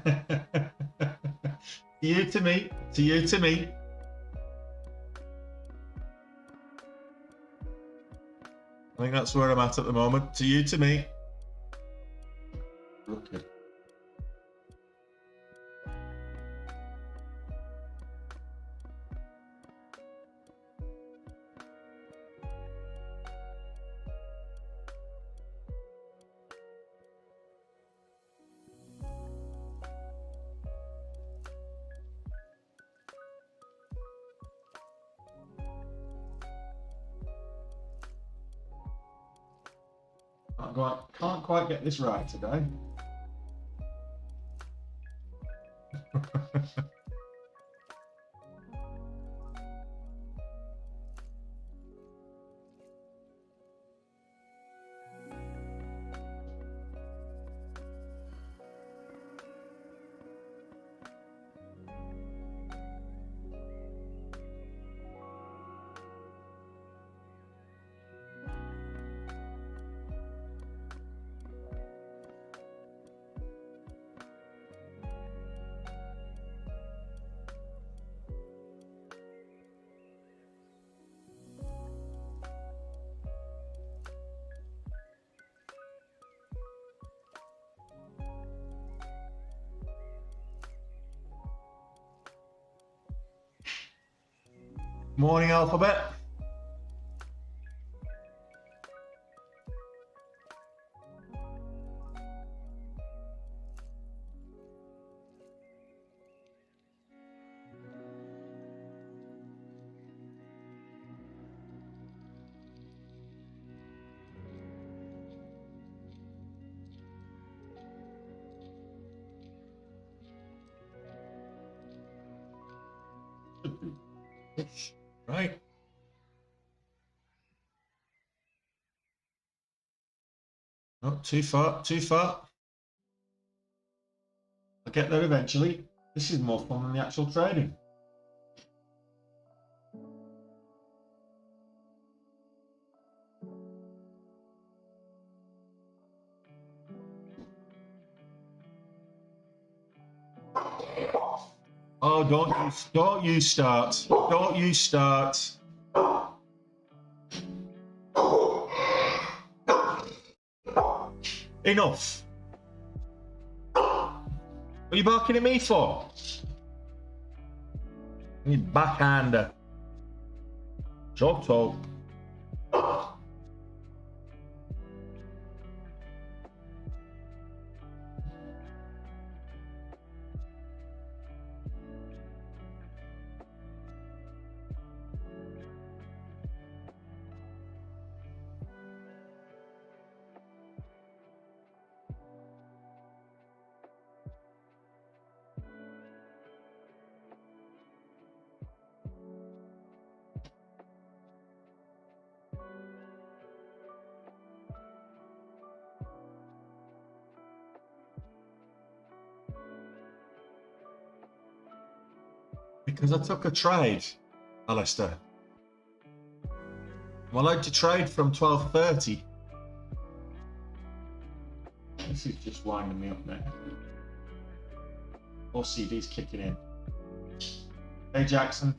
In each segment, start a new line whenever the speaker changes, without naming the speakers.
To you, to me. To you, to me. I think that's where I'm at the moment. To you, to me. Okay. Can't quite get this right today. Morning, Alphabet. Right. Not too far, too far. I'll get there eventually. This is more fun than the actual trading. Oh, don't you start. Don't you start. Enough. What are you barking at me for? You backhander. Giotto. Because I took a trade, Alistair. I'm allowed to trade from 12:30. This is just winding me up now. OCD's kicking in. Hey, Jackson.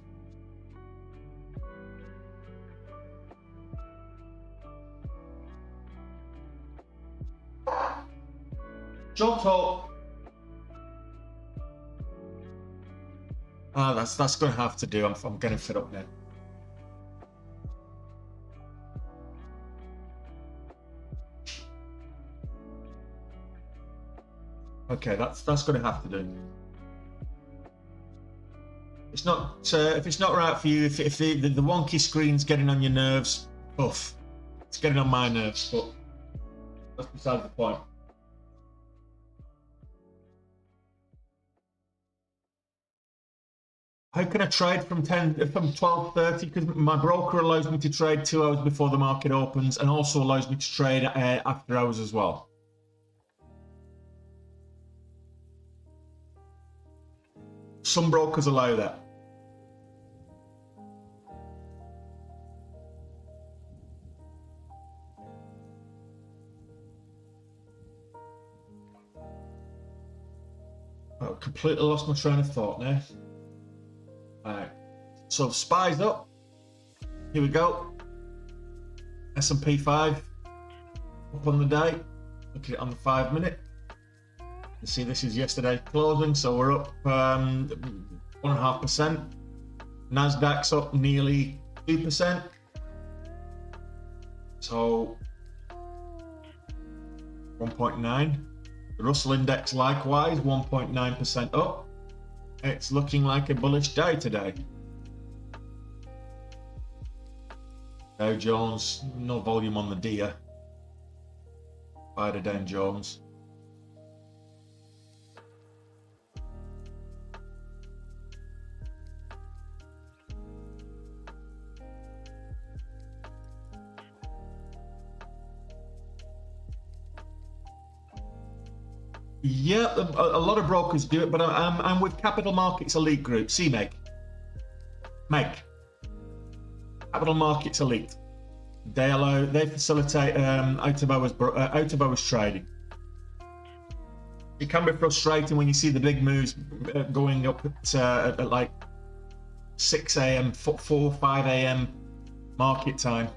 Giotto. Ah, that's going to have to do. I'm getting fed up now. Okay, that's going to have to do. It's not if it's not right for you. If the wonky screen's getting on your nerves, oof, it's getting on my nerves. But that's beside the point. How can I trade from 12:30? Because my broker allows me to trade 2 hours before the market opens, and also allows me to trade after hours as well. Some brokers allow that. I completely lost my train of thought now. Alright, so SPY's up. Here we go. S&P 5 up on the day. Look at it on the 5 minute. You see, this is yesterday's closing, so we're up 1.5%. Nasdaq's up nearly 2%. So 1.9. The Russell Index likewise 1.9% up. It's looking like a bullish day today. Dow Jones, no volume on the deer. Spider Dow Jones. Yeah, a lot of brokers do it, but I'm with Capital Markets Elite Group, CMEG. MEG. Capital Markets Elite. They facilitate out of hours trading. It can be frustrating when you see the big moves going up at like 6 a.m., 5 a.m. market time,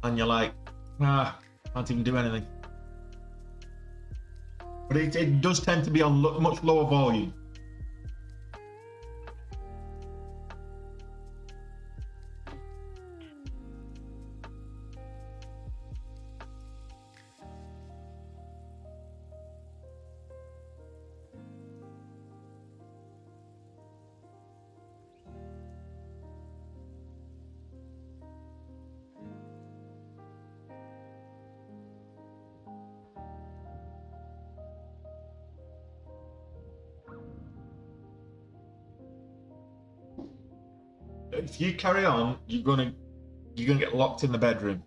and you're like, can't even do anything. But it does tend to be on much lower volume. If you carry on, you're gonna get locked in the bedroom.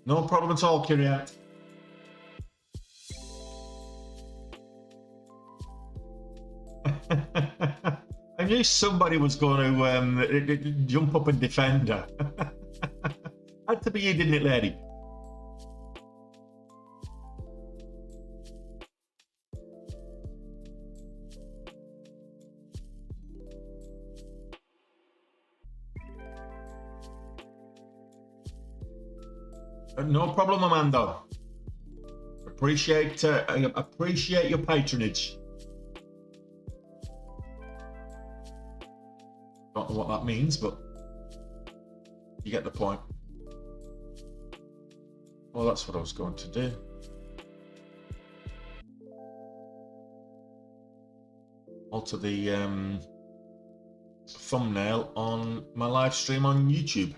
No problem at all, Kyriak. I knew somebody was going to jump up and defend her. Had to be you, didn't it, lady? No problem, Amanda. Appreciate your patronage. Don't know what that means, but you get the point. Well, that's what I was going to do. Alter the thumbnail on my live stream on YouTube.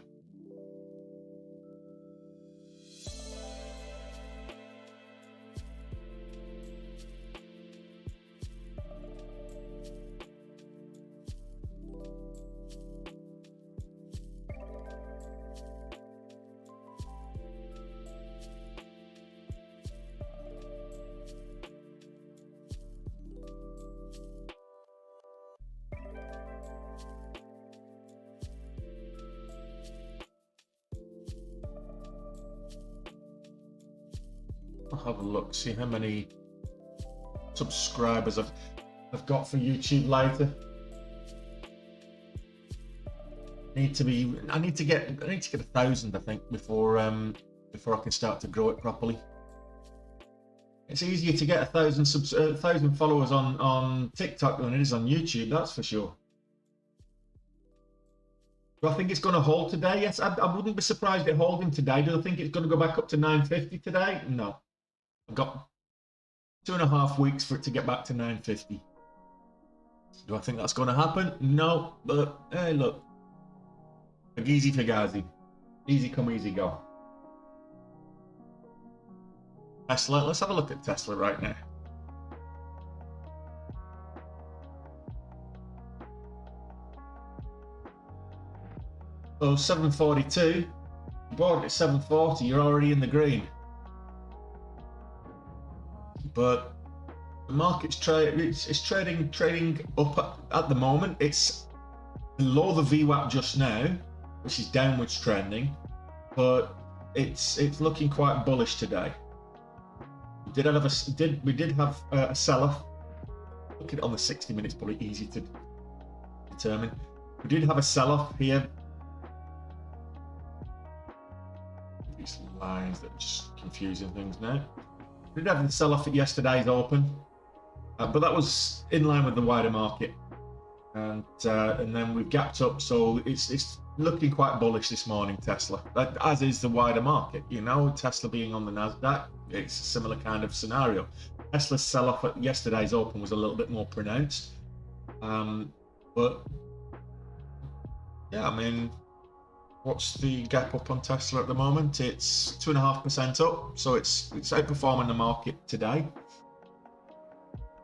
I'll have a look, see how many subscribers I've got for YouTube later. I need to get 1,000, I think, before I can start to grow it properly. It's easier to get 1,000 followers on TikTok than it is on YouTube, that's for sure. Do I think it's going to hold today? Yes, I wouldn't be surprised at holding today. Do I think it's going to go back up to 950 today? No. I've got 2.5 weeks for it to get back to 950. Do I think that's going to happen? No, but hey, look. Easy Fugazi. Easy come, easy go. Tesla, let's have a look at Tesla right now. So 742, you bought it at 740, you're already in the green. But the market's trading up at the moment. It's below the VWAP just now, which is downwards trending, but it's looking quite bullish today. We did have a sell-off. Look at it on the 60 minutes, probably easy to determine. We did have a sell-off here. These lines that are just confusing things now. We did have a sell-off at yesterday's open, but that was in line with the wider market, and then we've gapped up, so it's looking quite bullish this morning, Tesla, as is the wider market. You know, Tesla being on the Nasdaq, it's a similar kind of scenario. Tesla's sell-off at yesterday's open was a little bit more pronounced, but yeah, I mean, what's the gap up on Tesla at the moment? It's 2.5% up, so it's outperforming the market today.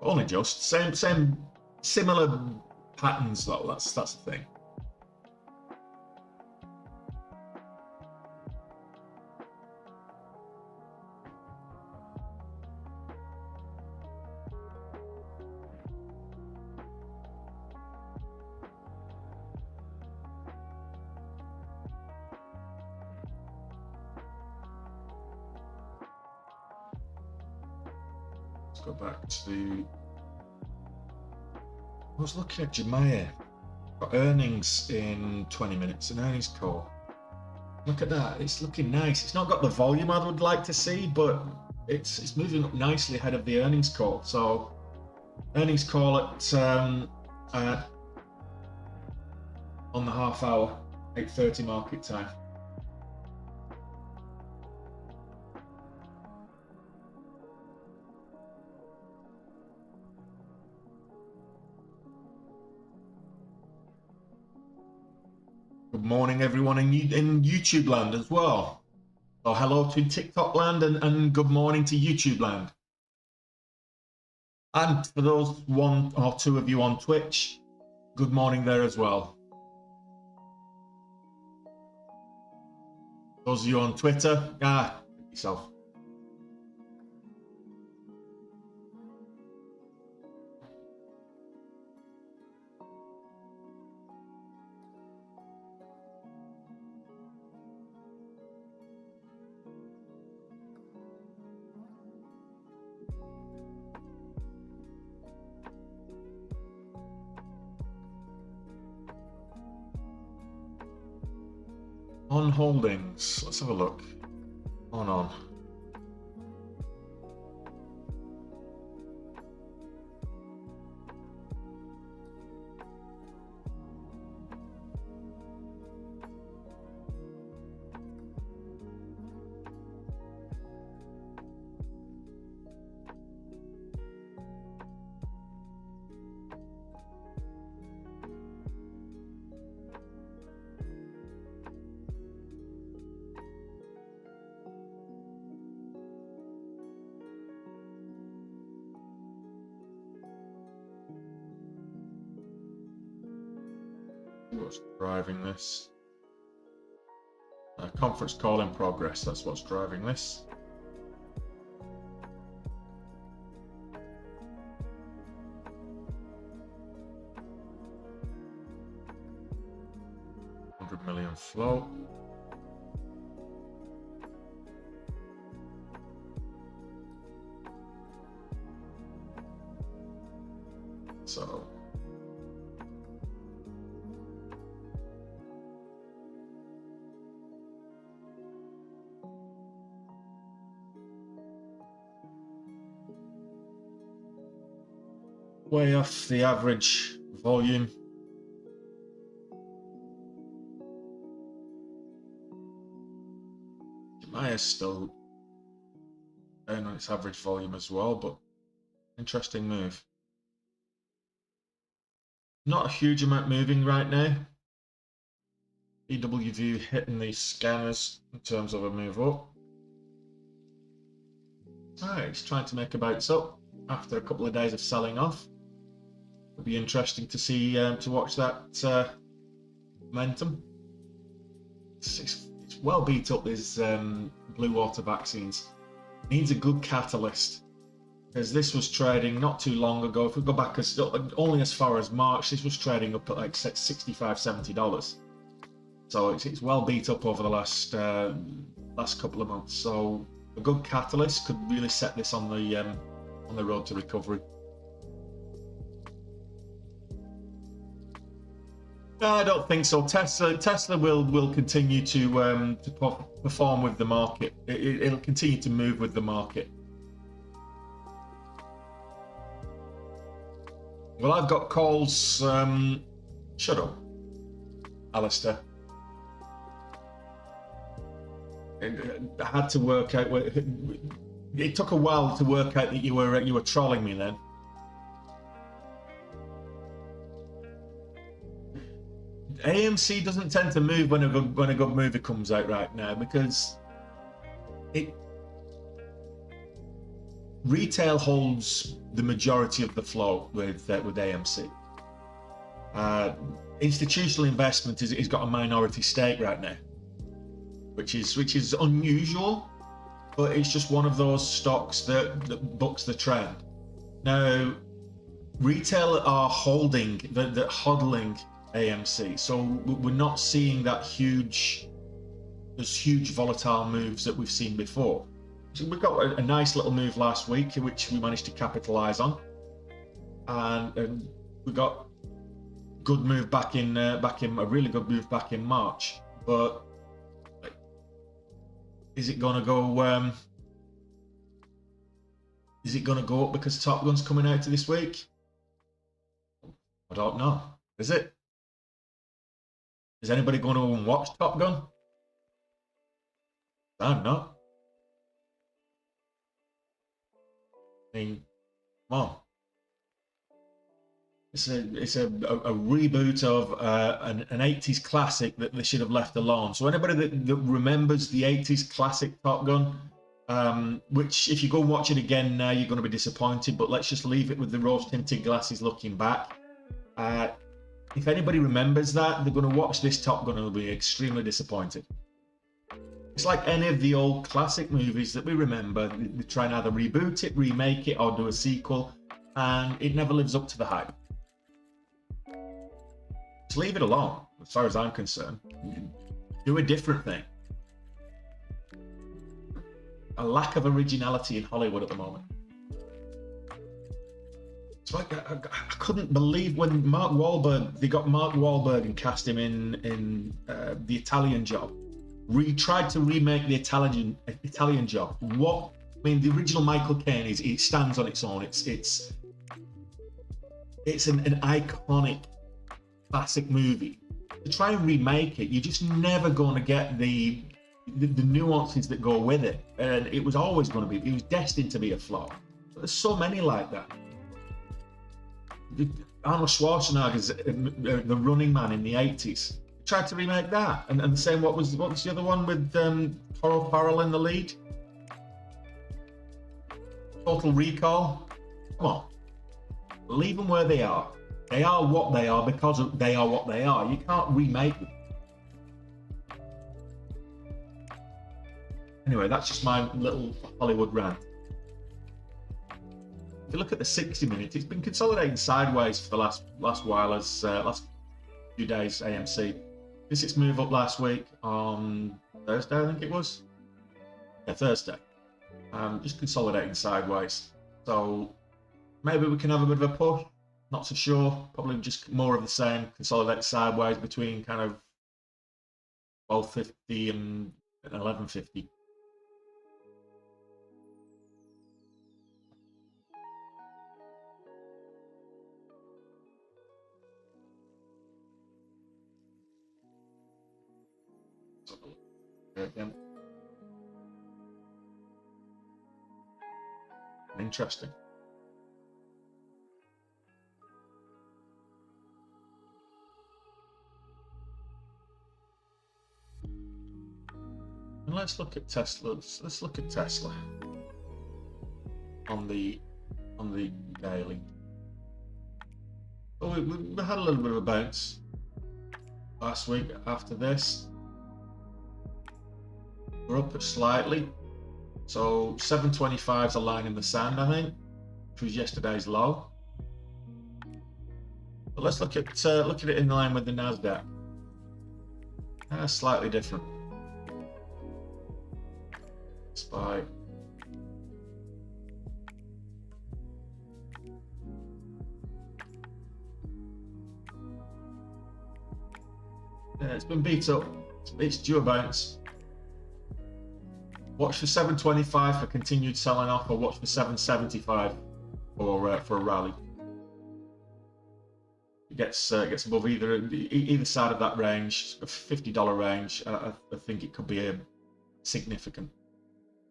Only just similar patterns though. That's the thing. Go back to I was looking at Jumaya. Got earnings in 20 minutes, an earnings call. Look at that, it's looking nice. It's not got the volume I would like to see, but it's moving up nicely ahead of the earnings call. So earnings call at on the half hour, 8:30 market time. Good morning, everyone in YouTube land as well. So hello to TikTok land and good morning to YouTube land. And for those one or two of you on Twitch, good morning there as well. Those of you on Twitter, yourself. On holdings, let's have a look. On. What's driving this? Conference call in progress, that's what's driving this. $100 million flow. So way off the average volume. Maya's still down on its average volume as well, but interesting move. Not a huge amount moving right now. EWV hitting these scanners in terms of a move up. Alright, it's trying to make a bounce up after a couple of days of selling off. It'll be interesting to see, to watch that momentum. it's well beat up. These blue water vaccines needs a good catalyst, because this was trading not too long ago. If we go back only as far as March, this was trading up at like $65-70. So it's well beat up over the last couple of months. So a good catalyst could really set this on the road to recovery. No, I don't think so. Tesla will continue to perform with the market. It'll continue to move with the market. Well, I've got calls. Shut up, Alistair. I had to work out. It took a while to work out that you were trolling me then. AMC doesn't tend to move when a good movie comes out right now, because retail holds the majority of the flow with AMC. Institutional investment is got a minority stake right now, which is unusual, but it's just one of those stocks that bucks the trend. Now, retail are holding, they're hodling AMC, so we're not seeing those huge volatile moves that we've seen before. So we got a nice little move last week, which we managed to capitalize on, and we got good move back in a really good move back in March. But is it gonna go? Is it gonna go up because Top Gun's coming out this week? I don't know. Is it? Is anybody going to watch Top Gun? I'm not. I mean, come on. It's a reboot of an 80s classic that they should have left alone. So anybody that remembers the 80s classic Top Gun, which if you go watch it again now, you're going to be disappointed, but let's just leave it with the rose-tinted glasses looking back. If anybody remembers that, they're going to watch this Top Gun and they'll be extremely disappointed. It's like any of the old classic movies that we remember. They try and either reboot it, remake it, or do a sequel, and it never lives up to the hype. Just leave it alone, as far as I'm concerned. Do a different thing. A lack of originality in Hollywood at the moment. It's like I couldn't believe when they got Mark Wahlberg and cast him in The Italian Job. Tried to remake the Italian Job. What? I mean, the original Michael Caine it stands on its own. It's an iconic classic movie. To try and remake it, you're just never going to get the nuances that go with it, and it was always going to be. It was destined to be a flop. But there's so many like that. Arnold Schwarzenegger's The Running Man in the 80s. Tried to remake that, and the same. What was the other one with Colin Farrell in the lead? Total Recall. Come on, leave them where they are. They are what they are because they are what they are. You can't remake them. Anyway, that's just my little Hollywood rant. If you look at the 60 minutes, it's been consolidating sideways for the last while, as last few days. AMC. This its move up last week on Thursday, I think it was. Yeah, Thursday. Just consolidating sideways. So maybe we can have a bit of a push. Not so sure. Probably just more of the same. Consolidate sideways between kind of 1250 and 1150. Again. Interesting. And let's look at Tesla. Let's look at Tesla on the daily. Oh, we had a little bit of a bounce last week after this. We're up slightly. So 725 is a line in the sand, I think, which was yesterday's low. But let's look at it in line with the Nasdaq. Slightly different. SPY. Yeah, it's been beat up. It's due a bounce. Watch for 725 for continued selling off, or watch for 775 for a rally. It gets above either side of that range, a $50 range. I think it could be a significant.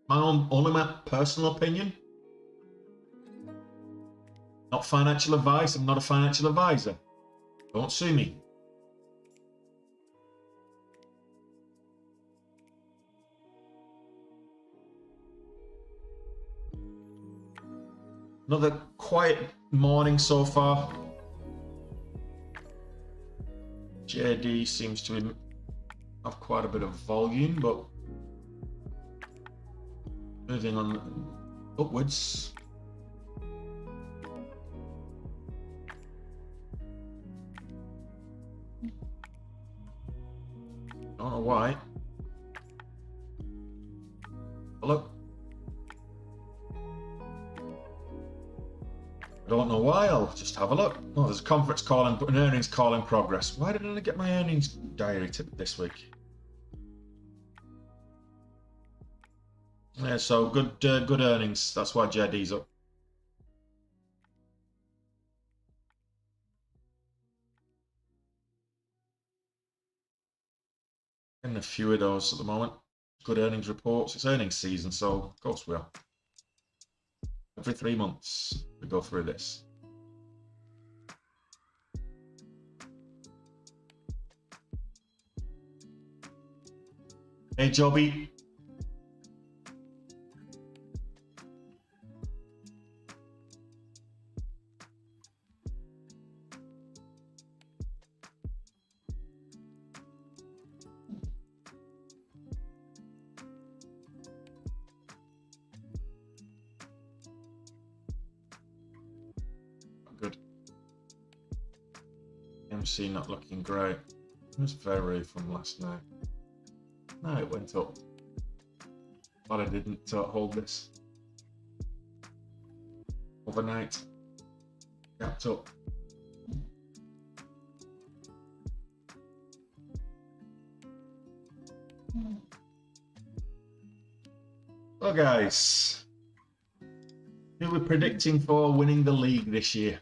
Only my personal opinion. Not financial advice. I'm not a financial advisor. Don't sue me. Another quiet morning so far. JD seems to have quite a bit of volume, but moving on upwards. Don't know why. Look. I don't know why. I'll just have a look. Oh, there's a conference call and an earnings call in progress. Why didn't I get my earnings diary this week? Yeah, so good earnings. That's why JD's up. Getting a few of those at the moment. Good earnings reports. It's earnings season, so of course we are. Every 3 months we go through this. Hey, Joby. Good. MC not looking great. It was very from last night. No, it went up. But I didn't hold this. Overnight. Gapped up. So guys, who we're predicting for winning the league this year?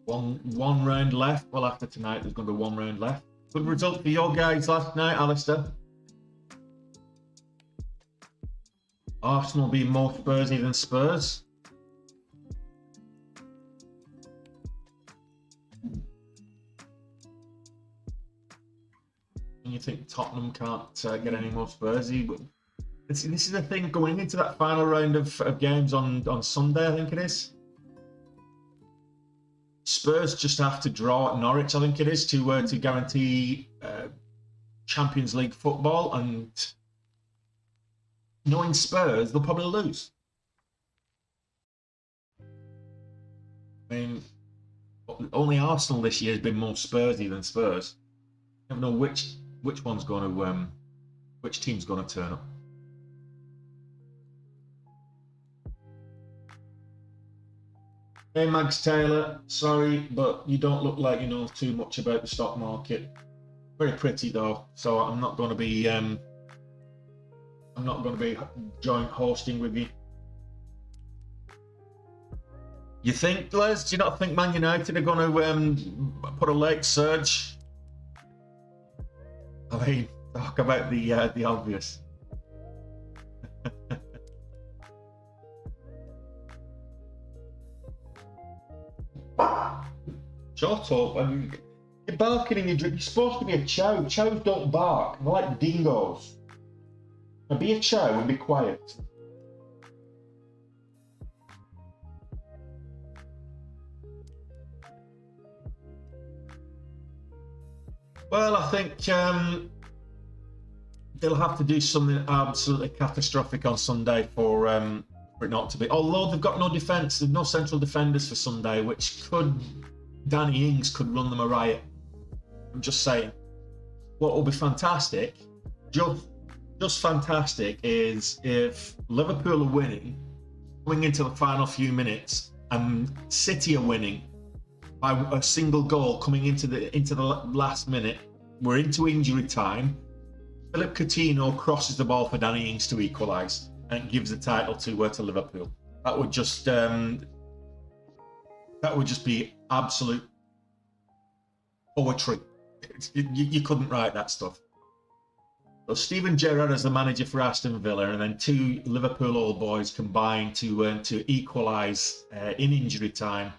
One round left. Well, after tonight, there's going to be 1 round left. Good result for your guys last night, Alistair. Arsenal being more Spursy than Spurs. And you think Tottenham can't get any more Spursy? This is the thing going into that final round of games on Sunday, I think it is. Spurs just have to draw at Norwich, I think it is, to guarantee Champions League football. And knowing Spurs, they'll probably lose. I mean, only Arsenal this year has been more Spursy than Spurs. I don't know which one's going to which team's going to turn up. Hey Max Taylor, sorry, but you don't look like you know too much about the stock market. Very pretty though, so I'm not going to be joint hosting with you. You think, Les? Do you not think Man United are going to put a late surge? I mean, talk about the obvious. Shut up. I mean, you're barking in your drink. You're supposed to be a chow. Chows don't bark. They're like dingoes. Now be a chow and be quiet. Well, I think they'll have to do something absolutely catastrophic on Sunday for it not to be. Although they've got no defence, there's no central defenders for Sunday, which could Danny Ings could run them a riot. I'm just saying. What will be fantastic, just fantastic, is if Liverpool are winning, coming into the final few minutes, and City are winning by a single goal coming into the last minute. We're into injury time. Philip Coutinho crosses the ball for Danny Ings to equalise and gives the title to Liverpool. That would just be absolute poetry. You couldn't write that stuff. So Steven Gerrard as the manager for Aston Villa, and then two Liverpool old boys combined to equalise in injury time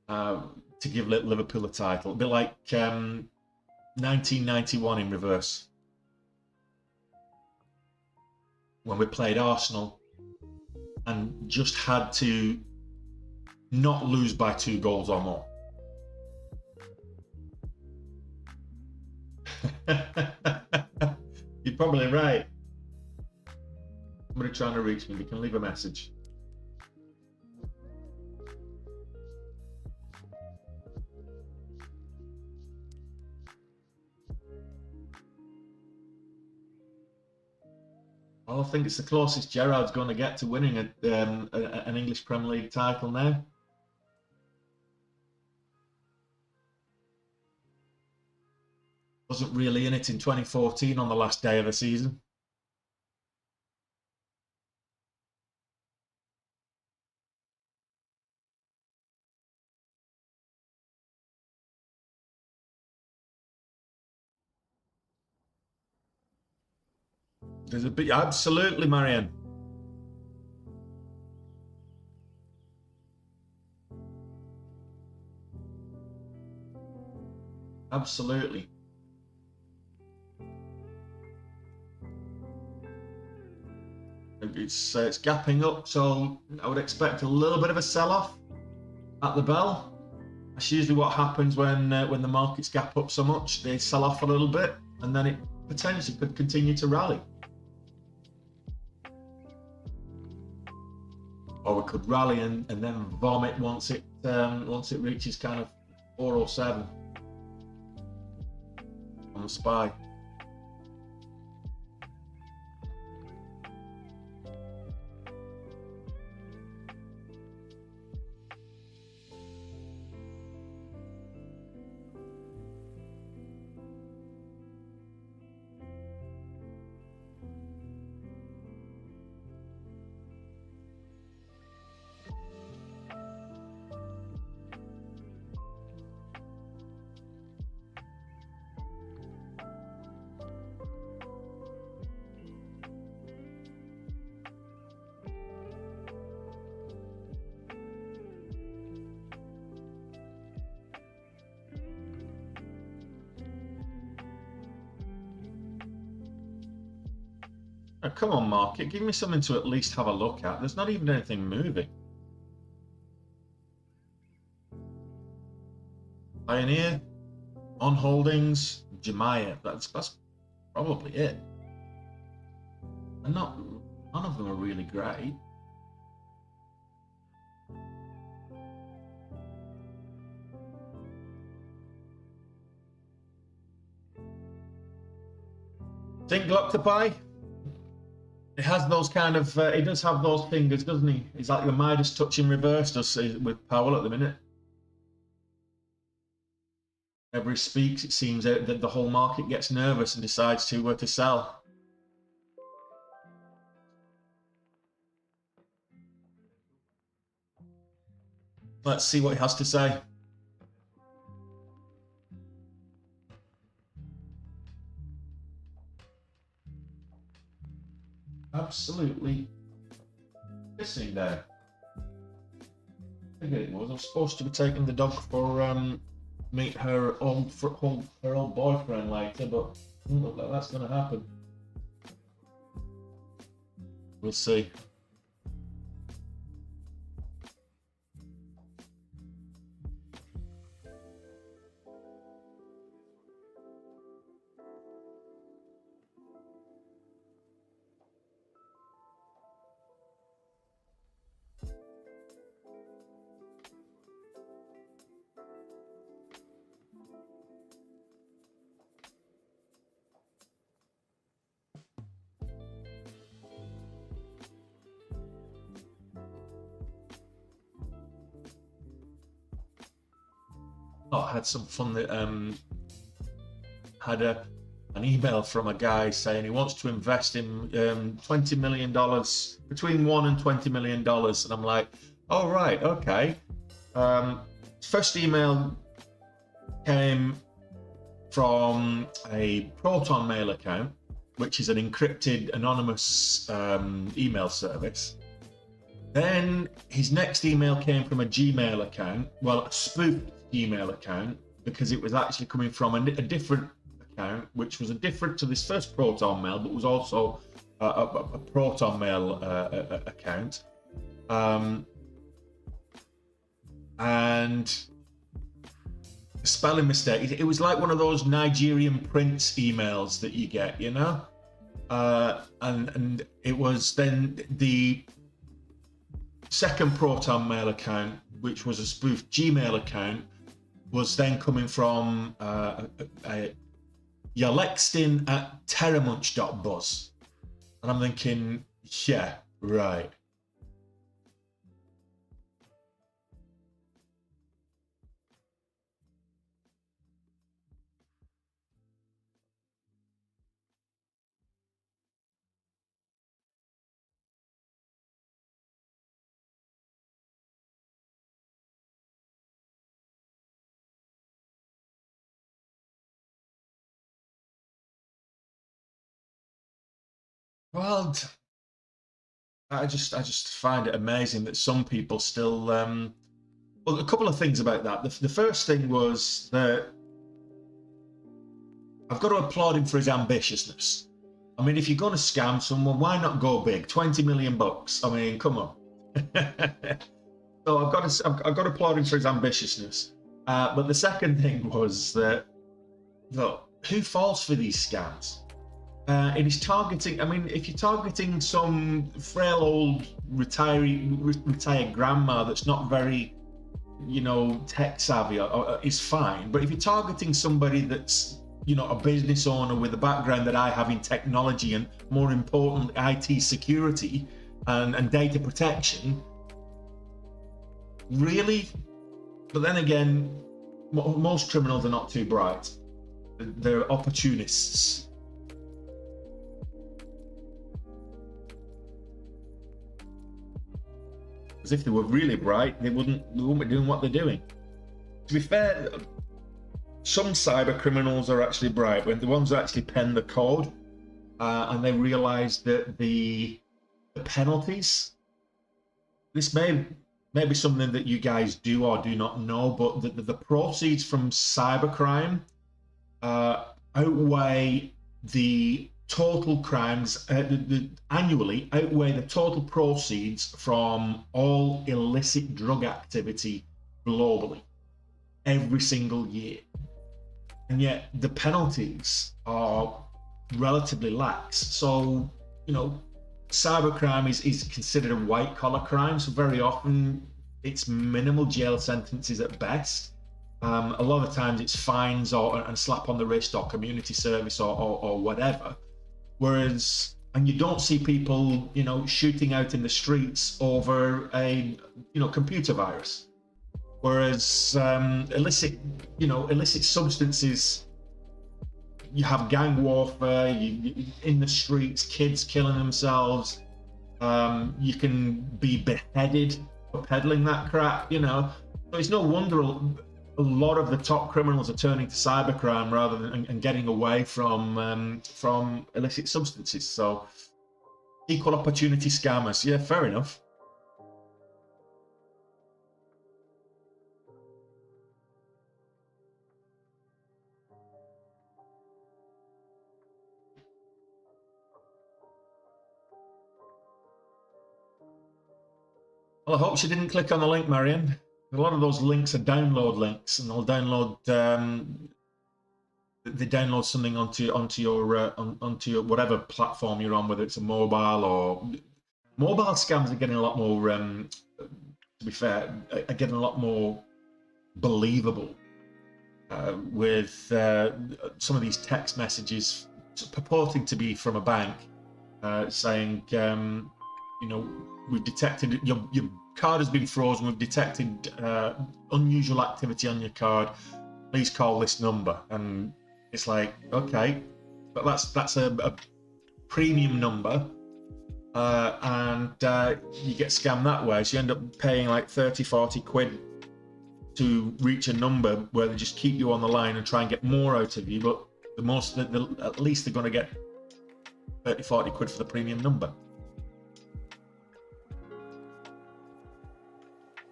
to give Liverpool a title. A bit like 1991 in reverse, when we played Arsenal and just had to not lose by 2 goals or more. You're probably right. Somebody trying to reach me, you can leave a message. I think it's the closest Gerrard's going to get to winning an English Premier League title now. Wasn't really in it in 2014 on the last day of the season. There's a bit, absolutely, Marianne. Absolutely. It's gapping up, so I would expect a little bit of a sell-off at the bell. That's usually what happens when the markets gap up so much. They sell off a little bit, and then it potentially could continue to rally. Or we could rally and then vomit once it reaches kind of 407 on the SPY. Oh, come on, market, give me something to at least have a look at. There's not even anything moving. Pioneer, On Holdings, Jemiah. That's probably it. And none of them are really great. Think Octopi. It has those kind of. He does have those fingers, doesn't he? He's like the Midas touch in reverse, does with Powell at the minute. Whenever he speaks, it seems that the whole market gets nervous and decides to sell. Let's see what he has to say. Absolutely pissing there. I think it was. I was supposed to be taking the dog for meet her old boyfriend later, but doesn't look like that's going to happen. We'll see. Oh, I had some fun that had an email from a guy saying he wants to invest in $20 million, between $1 and $20 million. And I'm like, oh, right, okay. First email came from a Proton Mail account, which is an encrypted, anonymous email service. Then his next email came from a Gmail account, well, a spoofed Gmail account, because it was actually coming from a different account, which was a different to this first Proton Mail, but was also a Proton Mail account. And spelling mistake. It was like one of those Nigerian prince emails that you get, you know? And it was then the second Proton Mail account, which was a spoofed Gmail account, was then coming from yalextin@terramunch.buzz. And I'm thinking, yeah, right. Well, I just find it amazing that some people still. Well, a couple of things about that. The first thing was that I've got to applaud him for his ambitiousness. I mean, if you're going to scam someone, why not go big? 20 million bucks. I mean, come on. So I've got to applaud him for his ambitiousness. But the second thing was that, look, who falls for these scams? It is targeting. I mean, if you're targeting some frail old retired grandma that's not very, tech savvy, is fine. But if you're targeting somebody that's, a business owner with a background that I have in technology and, more importantly, IT security and data protection, really? But then again, most criminals are not too bright. They're opportunists. As if they were really bright, they wouldn't be doing what they're doing. To be fair, some cyber criminals are actually bright, when the ones that actually pen the code and they realise that the penalties. This may be something that you guys do or do not know, but the proceeds from cybercrime outweigh the total crimes annually outweigh the total proceeds from all illicit drug activity globally every single year, and yet the penalties are relatively lax. So cybercrime is considered a white collar crime, so very often it's minimal jail sentences at best. A lot of times it's fines and slap on the wrist or community service or whatever. Whereas, and you don't see people, shooting out in the streets over a, computer virus. Whereas illicit substances, you have gang warfare, in the streets, kids killing themselves. You can be beheaded for peddling that crap, So it's no wonder a lot of the top criminals are turning to cybercrime rather than and getting away from illicit substances. So equal opportunity scammers, yeah, fair enough. Well, I hope she didn't click on the link, Marion. A lot of those links are download links, and they'll download they download something onto your whatever platform you're on, whether it's a mobile or mobile scams are getting a lot more. To be fair, are getting a lot more believable with some of these text messages purporting to be from a bank, saying, we've detected your card has been frozen. We've detected unusual activity on your card. please call this number. And it's like, okay, but that's a premium number, and you get scammed that way. So you end up paying like 30-40 quid to reach a number where they just keep you on the line and try and get more out of you, but at least they're going to get 30-40 quid for the premium number.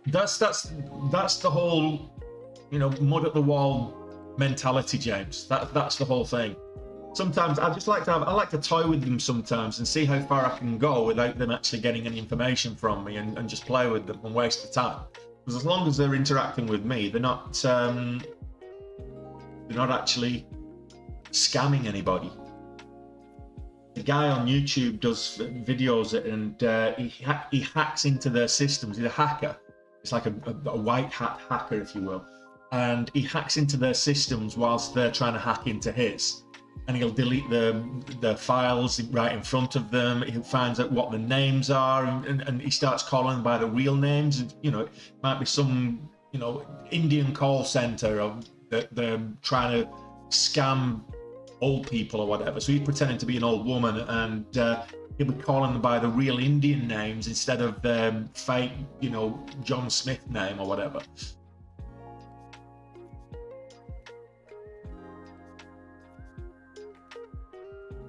That's the whole, mud at the wall mentality, James. That's the whole thing. Sometimes I like to toy with them sometimes and see how far I can go without them actually getting any information from me, and just play with them and waste the time. Because as long as they're interacting with me, they're not actually scamming anybody. The guy on YouTube does videos and he hacks into their systems. He's a hacker. It's like a white hat hacker, if you will. And he hacks into their systems whilst they're trying to hack into his. And he'll delete the files right in front of them. He finds out what the names are, and he starts calling them by the real names. And, it might be some, Indian call center that they're trying to scam old people or whatever. So he's pretending to be an old woman, and he'll be calling them by the real Indian names instead of the fake, John Smith name or whatever.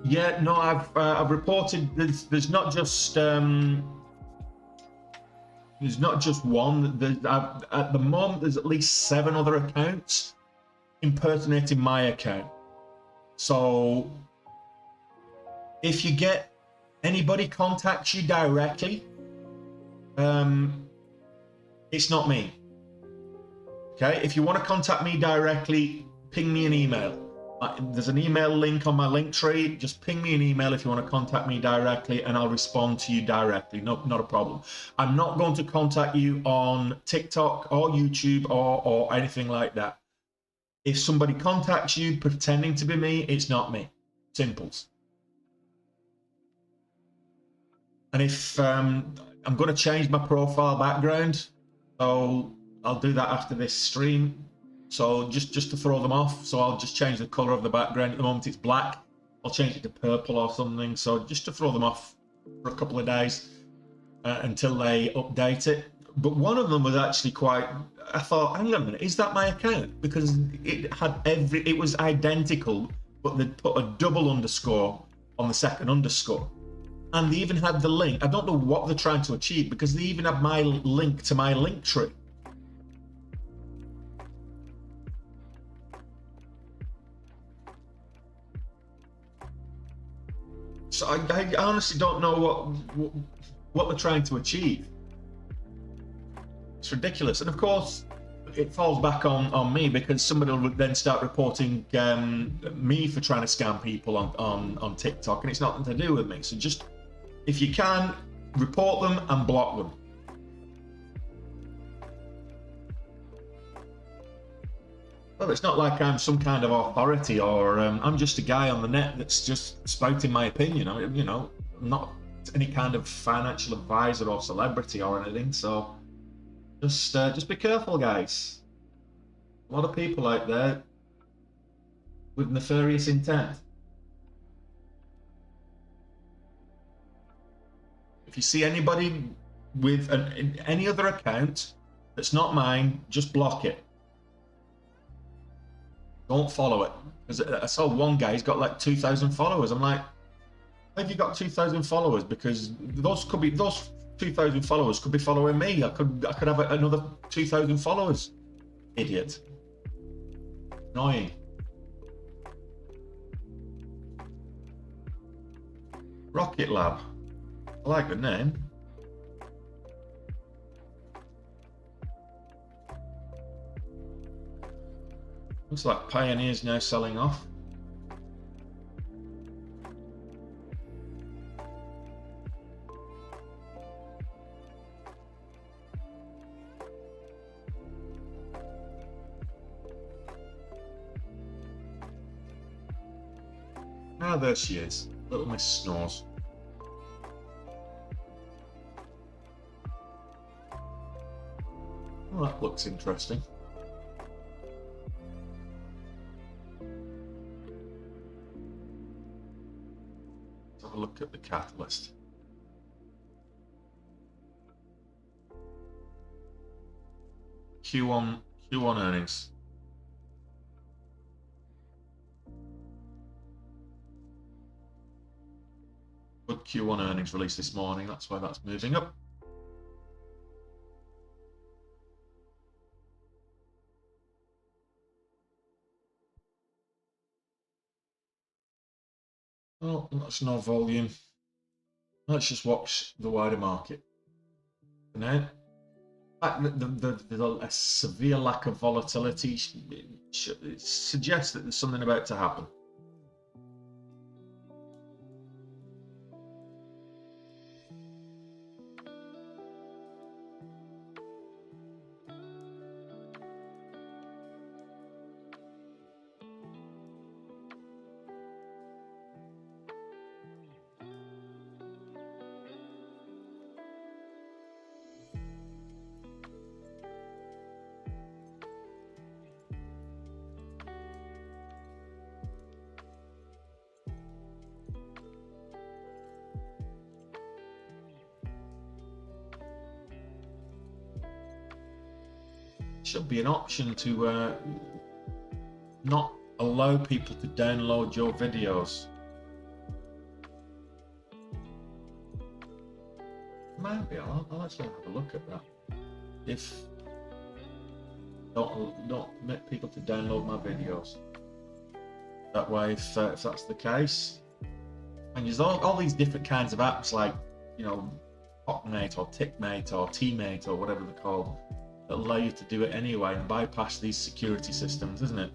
Yeah, no, I've reported there's not just one. At the moment, there's at least 7 other accounts impersonating my account. So if you get anybody contacts you directly, it's not me. Okay, if you want to contact me directly, ping me an email. There's an email link on my link tree. Just ping me an email if you want to contact me directly, and I'll respond to you directly. No, not a problem. I'm not going to contact you on TikTok or YouTube or anything like that. If somebody contacts you pretending to be me, it's not me. Simples. And if I'm going to change my profile background, so I'll do that after this stream. So just to throw them off, so I'll just change the color of the background. At the moment it's black. I'll change it to purple or something. So just to throw them off for a couple of days until they update it. But one of them was actually I thought, hang on a minute, is that my account? Because it was identical, but they'd put a double underscore on the second underscore. And they even had the link. I don't know what they're trying to achieve, because they even have my link to my link tree. So I honestly don't know what they're trying to achieve. It's ridiculous. And of course, it falls back on me, because somebody will then start reporting me for trying to scam people on TikTok, and it's nothing to do with me. So just, if you can, report them and block them. Well, it's not like I'm some kind of authority, or I'm just a guy on the net that's just spouting my opinion. I'm not any kind of financial advisor or celebrity or anything. So just be careful, guys. A lot of people out there with nefarious intent. If you see anybody with any other account that's not mine, just block it. Don't follow it. Because I saw one guy, he's got like 2,000 followers. I'm like, how have you got 2,000 followers? Because those 2,000 followers could be following me. I could have another 2,000 followers. Idiot. Annoying. Rocket Lab. I like the name. Looks like Pioneer's now selling off. Ah, there she is. Little Miss Snores. Well, that looks interesting. have a look at the catalyst. Q1 earnings. Good Q1 earnings released this morning. That's why that's moving up. Well, that's no volume. Let's just watch the wider market. Now, there's a severe lack of volatility. It suggests that there's something about to happen. Should be an option to not allow people to download your videos. Maybe I'll actually have a look at that. If don't make people to download my videos. That way, if that's the case, and there's all these different kinds of apps like, you know, Hotmate or Tickmate or Teammate or whatever they're called, that allow you to do it anyway and bypass these security systems, isn't it?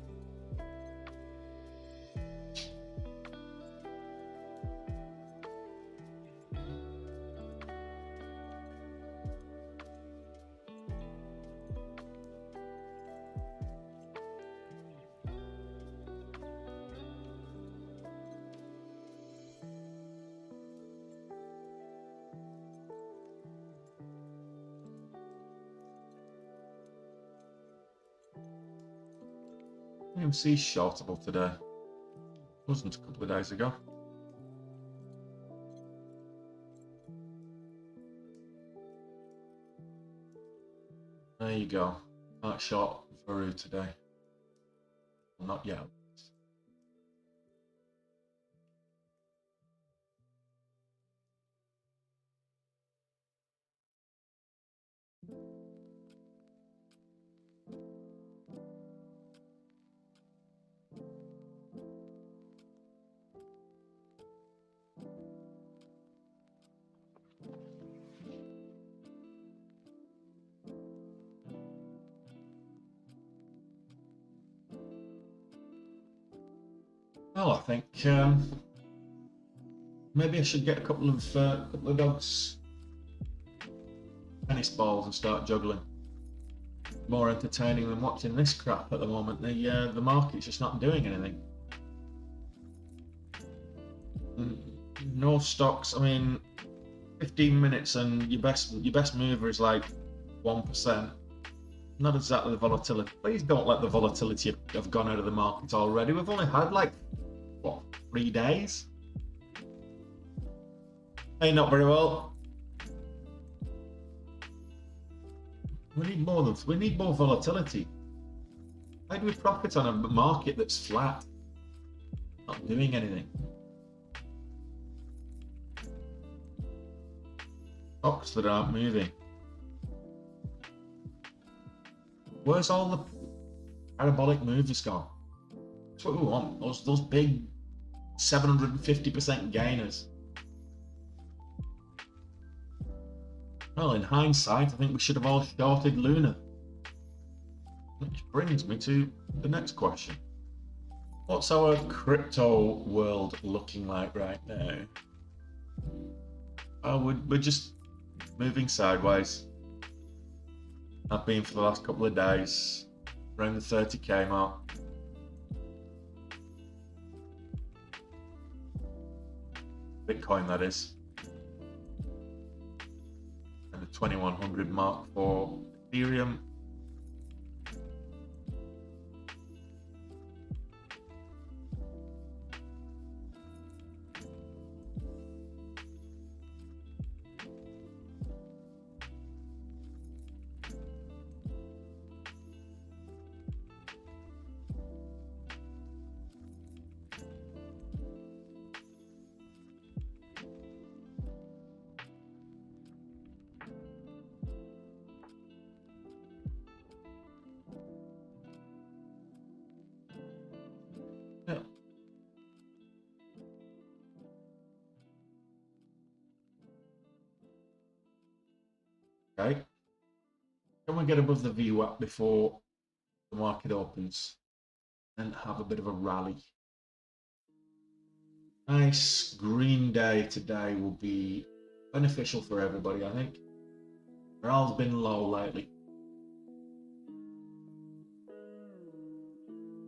AMC shortable today. Wasn't a couple of days ago. There you go. That short Varu today. Well, not yet. Well, I think maybe I should get a couple of dogs tennis balls and start juggling. More entertaining than watching this crap at the moment. The market's just not doing anything. No stocks. I mean, 15 minutes and your best mover is like 1%. Not exactly the volatility. Please don't let the volatility have gone out of the market already. We've only had like, what, 3 days? Hey, not very well. We need more volatility. How do we profit on a market that's flat? Not doing anything. Stocks that aren't moving. Where's all the parabolic movers gone? That's what we want. Those big 750% gainers. Well, in hindsight, I think we should have all shorted Luna. Which brings me to the next question. What's our crypto world looking like right now? We're just moving sideways. I've been for the last couple of days, around the 30k mark. Bitcoin, that is. And the 2100 mark for Ethereum. Okay. Can we get above the VWAP before the market opens and have a bit of a rally? Nice green day today will be beneficial for everybody, I think. Morale's been low lately.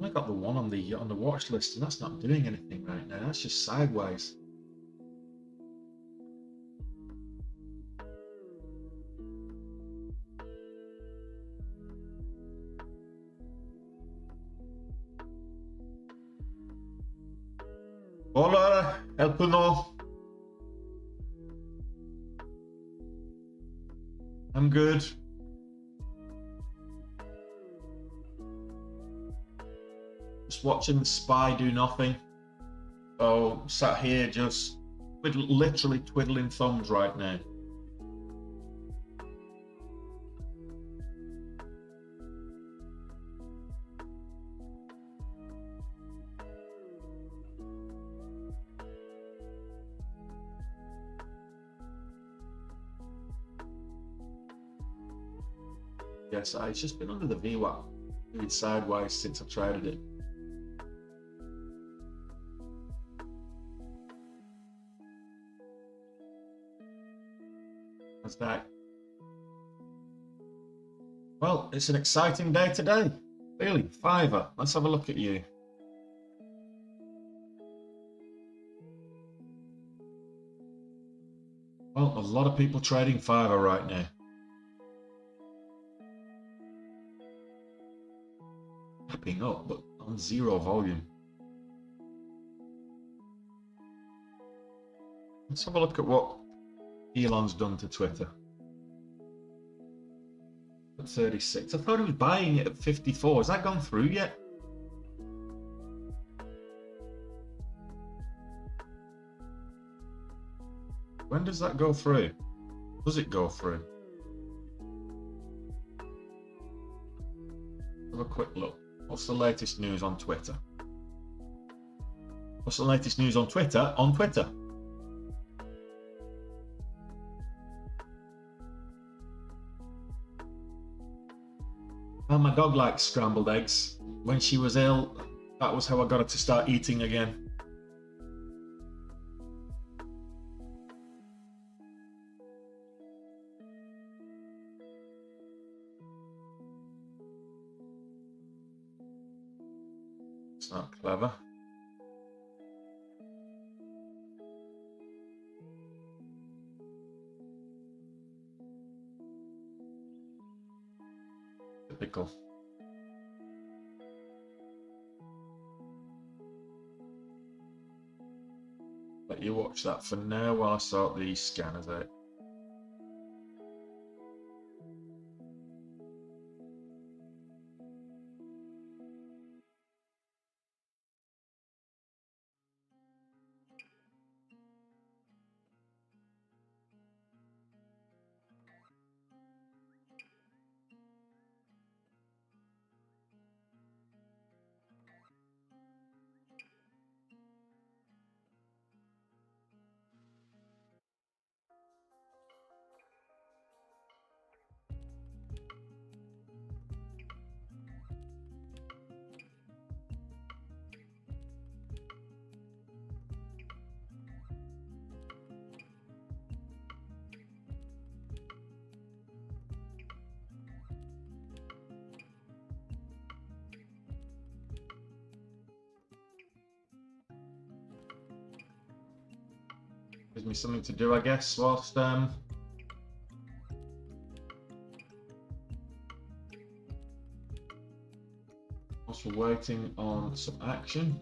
I got the one on the watch list, and that's not doing anything right now. That's just sideways. Hola, El Puno. I'm good. Just watching the SPY do nothing. Oh, sat here just literally twiddling thumbs right now. Yes, it's just been under the VWAP, moving sideways since I traded it. That's that. Well, it's an exciting day today. Really, Fiverr. Let's have a look at you. Well, a lot of people trading Fiverr right now. Tapping up, but on zero volume. Let's have a look at what Elon's done to Twitter. At 36. I thought he was buying it at 54. Has that gone through yet? When does that go through? Does it go through? Have a quick look. What's the latest news on Twitter? What's the latest news on Twitter? On Twitter. Well, my dog likes scrambled eggs. When she was ill, that was how I got her to start eating again. It's not clever. Typical. Let you watch that for now while I sort these scanners out. Gives me something to do, I guess, whilst we're waiting on some action.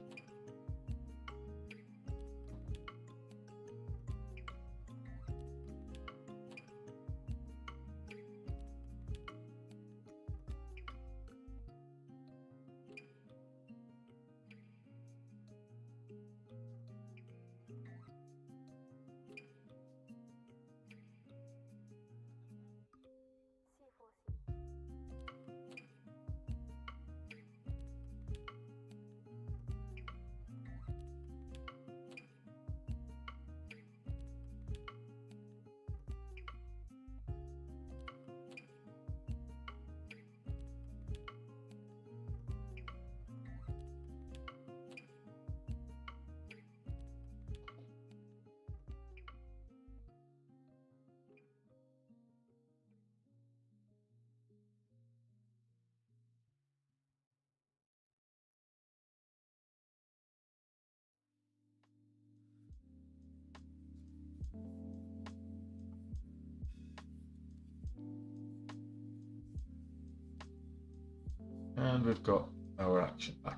And we've got our action back.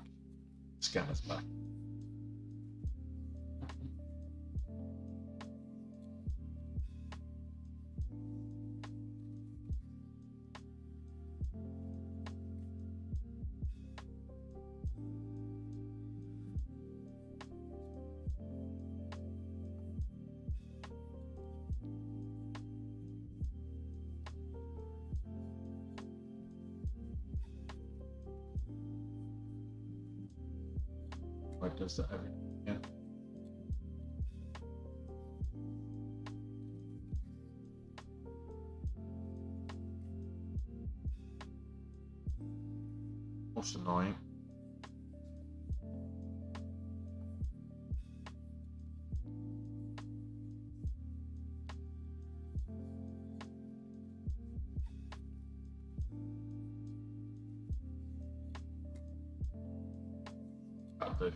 Scanners back. It does that every yeah. Most annoying. That'll do.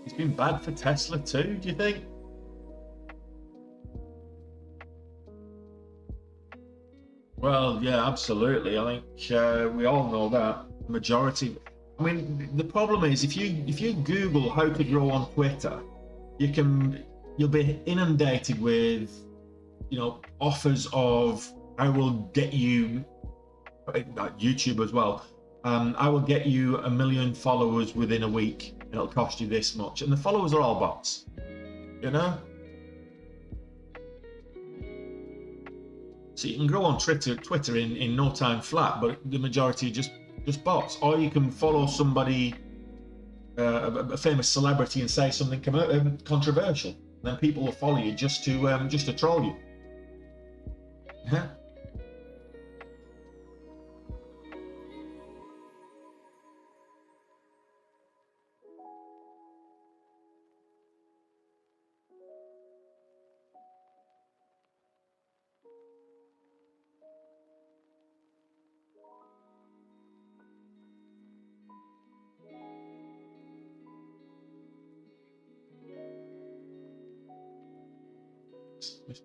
It's been bad for Tesla too, do you think? Well, yeah, absolutely. I think we all know that majority. I mean, the problem is if you Google how to grow on Twitter, you'll be inundated with offers of I will get you YouTube as well. I will get you 1 million followers within a week. It'll cost you this much, and the followers are all bots. So you can grow on Twitter in no time flat, but the majority are just bots. Or you can follow somebody, a famous celebrity, and say something controversial, and then people will follow you just to troll you. Yeah.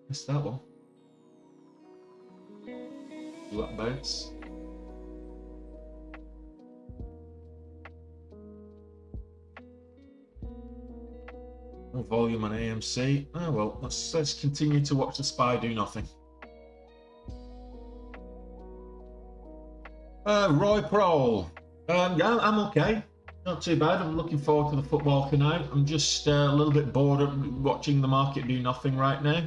Missed that one. Do that bounce. No volume on AMC. Oh well, let's continue to watch the SPY do nothing. Roy Prohl. Yeah, I'm okay. Not too bad. I'm looking forward to the football tonight. I'm just a little bit bored of watching the market do nothing right now.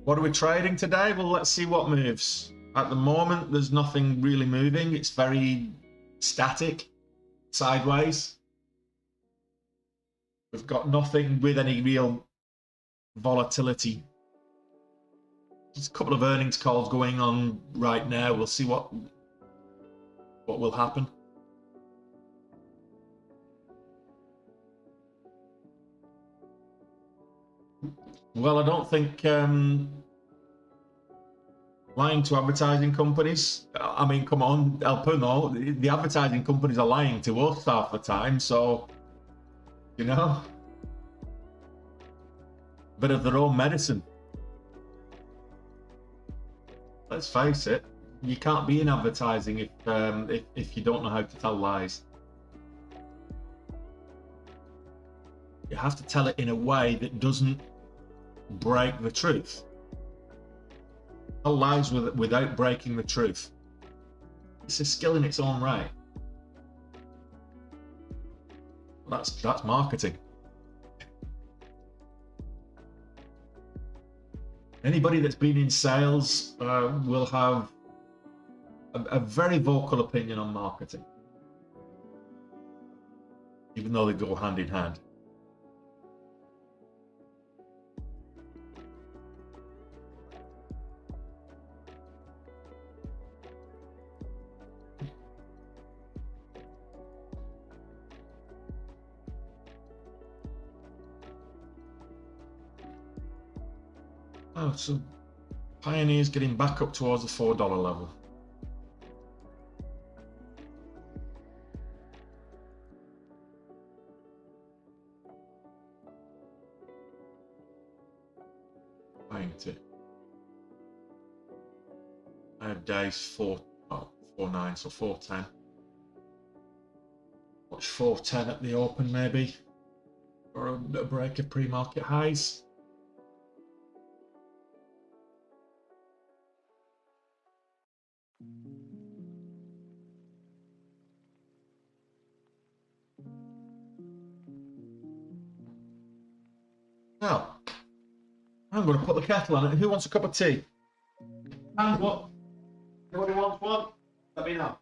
What are we trading today? Well, let's see what moves. At the moment, there's nothing really moving. It's very static, sideways. We've got nothing with any real volatility. There's a couple of earnings calls going on right now. We'll see what will happen. Well, I don't think lying to advertising companies. I mean, come on, El Puno, the advertising companies are lying to us half the time, so bit of their own medicine. Let's face it, you can't be in advertising if you don't know how to tell lies. You have to tell it in a way that doesn't break the truth. Tell lies without breaking the truth. It's a skill in its own right. That's marketing. Anybody that's been in sales will have a very vocal opinion on marketing, even though they go hand in hand. Oh, so Pioneer's getting back up towards the $4 level. Ain't it? I have days 4.9, so 4.10. Watch 4.10 at the open maybe, or a break of pre-market highs. Now, I'm going to put the kettle on it. Who wants a cup of tea? And what? Anybody wants one? Let me know.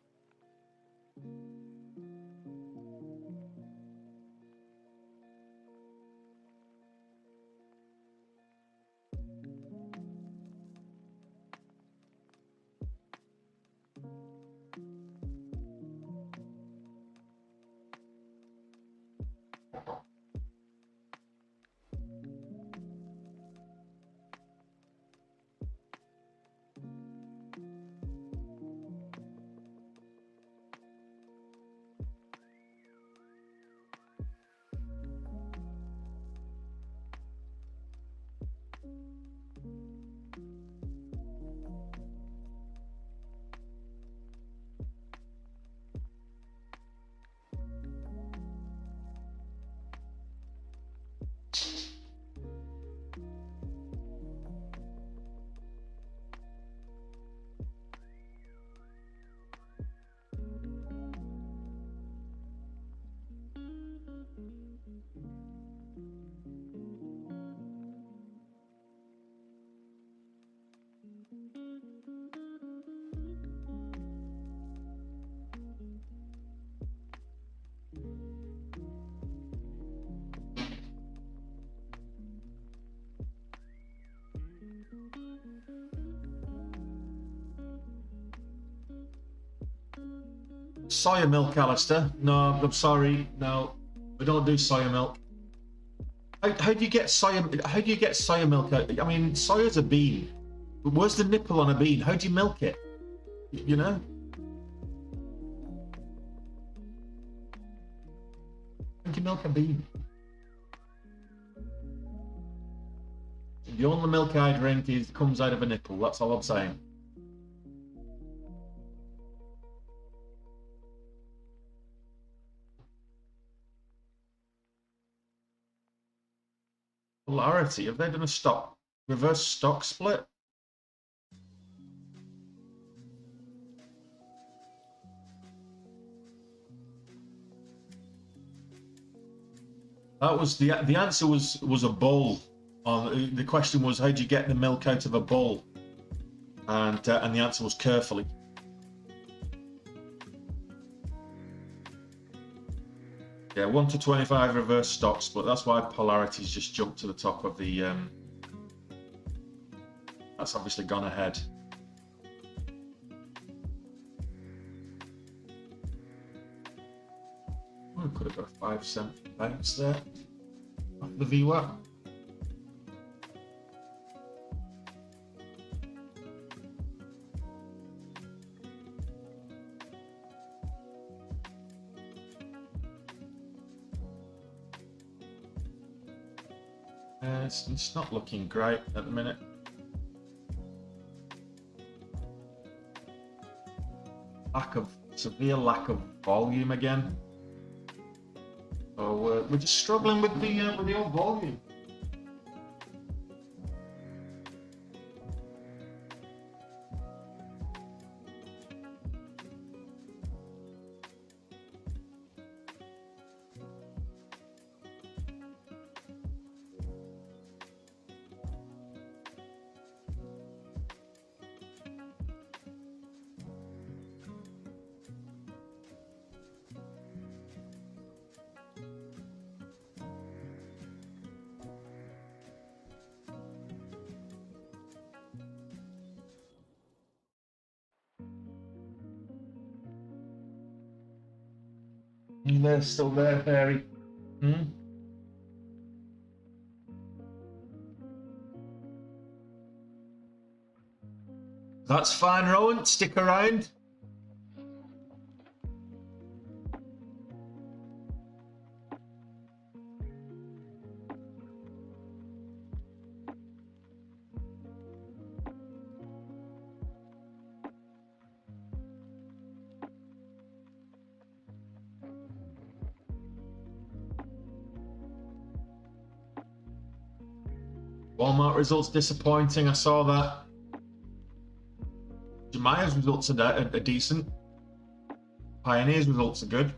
Soya milk, Alistair. No, I'm sorry. No, we don't do soya milk. How do you get soya? How do you get soya milk out? I mean, soya's a bean. But where's the nipple on a bean? How do you milk it? You know? How do you milk a bean? The only milk I drink comes out of a nipple. That's all I'm saying. Polarity. Have they done a reverse stock split? That was the answer was a bowl. The question was, how do you get the milk out of a bowl? And the answer was carefully. Yeah, 1 to 25 reverse stock split. That's why polarity's just jumped to the top of the. That's obviously gone ahead. Oh, could have got a 5-cent bounce there off the VWAP. It's not looking great at the minute. Severe lack of volume again. So we're just struggling with the old volume. They're still there, Fairy. That's fine, Rowan. Stick around. Walmart results disappointing. I saw that. Jemiah's results are decent. Pioneer's results are good.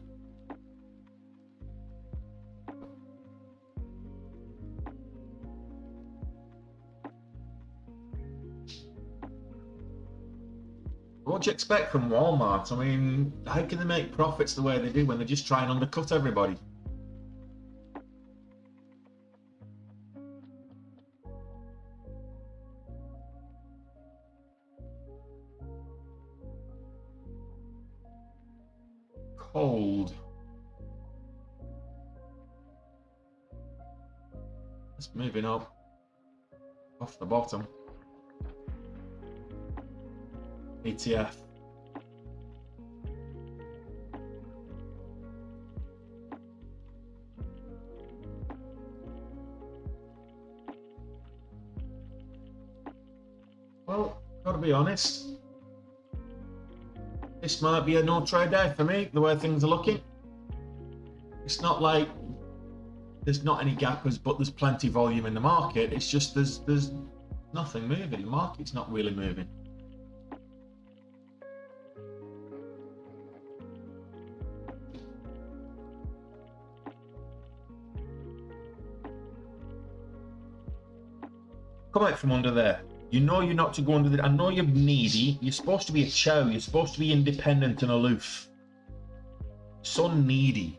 What do you expect from Walmart? I mean, how can they make profits the way they do when they just try and undercut everybody? Cold. It's moving up off the bottom. ETF. Well, gotta be honest. This might be a no trade day for me, the way things are looking. It's not like there's not any gappers, but there's plenty of volume in the market. It's just there's nothing moving. The market's not really moving. Come out from under there. You know you're not to go under there. I know you're needy. You're supposed to be a chow. You're supposed to be independent and aloof. So needy.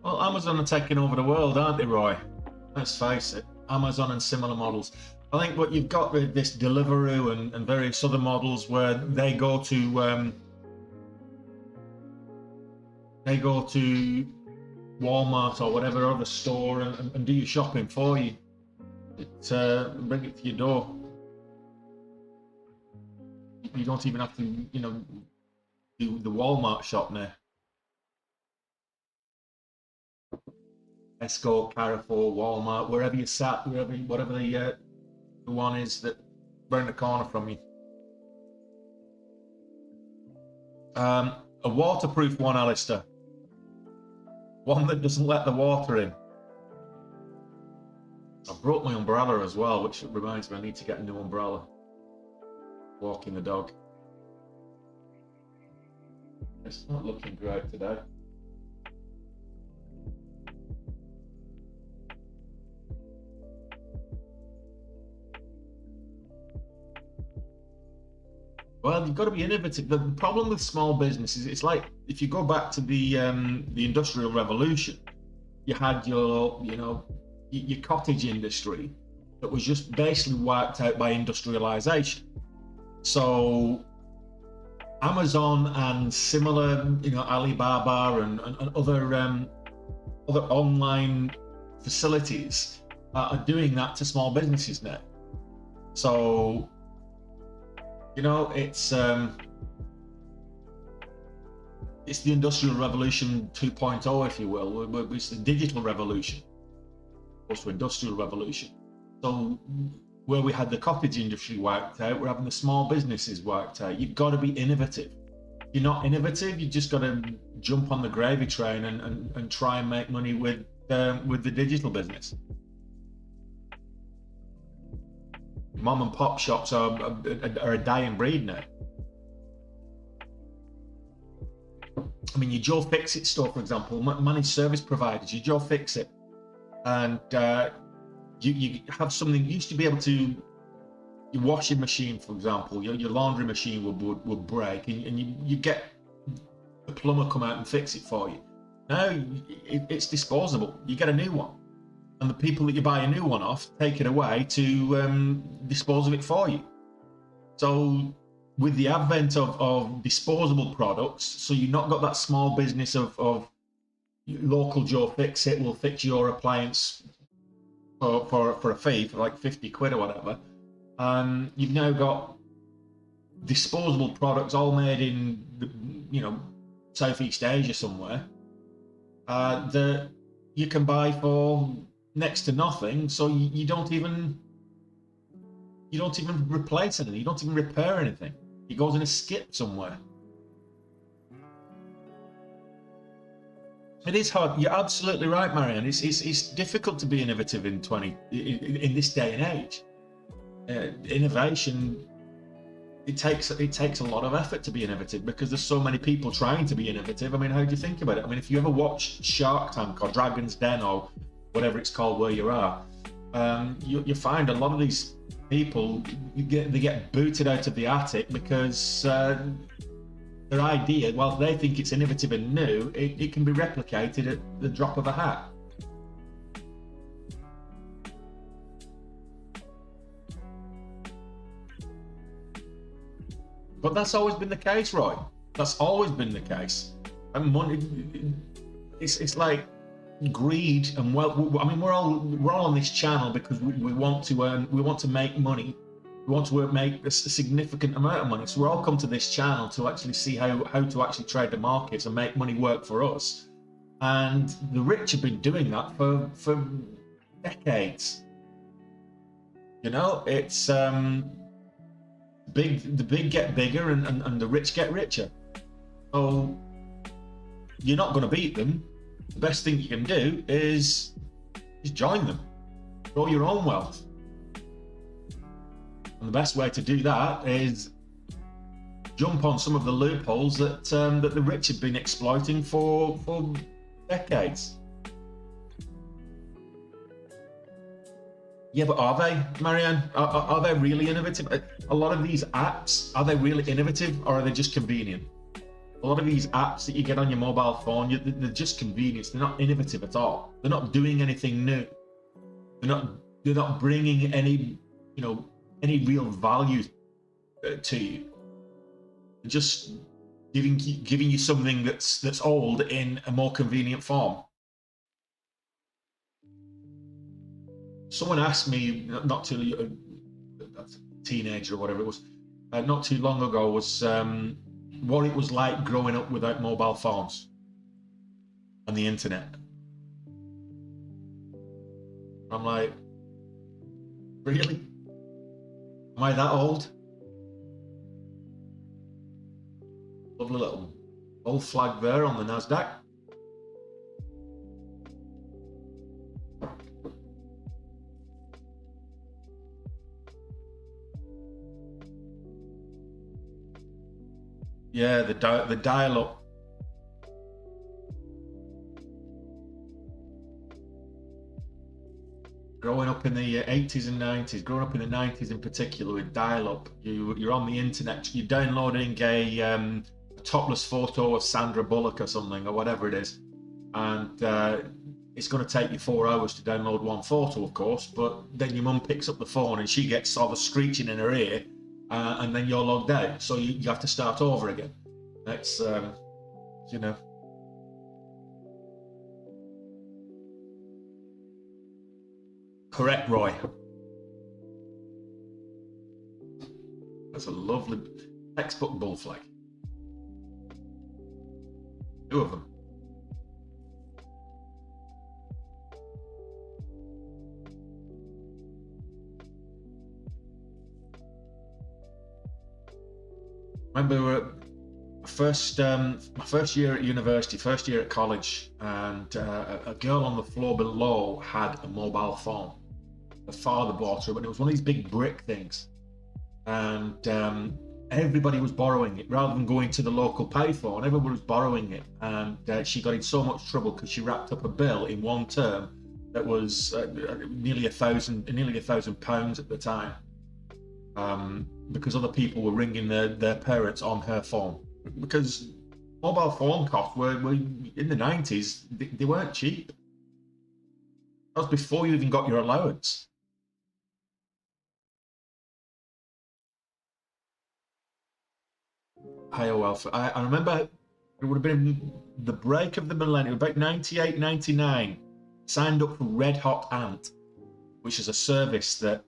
Well, Amazon are taking over the world, aren't they, Roy? Let's face it. Amazon and similar models. I think what you've got with this Deliveroo and various other models where they go to Walmart or whatever other store and do your shopping for you. Bring it to your door. You don't even have to, do the Walmart shop now. Tesco, Carrefour, Walmart, wherever you sat, whatever the one is that around the corner from you. A waterproof one, Alistair. One that doesn't let the water in. I broke my umbrella as well, which reminds me I need to get a new umbrella. Walking the dog. It's not looking great today. Well, you've got to be innovative. The problem with small businesses, it's like if you go back to the Industrial Revolution, you had your cottage industry that was just basically wiped out by industrialization. So Amazon and similar, Alibaba and other online facilities are doing that to small businesses now. So it's the Industrial Revolution 2.0, if you will. It's the digital revolution, opposed to Industrial Revolution. So where we had the cottage industry wiped out, we're having the small businesses wiped out. You've got to be innovative. If you're not innovative, you just got to jump on the gravy train and try and make money with the digital business. Mom and pop shops are a dying breed now. I mean, your Joe Fix-It store, for example, managed service providers, your Joe Fix-It, and you have something. You used to be able to, your washing machine, for example, your laundry machine would break, and you get the plumber come out and fix it for you. Now it's disposable. You get a new one. And the people that you buy a new one off take it away to dispose of it for you. So with the advent of disposable products, so you've not got that small business of local Joe Fix It will fix your appliance for a fee for like 50 quid or whatever. You've now got disposable products all made in Southeast Asia somewhere that you can buy for next to nothing. So you don't even replace anything. You don't even repair anything. It goes in a skip somewhere. It is hard. You're absolutely right, Marianne. It's difficult to be innovative in this day and age. Innovation, it takes a lot of effort to be innovative because there's so many people trying to be innovative. I mean, how do you think about it? I mean, if you ever watch Shark Tank or Dragon's Den or whatever it's called where you are, you find a lot of these people they get booted out of the attic because their idea, while they think it's innovative and new, it can be replicated at the drop of a hat. But that's always been the case, Roy. That's always been the case. And money, it's like greed and I mean, we're all on this channel because we want to earn, we want to make money. We want to make a significant amount of money. So we're all come to this channel to actually see how to actually trade the markets and make money work for us. And the rich have been doing that for decades. You know, it's the big get bigger and the rich get richer. So you're not going to beat them. The best thing you can do is join them. Grow your own wealth. And the best way to do that is jump on some of the loopholes that the rich have been exploiting for decades. Yeah, but are they, Marianne? Are they really innovative? A lot of these apps, are they really innovative or are they just convenient? A lot of these apps that you get on your mobile phone, they're just convenience. They're not innovative at all. They're not doing anything new. They're not bringing any real value to you. They're just giving you something that's old in a more convenient form. Someone asked me not too teenager or whatever it was, not too long ago, was what it was like growing up without mobile phones and the internet. I'm like, really? Am I that old? Lovely little old flag there on the NASDAQ. Yeah, the dial-up. Growing up in the 80s and 90s, growing up in the 90s in particular with dial-up, you're on the internet, you're downloading a topless photo of Sandra Bullock or something, or whatever it is, and it's going to take you 4 hours to download one photo, of course, but then your mum picks up the phone and she gets sort of screeching in her ear, and then you're logged out, so you have to start over again. That's correct, Roy. That's a lovely textbook bull flag. 2 of them. Remember my first year at university, first year at college, and a girl on the floor below had a mobile phone. Her father bought her, but it was one of these big brick things, and everybody was borrowing it rather than going to the local payphone. Everybody was borrowing it, and she got in so much trouble because she wrapped up a bill in one term that was nearly £1,000 at the time, because other people were ringing their parents on her phone. Because mobile phone costs were in the 90s, they weren't cheap. That was before you even got your allowance. IOL. I remember It would have been the break of the millennium, about 98, 99. Signed up for Red Hot Ant, which is a service that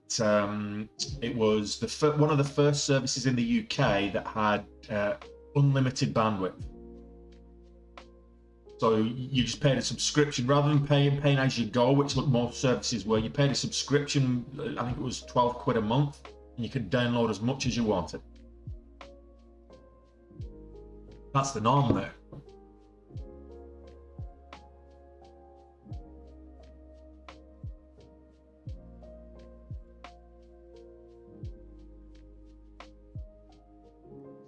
it was one of the first services in the UK that had unlimited bandwidth. So you just paid a subscription rather than paying as you go, which most services were. You paid a subscription, I think it was 12 quid a month, and you could download as much as you wanted. That's the norm there.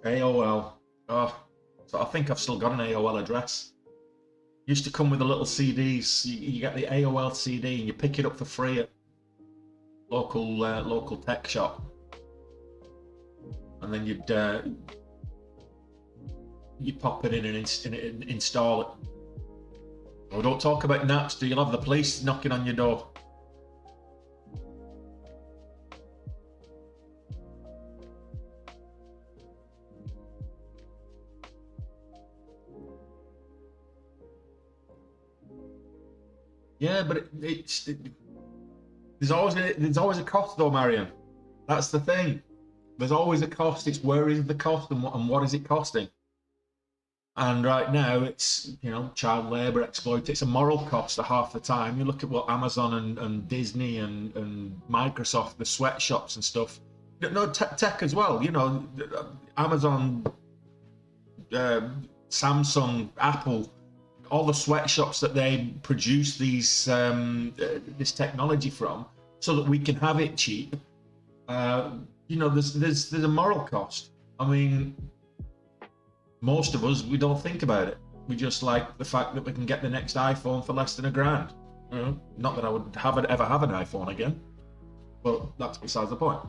AOL. Oh, so I think I've still got an AOL address. Used to come with the little CDs. You get the AOL CD and you pick it up for free at local tech shop, and then you'd pop it in and install it. Oh, don't talk about Napster. You'll have the police knocking on your door. Yeah, but there's always a cost though, Marion. That's the thing. There's always a cost. It's where is the cost and what is it costing? And right now it's, you know, child labour, exploit. It's a moral cost half the time. You look at what Amazon and Disney and Microsoft, the sweatshops and stuff. No, tech as well. You know, Amazon, Samsung, Apple. All the sweatshops that they produce these this technology from, so that we can have it cheap. You know, there's a moral cost. I mean, most of us, we don't think about it. We just like the fact that we can get the next iPhone for less than $1,000. You know? Not that I would ever have an iPhone again, but that's besides the point.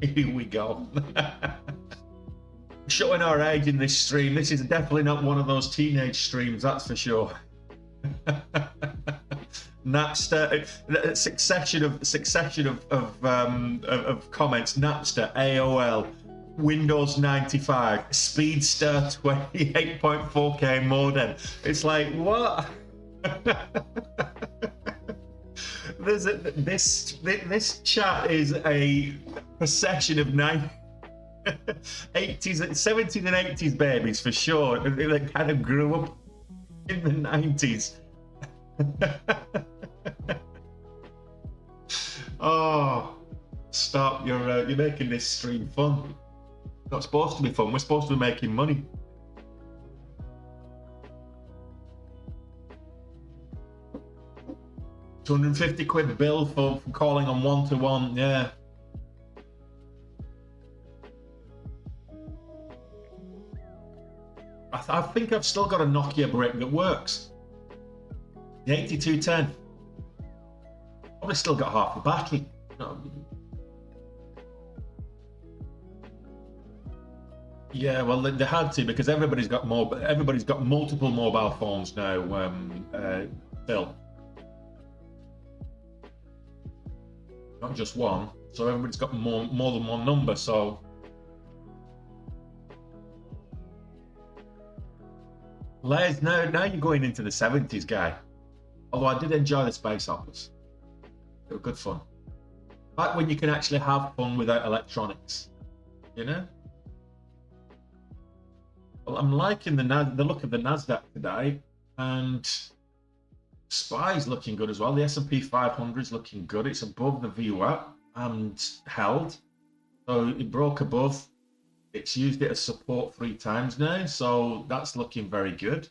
Here we go. Showing our age in this stream. This is definitely not one of those teenage streams, that's for sure. Napster, succession of comments. Napster, AOL, Windows 95, Speedster 28.4K modem. It's like, what? This chat is a procession of 80s, 70s and 80s babies for sure. They kind of grew up in the 90s. Oh, stop! You're making this stream fun. It's not supposed to be fun. We're supposed to be making money. £250 bill for calling on one-to-one, yeah. I think I've still got a Nokia brick that works. The 8210. Probably still got half the battery. No. Yeah, well, they had to, because everybody's got multiple mobile phones now. Phil. Not just one, so everybody's got more than one number. So Les, now you're going into the 70s, guy. Although I did enjoy the space operas, they were good fun. Back when you can actually have fun without electronics, you know. Well, I'm liking the look of the Nasdaq today, and SPY's looking good as well. The S&P 500 is looking good. It's above the VWAP and held. So it broke above. It's used it as support 3 times now. So that's looking very good.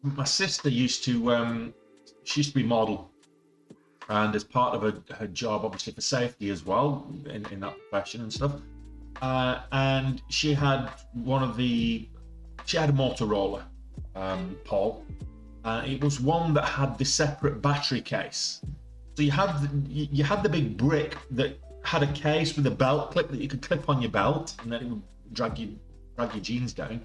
My sister used to, she used to be model. And as part of her job, obviously for safety as well, in that profession and stuff. And she had she had a Motorola, Paul. It was one that had the separate battery case. So you had the big brick that had a case with a belt clip that you could clip on your belt, and then it would drag your jeans down.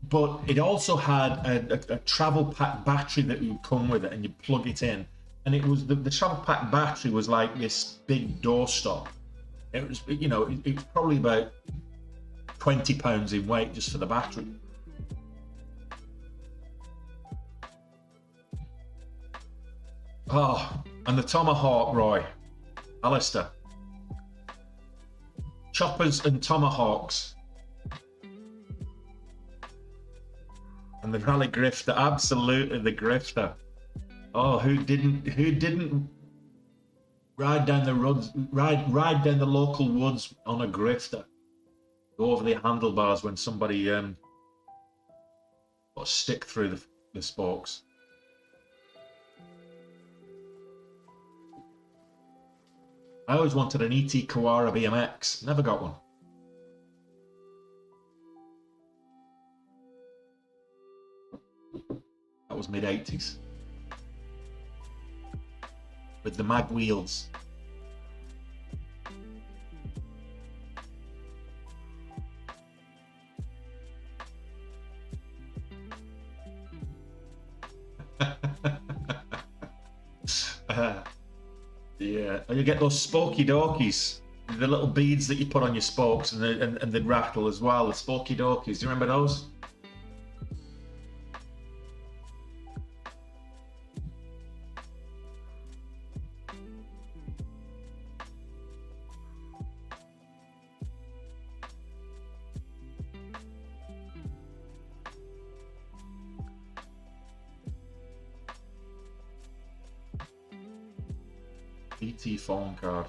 but it also had a travel pack battery that would come with it, and you plug it in, and it was the travel pack battery was like this big doorstop. It was, you know, it was probably about 20 pounds in weight just for the battery. Oh, and the Tomahawk, Roy, Alistair. Choppers and Tomahawks. And the Rally Grifter, absolutely the Grifter. Oh, who didn't ride down the roads, ride down the local woods on a Grifter? Go over the handlebars when somebody got a stick through the spokes. I always wanted an ET Kawara BMX, never got one. That was mid-80s. With the mag wheels. Yeah, and you get those spokey dorkies, the little beads that you put on your spokes, and they rattle as well. The spokey dorkies. Do you remember those? ET phone card.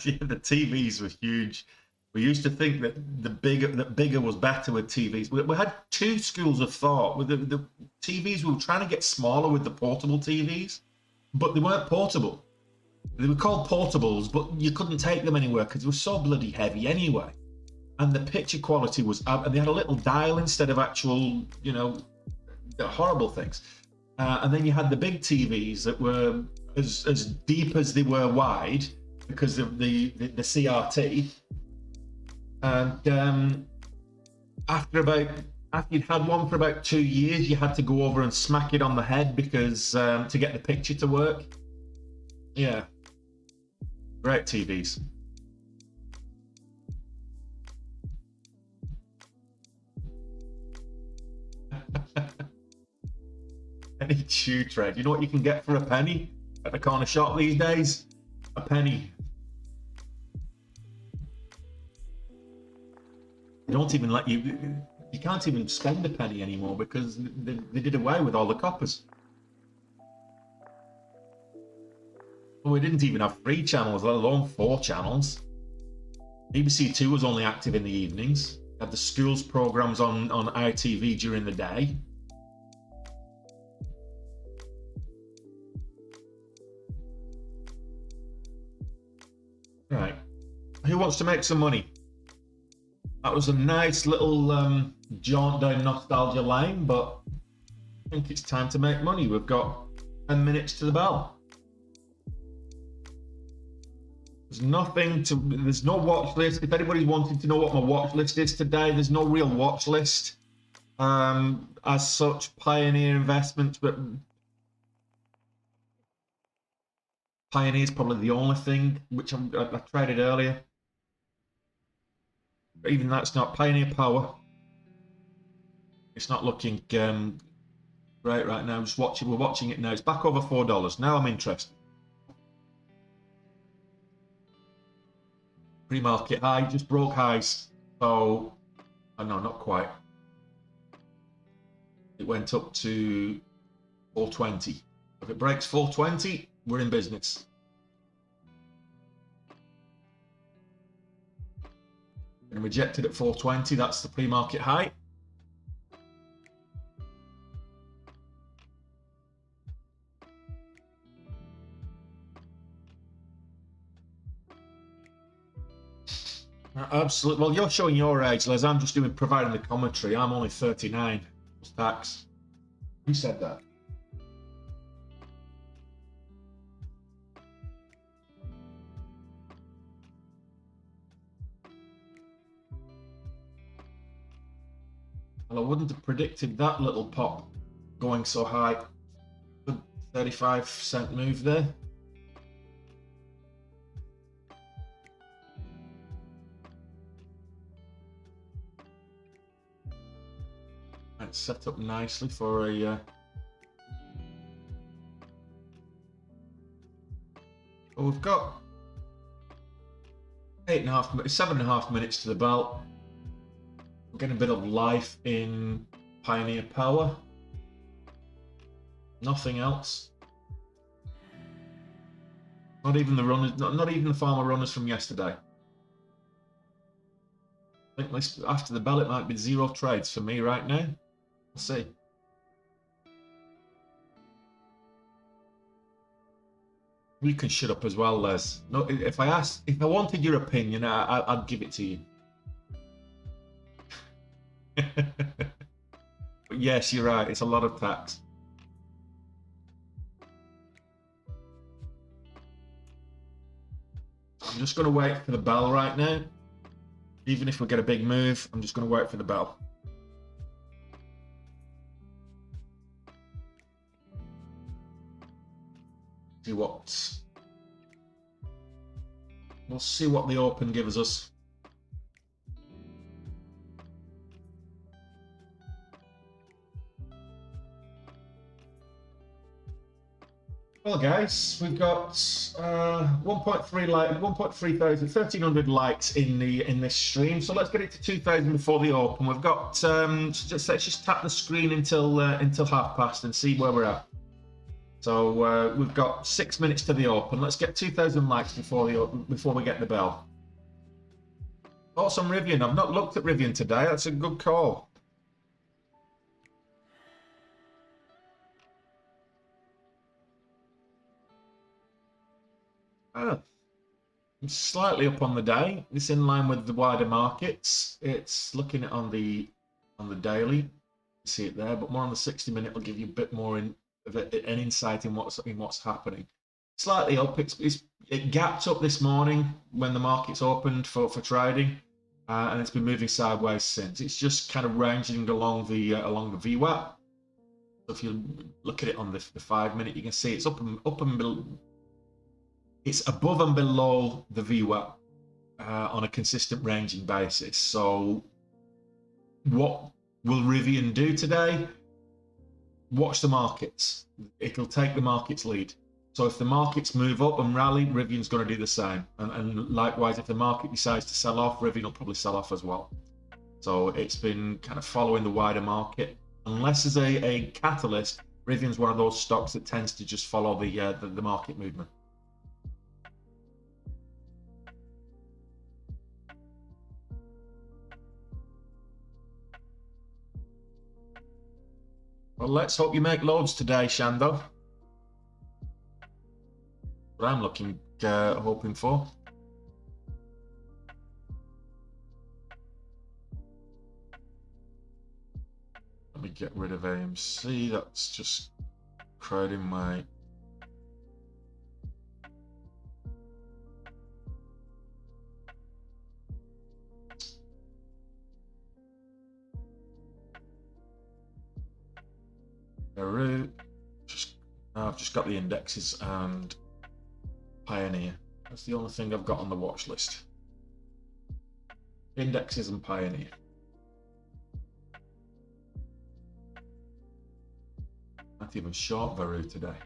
Yeah, the TVs were huge. We used to think that bigger was better with TVs. We had two schools of thought. With the TVs, we were trying to get smaller with the portable TVs, but they weren't portable. They were called portables, but you couldn't take them anywhere because they were so bloody heavy anyway. And the picture quality was up, and they had a little dial instead of actual, you know, the horrible things. And then you had the big TVs that were as deep as they were wide because of the CRT. And after you'd had one for about 2 years, you had to go over and smack it on the head because to get the picture to work. Yeah, great TVs. Penny shoe trade. You know what you can get for a penny at the corner shop these days? A penny. They don't even let you. You can't even spend a penny anymore because they did away with all the coppers. Well, we didn't even have 3 channels, let alone 4 channels. BBC Two was only active in the evenings. Had the schools programs on ITV during the day. Right, who wants to make some money? That was a nice little jaunt down nostalgia lane, but I think it's time to make money. We've got 10 minutes to the bell. There's no watch list. If anybody's wanting to know what my watch list is today, there's no real watch list as such. Pioneer Investments, but Pioneer's probably the only thing, which I tried it earlier. But even that's not Pioneer Power. It's not looking great right now. We're watching it now. It's back over $4. Now I'm interested. Pre-market high, just broke highs. So, no, not quite. It went up to 420. If it breaks 420, we're in business. And rejected at 420, that's the pre-market high. Absolutely. Well, you're showing your age, Les. I'm just providing the commentary. I'm only 39 plus tax. Who said that? Well, I wouldn't have predicted that little pop going so high. Good 35% move there. It's set up nicely for a well, we've got 7.5 minutes to the bell. We're getting a bit of life in Pioneer Power. Nothing else. Not even the runners, not even the farmer runners from yesterday. I think after the bell it might be 0 trades for me right now. We'll see. You can shut up as well, Les. No, if I wanted your opinion, I'd give it to you. But yes, you're right. It's a lot of tax. I'm just going to wait for the bell right now. Even if we get a big move, I'm just going to wait for the bell. We'll see what the open gives us. Well, guys, we've got 1,300 likes in this stream. So let's get it to 2,000 before the open. We've got let's just tap the screen until 1/2 and see where we're at. So we've got 6 minutes to the open. Let's get 2,000 likes before we get the bell. Thoughts on Rivian? I've not looked at Rivian today. That's a good call. It's slightly up on the day. It's in line with the wider markets. It's looking at on the daily. You see it there, but more on the 60-minute will give you a bit more an insight in what's happening. Slightly up. It gapped up this morning when the markets opened for trading, and it's been moving sideways since. It's just kind of ranging along the VWAP. So if you look at it on the 5-minute, you can see it's up and below. It's above and below the VWAP on a consistent ranging basis. So what will Rivian do today? Watch the markets. It'll take the market's lead. So if the markets move up and rally, Rivian's going to do the same. And likewise, if the market decides to sell off, Rivian will probably sell off as well. So it's been kind of following the wider market. Unless there's a catalyst, Rivian's one of those stocks that tends to just follow the market movement. Well, let's hope you make loads today, Shando. What I'm hoping for. Let me get rid of AMC. That's just crowding my... I've just got the indexes and Pioneer. That's the only thing I've got on the watch list. Indexes and Pioneer. Not even short Veru today.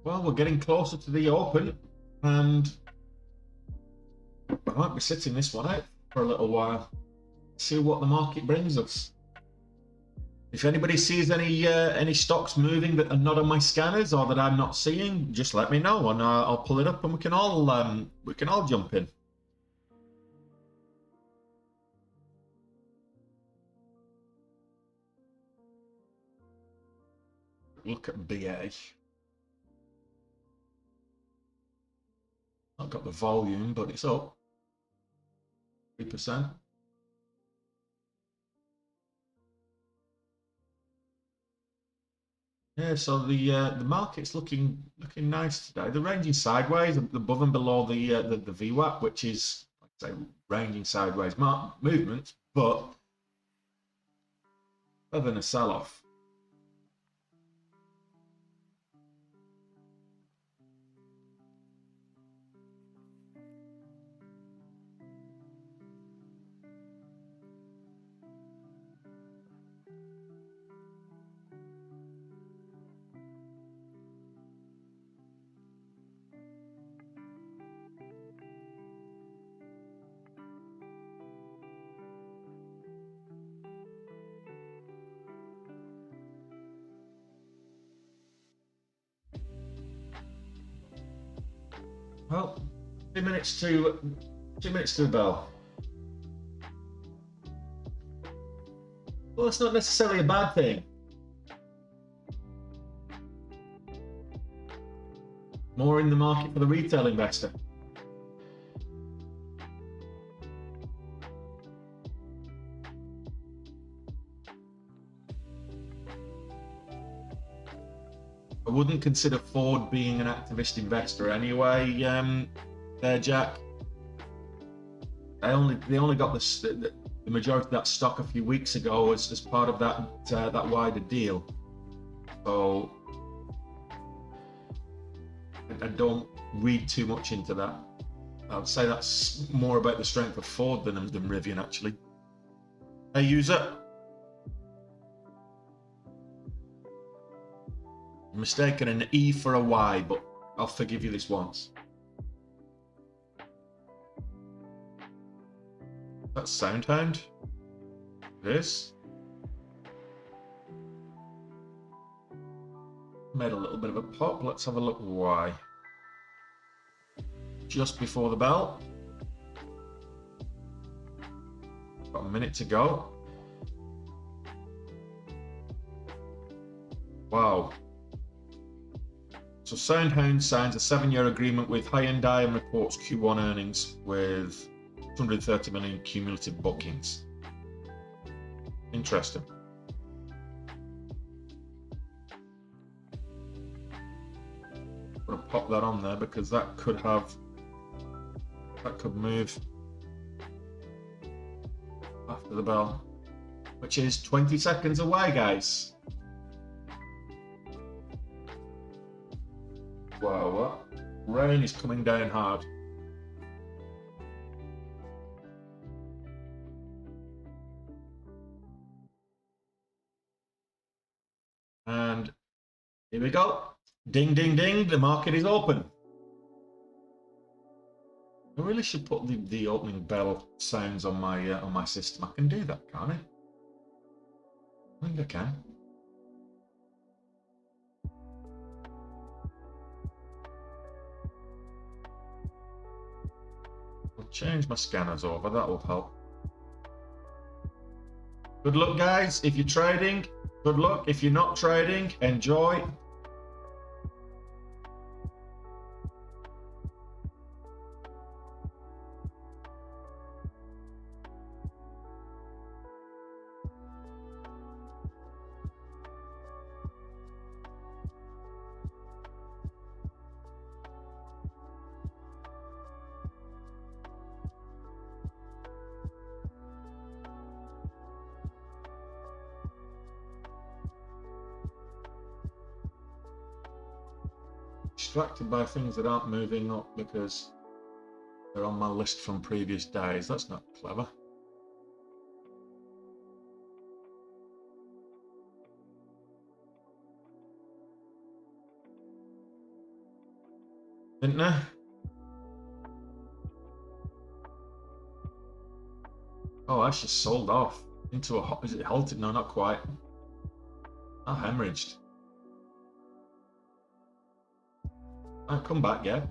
Well, we're getting closer to the open, and I might be sitting this one out for a little while. See what the market brings us. If anybody sees any stocks moving that are not on my scanners or that I'm not seeing, just let me know, and I'll pull it up, and we can all jump in. Look at BA. Not got the volume, but it's up 3%. Yeah, so the market's looking nice today. They're ranging sideways above and below the VWAP, which is, like I say, ranging sideways movements, but other than a sell-off. Well, 2 minutes to 2 minutes to the bell. Well, that's not necessarily a bad thing. More in the market for the retail investor. I wouldn't consider Ford being an activist investor anyway, there, Jack. They only got the majority of that stock a few weeks ago as part of that wider deal. So I don't read too much into that. I'd say that's more about the strength of Ford than Rivian, actually. Hey, user. Mistaken an E for a Y, but I'll forgive you this once. That's Soundhound. It is. Made a little bit of a pop. Let's have a look why. Just before the bell. Got a minute to go. Wow. So Soundhound signs a 7-year agreement with Hyundai and reports Q1 earnings with 230 million cumulative bookings. Interesting. I'm going to pop that on there because that could move after the bell, which is 20 seconds away, guys. Wow, what? Rain is coming down hard. And here we go. Ding, ding, ding. The market is open. I really should put the opening bell sounds on my system. I can do that, can't I? I think I can. I'll change my scanners over. That will help. Good luck, guys. If you're trading, good luck. If you're not trading, enjoy. Distracted by things that aren't moving up because they're on my list from previous days. That's not clever. Didn't I? Oh, I just sold off into a... Is it halted? No, not quite. I hemorrhaged. I'll come back, yeah.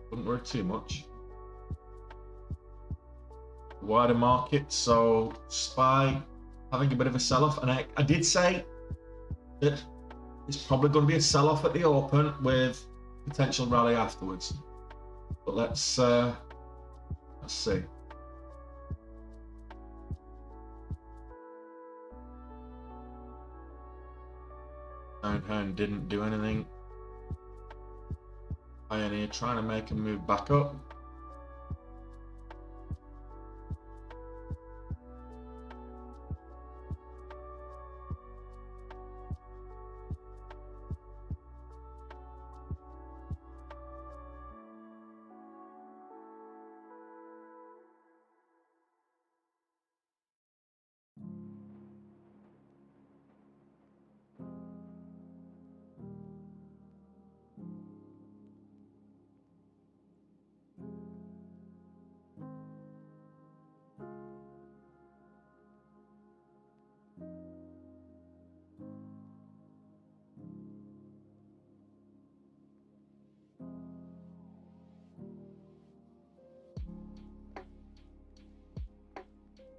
Wouldn't worry too much. Wider market, so SPY having a bit of a sell-off. And I did say that it's probably going to be a sell-off at the open with potential rally afterwards. But let's see. Downhand didn't do anything. Pioneer trying to make a move back up.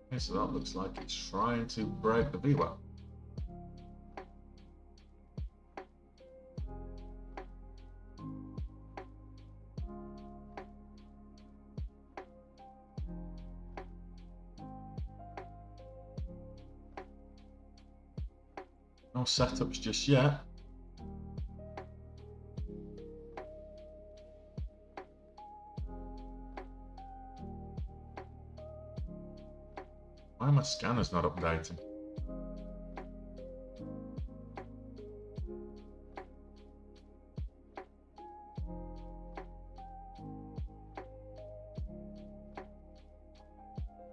Okay, so that looks like it's trying to break the VWAP. No setups just yet. Why are my scanners not updating?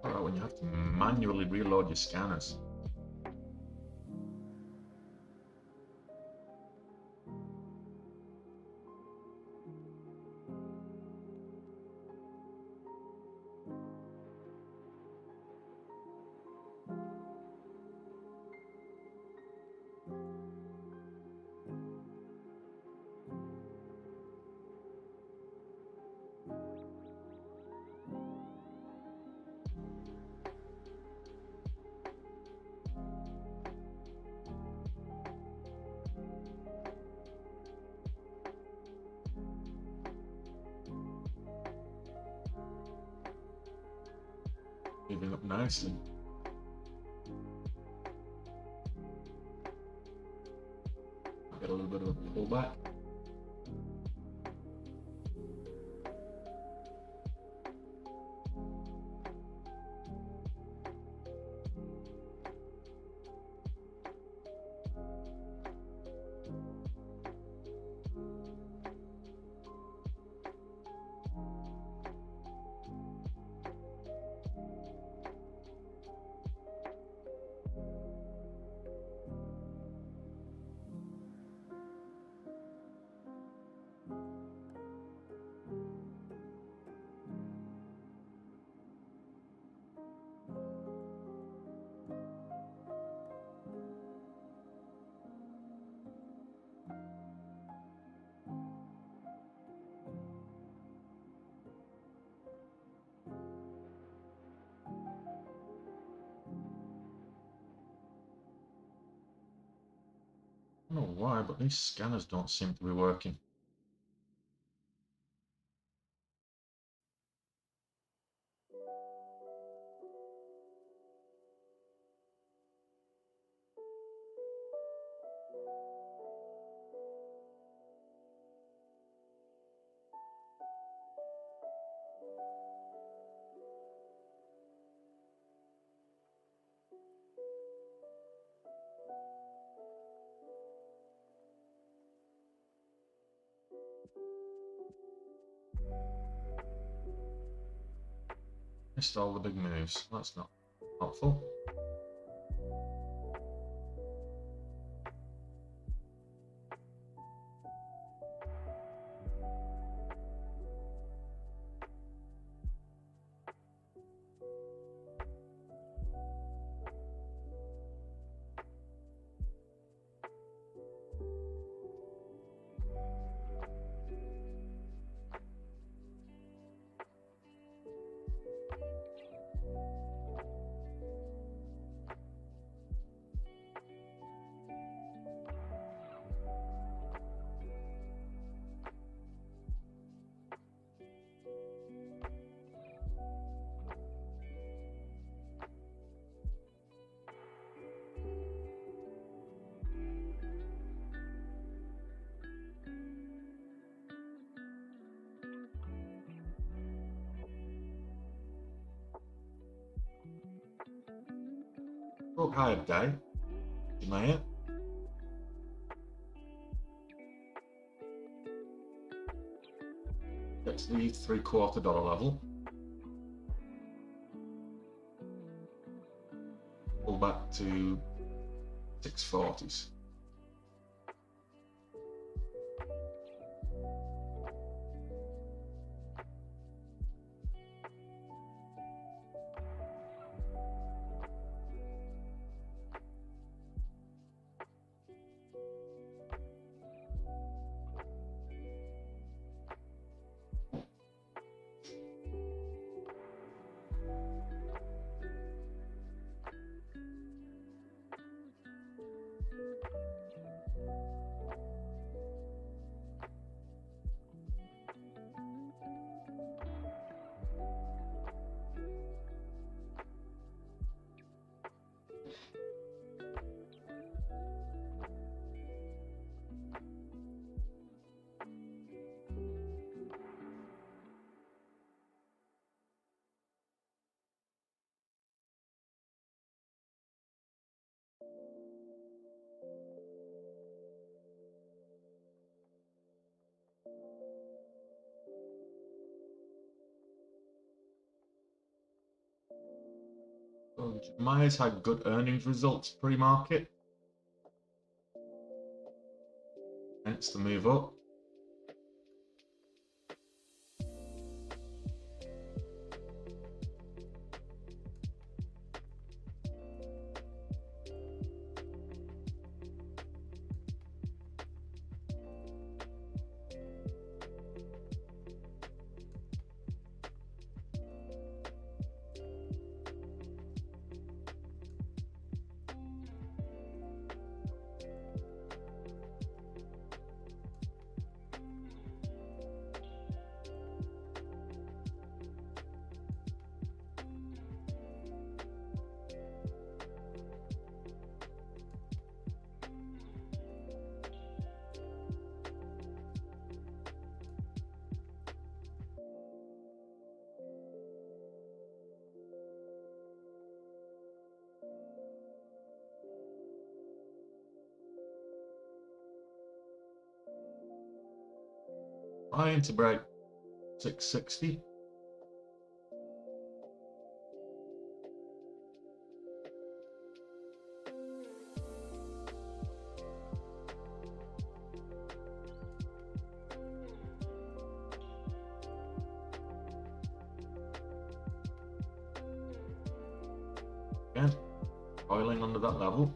Alright, when you have to manually reload your scanners. Moving up nicely. I'll get a little bit of a pullback. I don't know why, but these scanners don't seem to be working. Missed all the big moves. That's not helpful. Broke higher day. Maya. Get to the $3/4 level. Pull back to 640s. Maya's had good earnings results pre-market, hence the move up. Buying to break 660. Again, coiling under that level.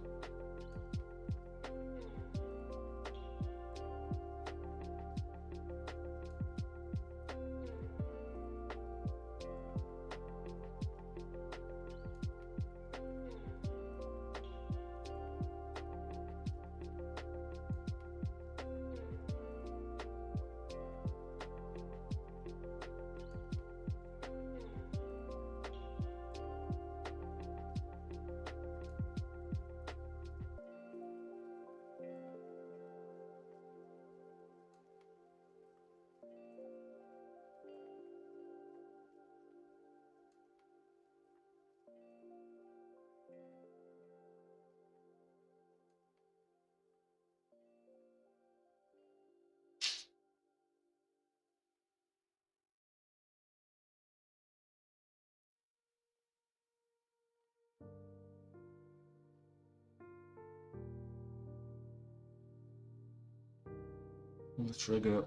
Pull the trigger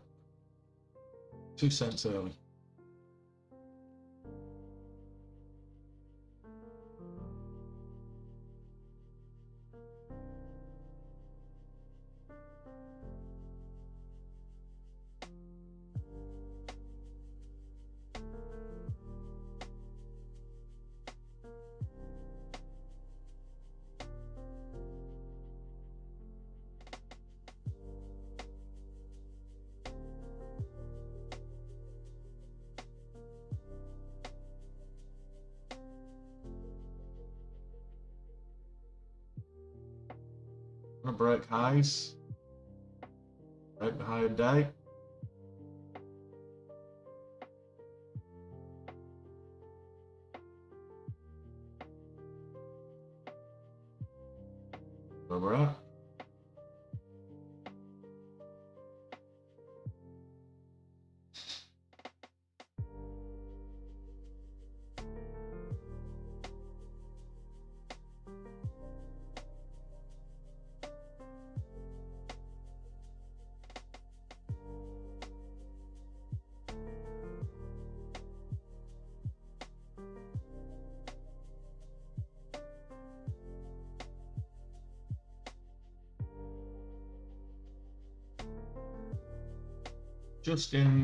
2 cents early. Gonna break highs, break the higher day. we're at.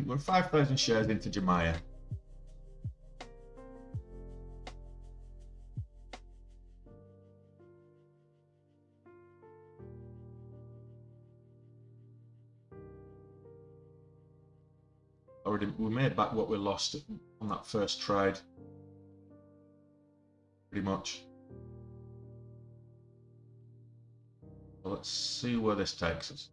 We're 5,000 shares into Jumaya. We made back what we lost on that first trade, pretty much. So let's see where this takes us.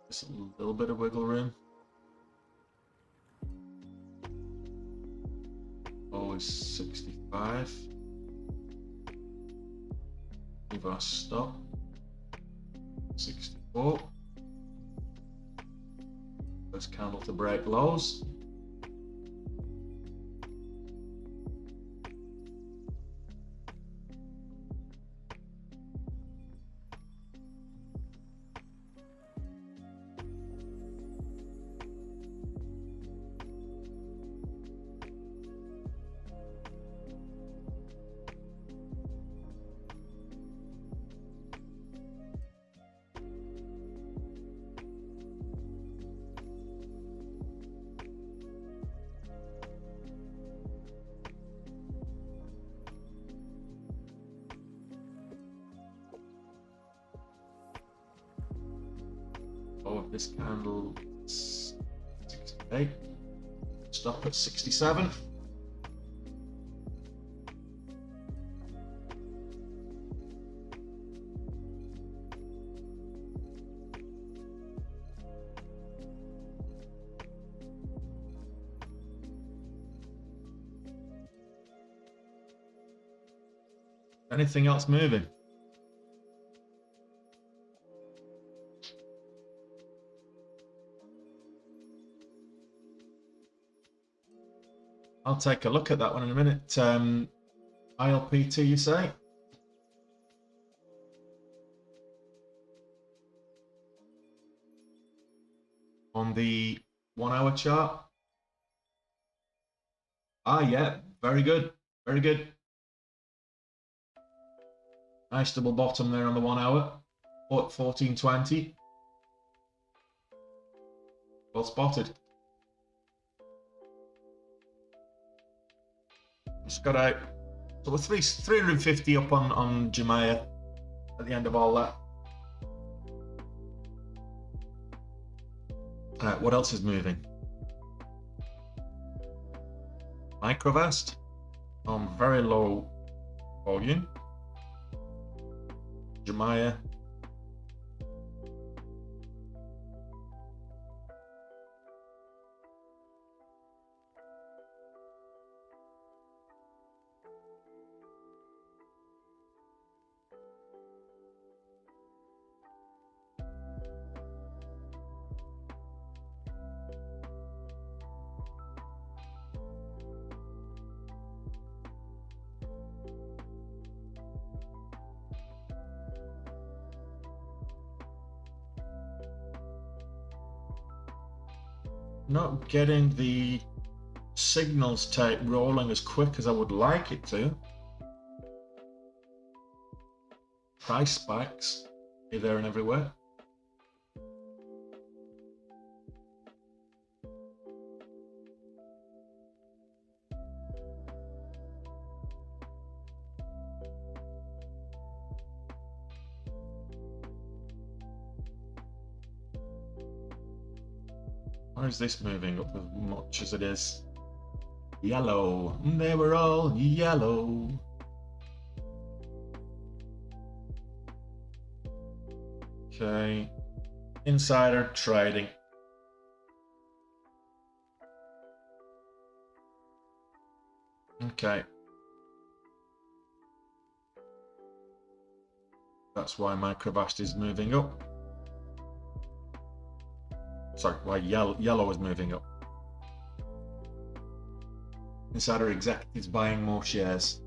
Just a little bit of wiggle room. Always 65. Leave our stop. 64. First candle to break lows. Of this candle, 68. Stop at 67. Anything else moving? I'll take a look at that one in a minute. ILP2, you say? On the 1 hour chart? Ah, yeah, very good. Very good. Nice double bottom there on the 1 hour. 1420. Well spotted. Just got out. So we're 350 up on Jumaya at the end of all that. What else is moving? Microvast on very low volume. Jumaya. Not getting the signals tape rolling as quick as I would like it to. Price spikes here, there and everywhere. Why is this moving up as much as it is? Yellow. They were all yellow. Okay. Insider trading. Okay. That's why Microvast is moving up. Sorry, why yellow is moving up. Insider executives buying more shares.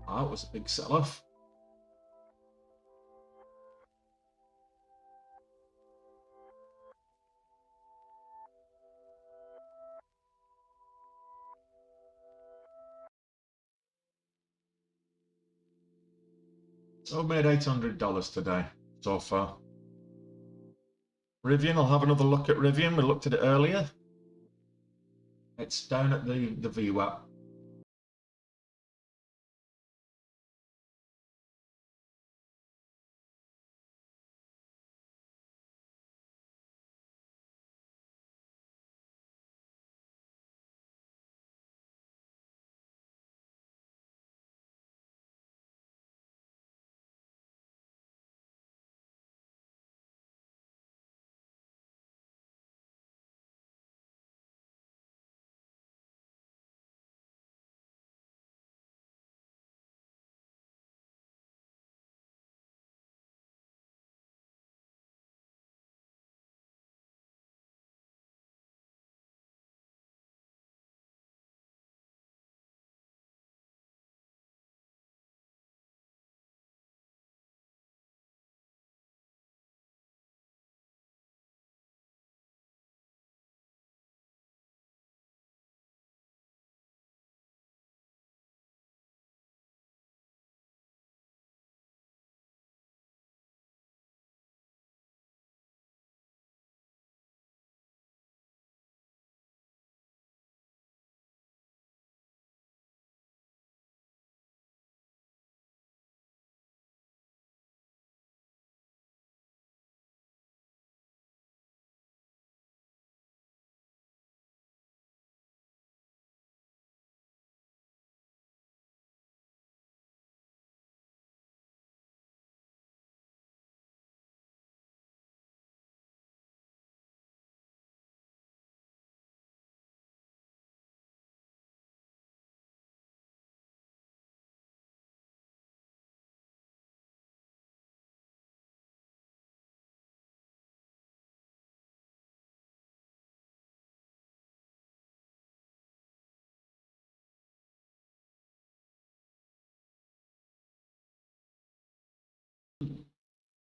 Oh, that was a big sell-off. So I've made $800 today so far. Rivian, I'll have another look at Rivian. We looked at it earlier. It's down at the VWAP.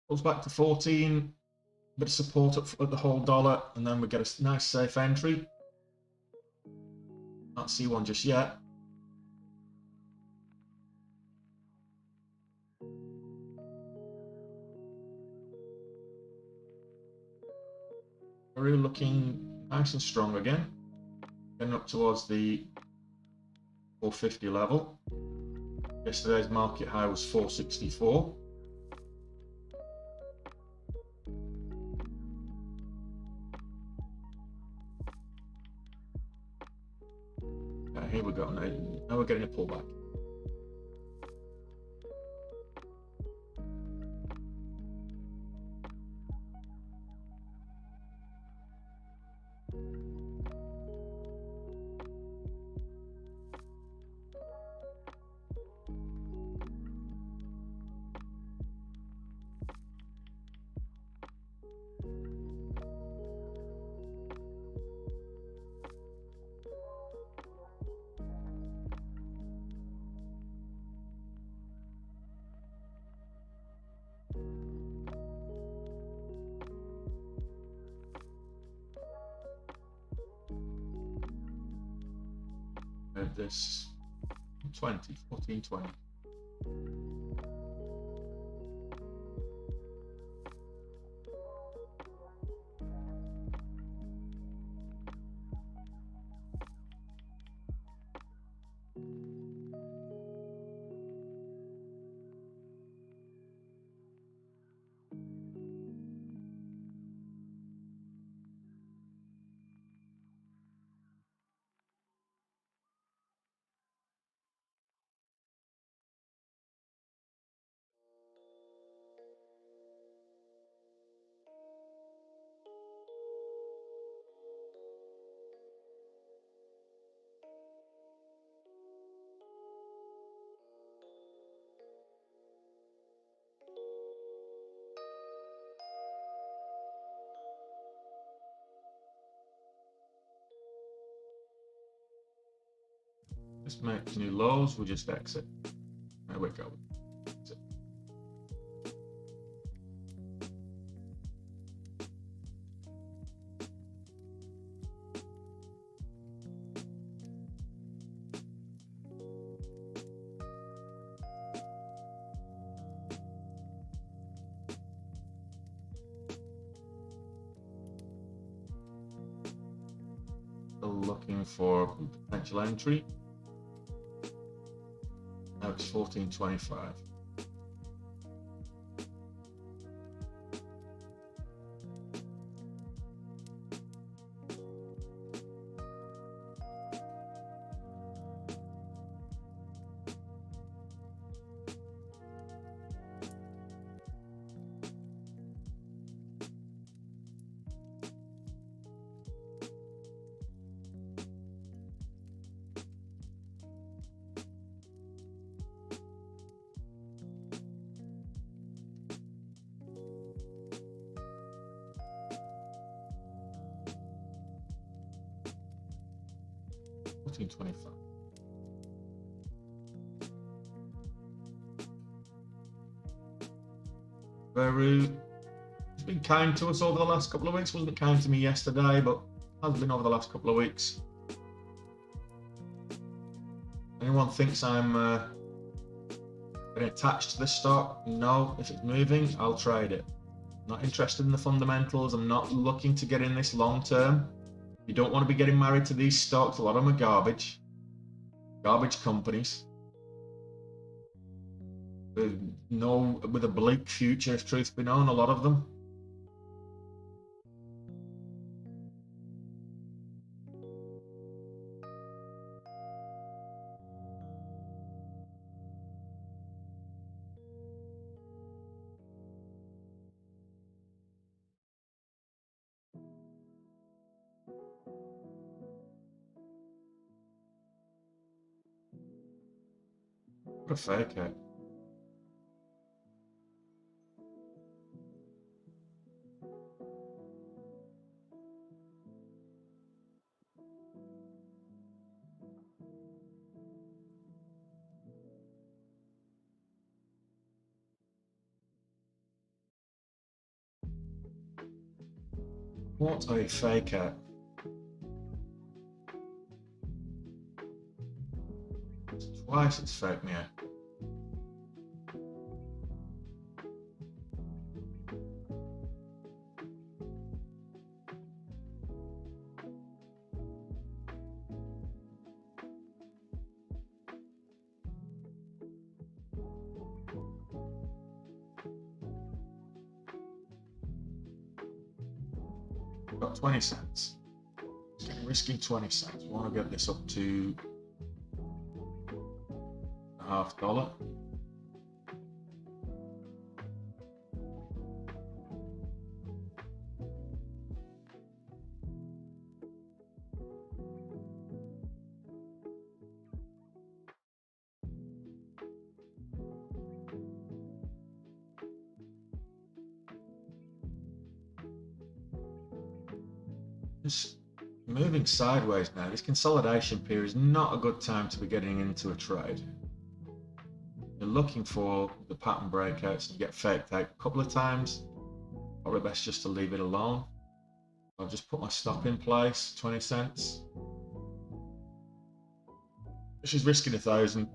Goes back to 14. Bit of support at the whole dollar, and then we get a nice safe entry. Can't see one just yet. Peru looking nice and strong again. Getting up towards the 450 level. Yesterday's market high was 464. Okay, here we go. Now we're getting a pullback. This 1420. Just make new lows, we'll just exit. There we go. Exit. Still looking for potential entry. Now it's 14.25. $14.25. Veru has been kind to us over the last couple of weeks. Wasn't kind to me yesterday, but has been over the last couple of weeks. Anyone thinks I'm getting attached to this stock? No. If it's moving, I'll trade it. Not interested in the fundamentals. I'm not looking to get in this long term. You don't want to be getting married to these stocks. A lot of them are garbage. Garbage companies. With a bleak future, if truth be known, a lot of them. What a fake out. What a fake out. Twice it's faked me out. Got 20 cents. Risking 20 cents. We want to get this up to $0.50. Just moving sideways now. This consolidation period is not a good time to be getting into a trade. You're looking for the pattern breakouts and you get faked out a couple of times. Probably best just to leave it alone. I'll just put my stop in place, 20 cents. She's risking $1,000.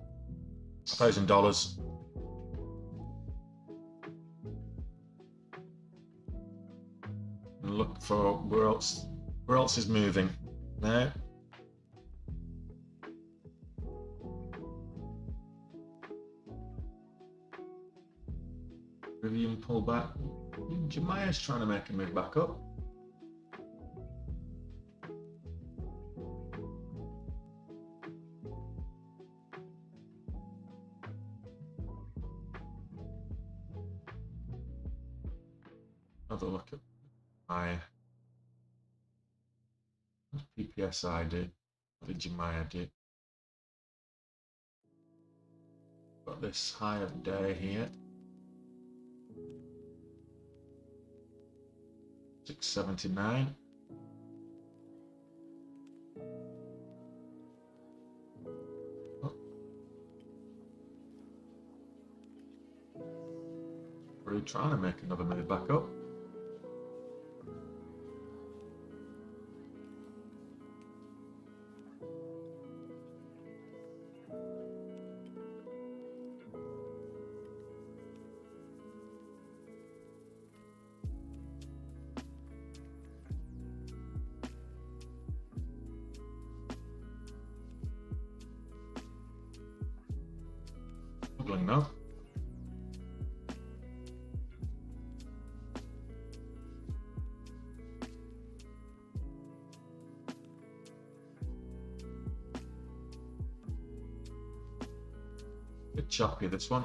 And look for where else is moving. Now. Rivian pull back. Jemiah's trying to make a move back up. Another look at my PPSI do. What did Jemiah do? Got this high of day here. 679. trying to make another move back up. Struggling now. Bit choppy this one.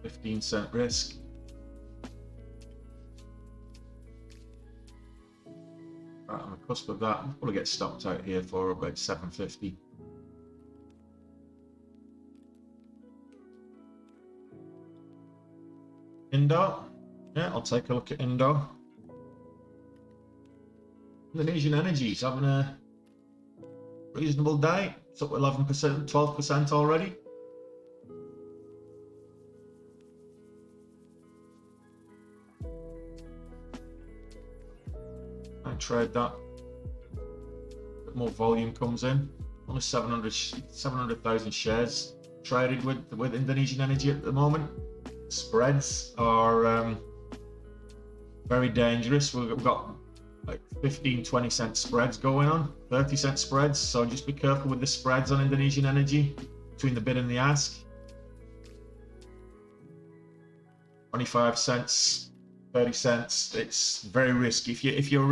15-cent risk. Right on the cusp of that. I'll probably get stopped out here for about 750. Indo. Yeah, I'll take a look at Indo. Indonesian Energy's having a reasonable day. It's up 11%, 12% already. I trade that. A bit more volume comes in. Only 700,000 shares traded with Indonesian Energy at the moment. Spreads are very dangerous. We've got like 15-20 cent spreads going on, 30-cent spreads, so just be careful with the spreads on Indonesian Energy between the bid and the ask. 25 cents, 30 cents, it's very risky. If you're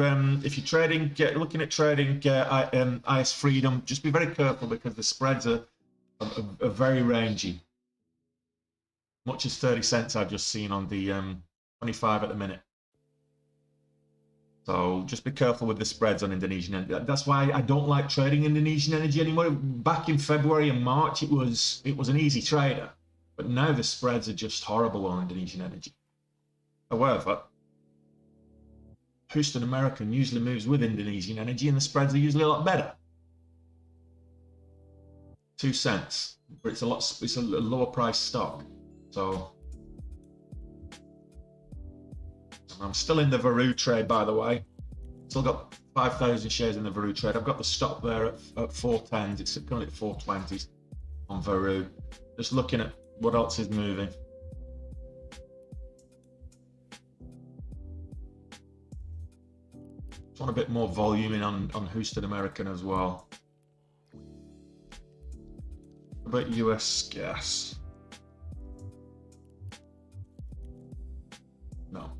trading, looking at trading IS Freedom, just be very careful because the spreads are very rangy. Much as 30 cents I've just seen on the 25 at the minute. So just be careful with the spreads on Indonesian Energy. That's why I don't like trading Indonesian Energy anymore. Back in February and March, it was an easy trader, but now the spreads are just horrible on Indonesian Energy. However, Houston American usually moves with Indonesian Energy, and the spreads are usually a lot better. 2 cents, but it's a lower price stock. So. I'm still in the Veru trade, by the way. Still got 5,000 shares in the Veru trade. I've got the stop there at 410s. It's currently at 420s on Veru. Just looking at what else is moving. Just want a bit more volume in on Houston American as well. What about US gas? No.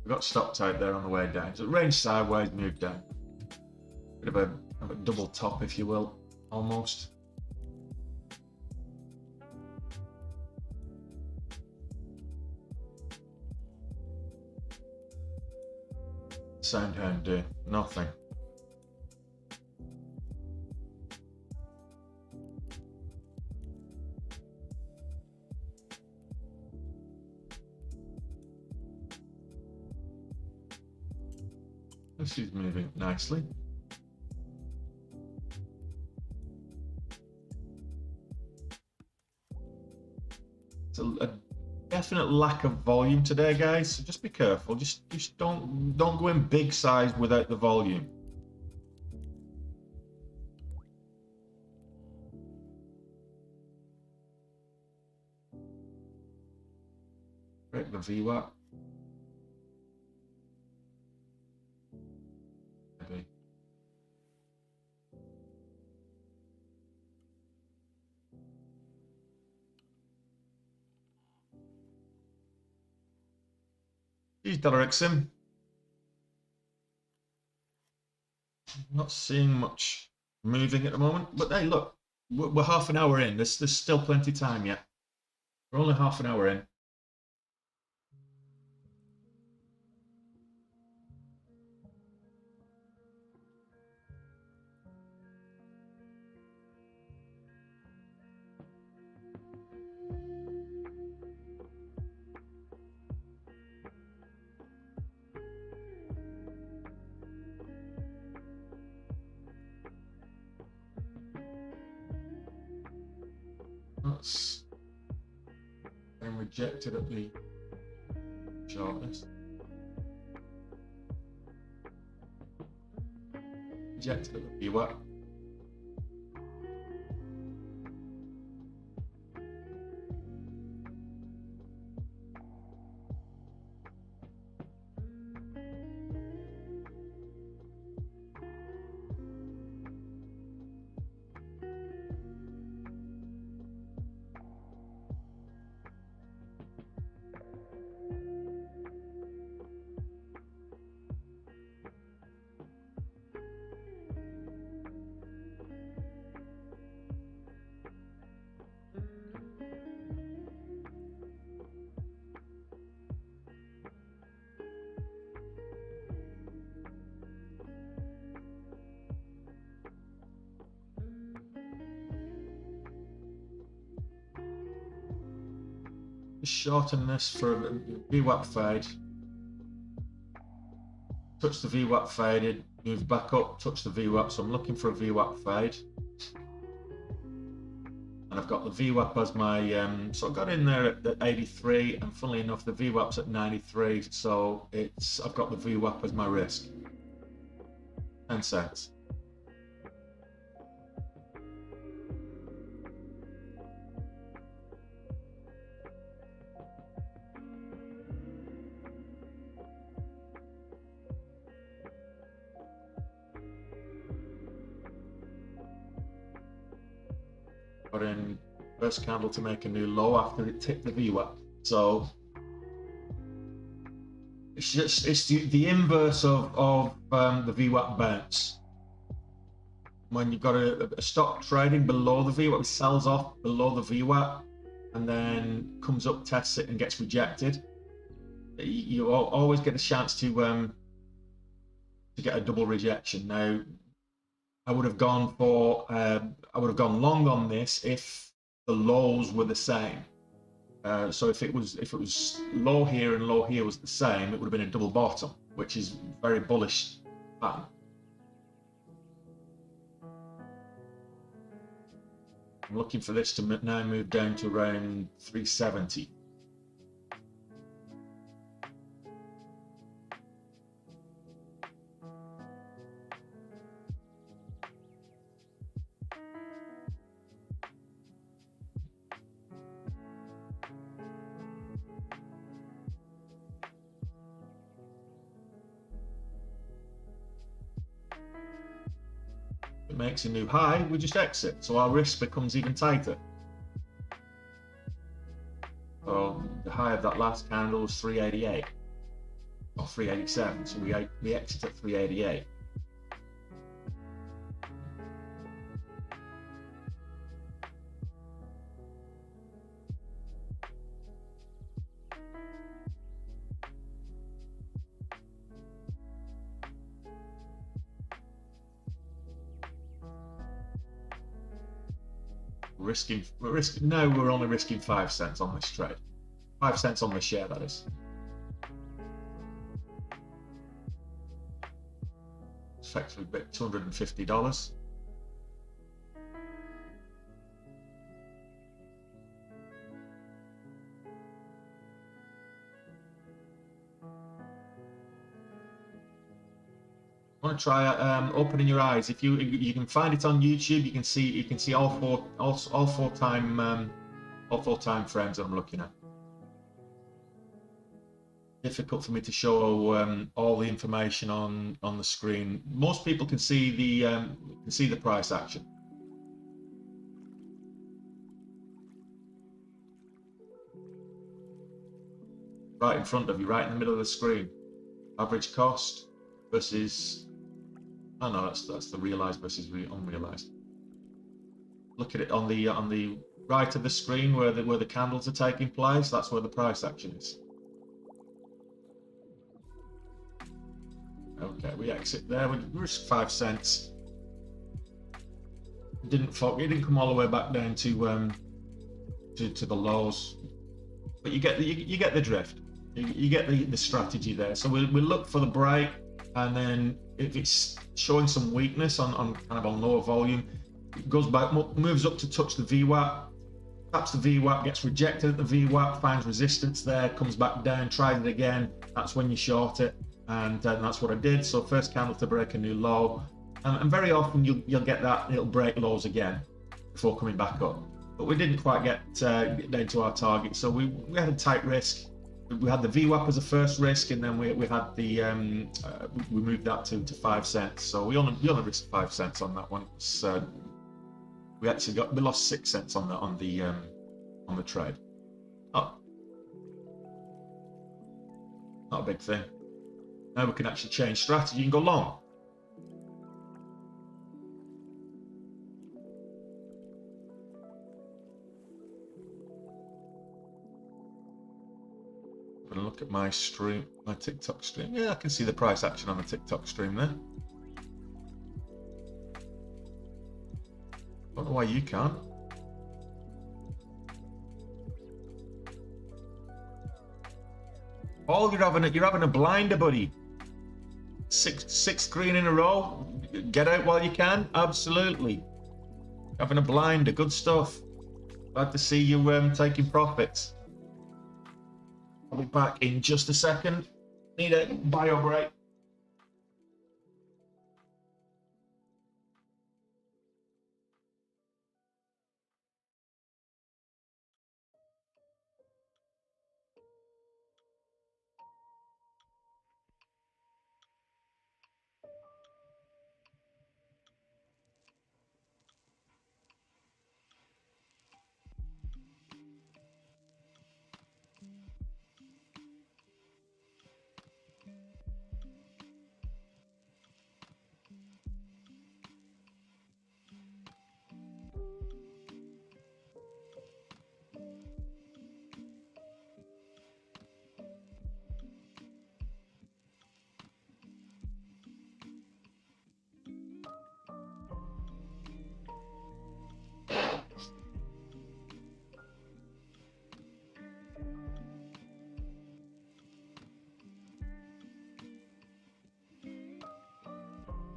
We got stopped out there on the way down. So range sideways, moved down. Bit of a double top, if you will, almost. Soundhound do nothing. This is moving nicely. It's a definite lack of volume today, guys. So just be careful. Just don't go in big size without the volume. Break the VWAP. Maybe. Here's dollar XM. Not seeing much moving at the moment, but hey, look, we're half an hour in. There's still plenty of time yet. We're only half an hour in. that's getting rejected at the shortness. Rejected at the VWAP. Shorten this for a VWAP fade. Touch the VWAP faded, move back up, touch the VWAP. So I'm looking for a VWAP fade. And I've got the VWAP as my, so I got in there at 83, and funnily enough, the VWAP's at 93. So I've got the VWAP as my risk. 10 cents. Got in first candle to make a new low after it tipped the VWAP. So it's the inverse of the VWAP bounce. When you've got a stock trading below the VWAP, it sells off below the VWAP and then comes up, tests it, and gets rejected. You always get a chance to get a double rejection. Now, I would have gone long on this if the lows were the same. So if it was low here and low here was the same, it would have been a double bottom, which is very bullish pattern. I'm looking for this to now move down to around 370. Makes a new high, we just exit, so our risk becomes even tighter. So the high of that last candle was 388 or 387, so we exit at 388. We're only risking 5 cents on this trade. 5 cents on the share, that is. Effectively bit $250. Want to try opening your eyes. If you can find it on YouTube, you can see all four time frames that I'm looking at. Difficult for me to show all the information on the screen. Most people can see the price action. Right in front of you, right in the middle of the screen. Average cost versus. Oh no, that's the realized versus unrealized. Look at it on the right of the screen where the candles are taking place. That's where the price action is. Okay, we exit there. We risk 5 cents. It didn't come all the way back down to the lows, but you get the drift. You get the strategy there. So we look for the break, and then if it's showing some weakness on lower volume, it goes back, moves up to touch the VWAP, taps the VWAP, gets rejected at the VWAP, finds resistance there, comes back down, tries it again. That's when you short it, and that's what I did. So first candle to break a new low, and very often you'll get that, it'll break lows again before coming back up. But we didn't quite get down to our target, so we had a tight risk. We had the VWAP as a first risk, and then we had the we moved that to 5 cents. So we only risked 5 cents on that one. So we lost 6 cents on the trade. Not a big thing. Now we can actually change strategy and go long. And look at my stream, my TikTok stream. Yeah, I can see the price action on the TikTok stream there. Don't know why you can't. Oh, you're having a blinder, buddy. Sixth green in a row. Get out while you can. Absolutely. Having a blinder. Good stuff. Glad to see you taking profits. I'll be back in just a second. Need a bio break.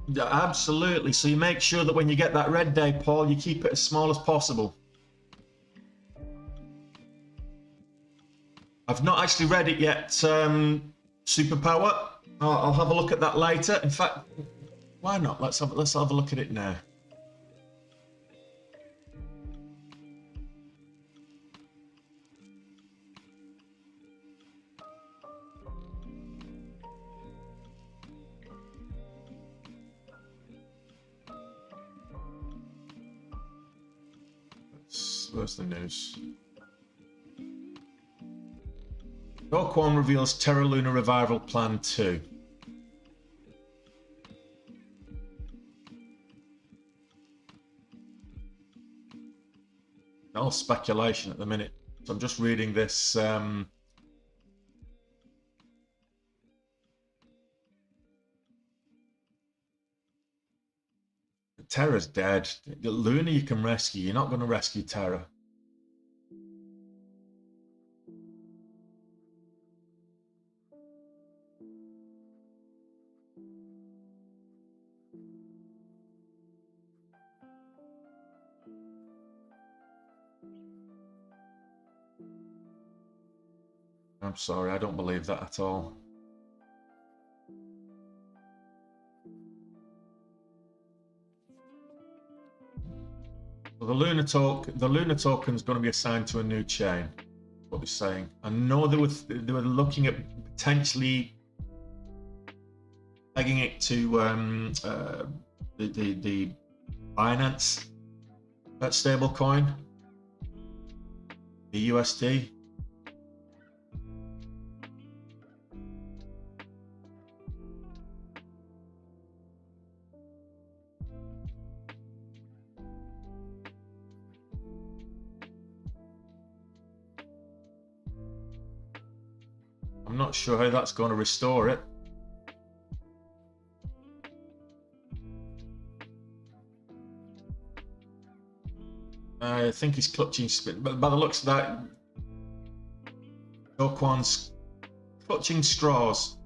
Yeah, absolutely. So you make sure that when you get that red day, Paul, you keep it as small as possible. I've not actually read it yet, Superpower. I'll have a look at that later. In fact, why not? Let's have a look at it now. Where's the news? Kwon reveals Terra Luna Revival Plan 2. All speculation at the minute. So I'm just reading this. Terra's dead. Luna you can rescue. You're not going to rescue Terra. I'm sorry, I don't believe that at all. Well, the Luna token is going to be assigned to a new chain. What they're saying. I know they were looking at potentially pegging it to the Binance stable coin, the USD. I'm not sure how that's going to restore it. I think he's clutching, but by the looks of that, Kwon's clutching straws.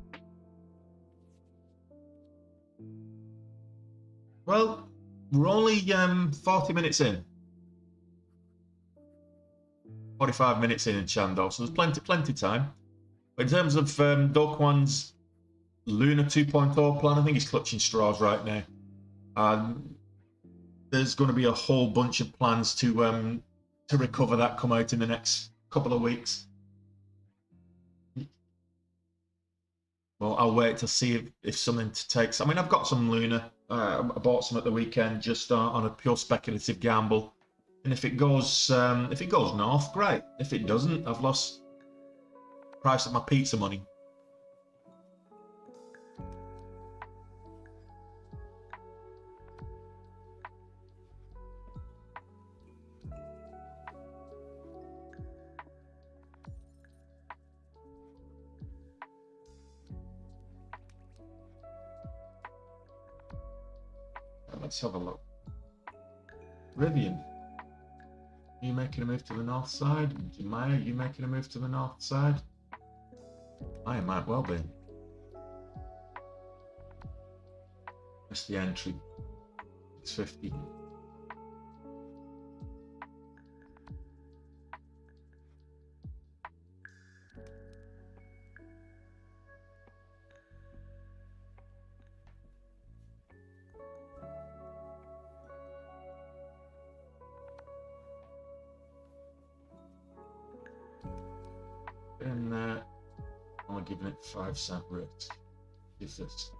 Well, we're only 40 minutes in. 45 minutes in Chando, so there's plenty time. But in terms of Dokwan's Luna 2.0 plan, I think he's clutching straws right now. There's going to be a whole bunch of plans to recover that come out in the next couple of weeks. Well, I'll wait to see if something takes. I mean, I've got some Luna. I bought some at the weekend just on a pure speculative gamble, and if it goes north, great. If it doesn't, I've lost the price of my pizza money. Let's have a look. Rivian, are you making a move to the north side? Maya, are you making a move to the north side? I might well be. That's the entry. 650. And I'm giving it 5-cent risk. Is this?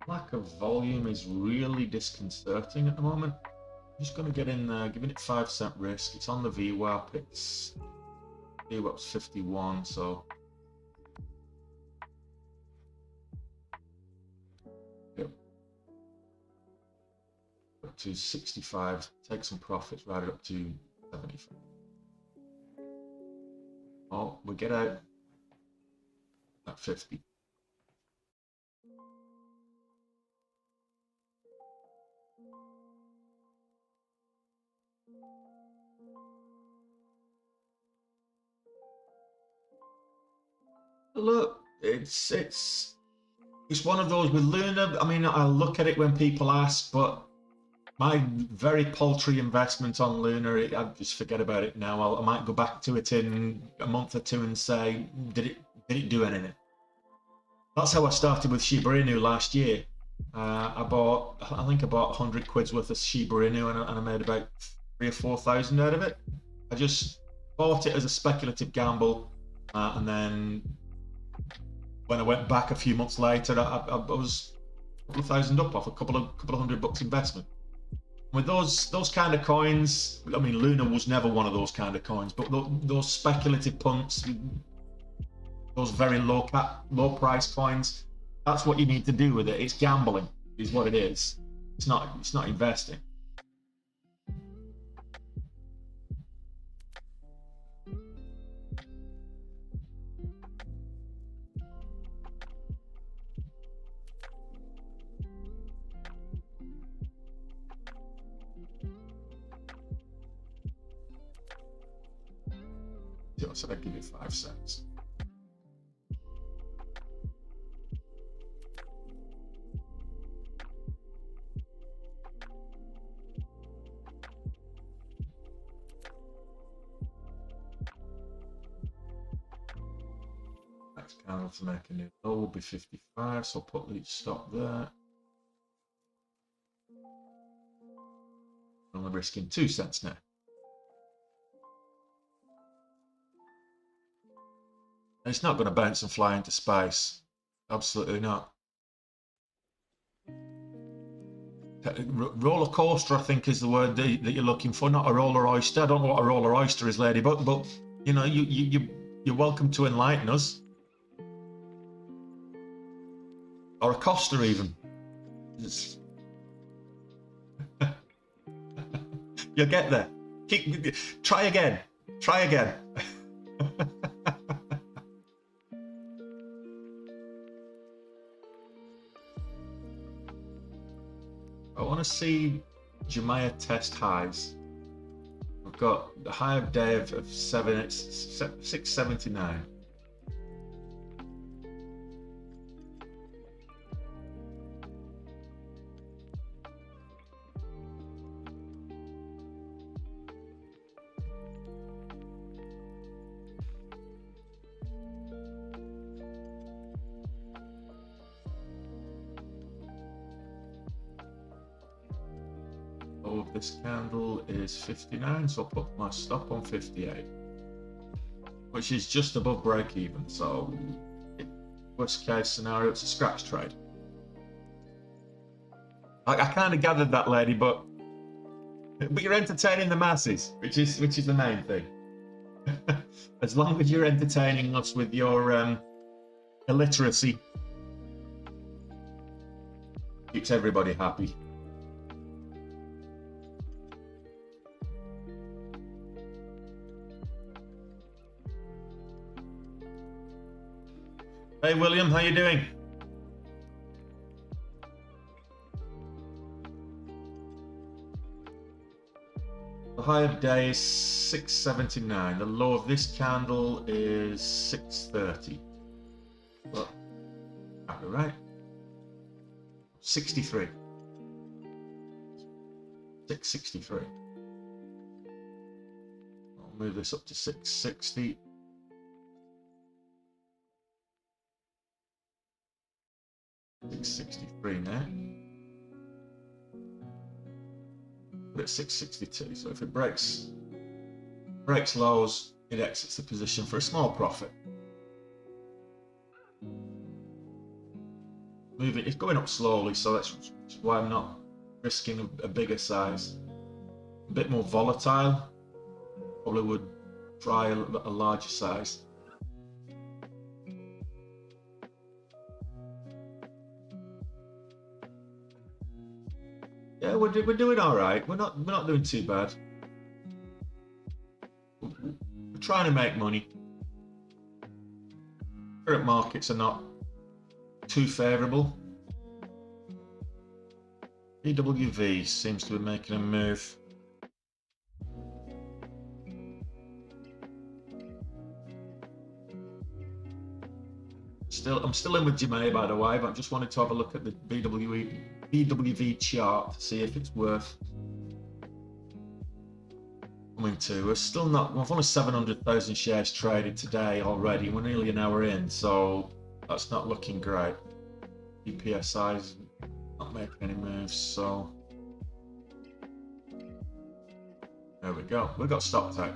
Lack of volume is really disconcerting at the moment. I'm just going to get in there, giving it 5-cent risk. It's on the VWAP. It's VWAP's 51, so yep. Up to 65. Take some profits, ride it up to 75. Oh, we get out at 50. Look, it's one of those with Luna. I mean, I look at it when people ask, but my very paltry investment on Luna, I just forget about it now. I might go back to it in a month or two and say, did it do anything? That's how I started with Shiba Inu last year. I think I bought 100 quid's worth of Shiba Inu, and I made about 3,000 or 4,000 out of it. I just bought it as a speculative gamble, and then when I went back a few months later, I was a couple of thousand up off a couple of $100 investment. With those kind of coins, I mean, Luna was never one of those kind of coins, but those speculative punts, those very low price coins, that's what you need to do with it. It's gambling, is what it is. It's not investing. So I give it 5 cents. Next candle to make a new low will be 55, so I'll put the stop there. I'm risking 2 cents now. It's not going to bounce and fly into space. Absolutely not. Roller coaster, I think, is the word that you're looking for, not a roller oyster. I don't know what a roller oyster is, lady, but you know, you're welcome to enlighten us. Or a coaster, even. You'll get there. Try again. Try again. I want to see Jumaya test highs. We've got the high of day of 679. Of this candle is 59, so I'll put my stop on 58, which is just above break even. So worst case scenario, it's a scratch trade. I kind of gathered that, lady, but you're entertaining the masses, which is the main thing. As long as you're entertaining us with your illiteracy, keeps everybody happy. Hey William, how you doing? The high of day is 679. The low of this candle is 630. Well, right? 63. 663. I'll move this up to 660. 663 now. But it's 662. So if it breaks lows, it exits the position for a small profit. Moving, it's going up slowly, so that's why I'm not risking a bigger size. A bit more volatile. Probably would try a larger size. Yeah, we're doing all right. We're not doing too bad. We're trying to make money. Current markets are not too favourable. EWV seems to be making a move. I'm still in with Jimmy, by the way, but I just wanted to have a look at the BWV chart to see if it's worth coming to. We're still not. We've only 700,000 shares traded today already. We're nearly an hour in, so that's not looking great. EPSI is not making any moves, so there we go. We got stopped out.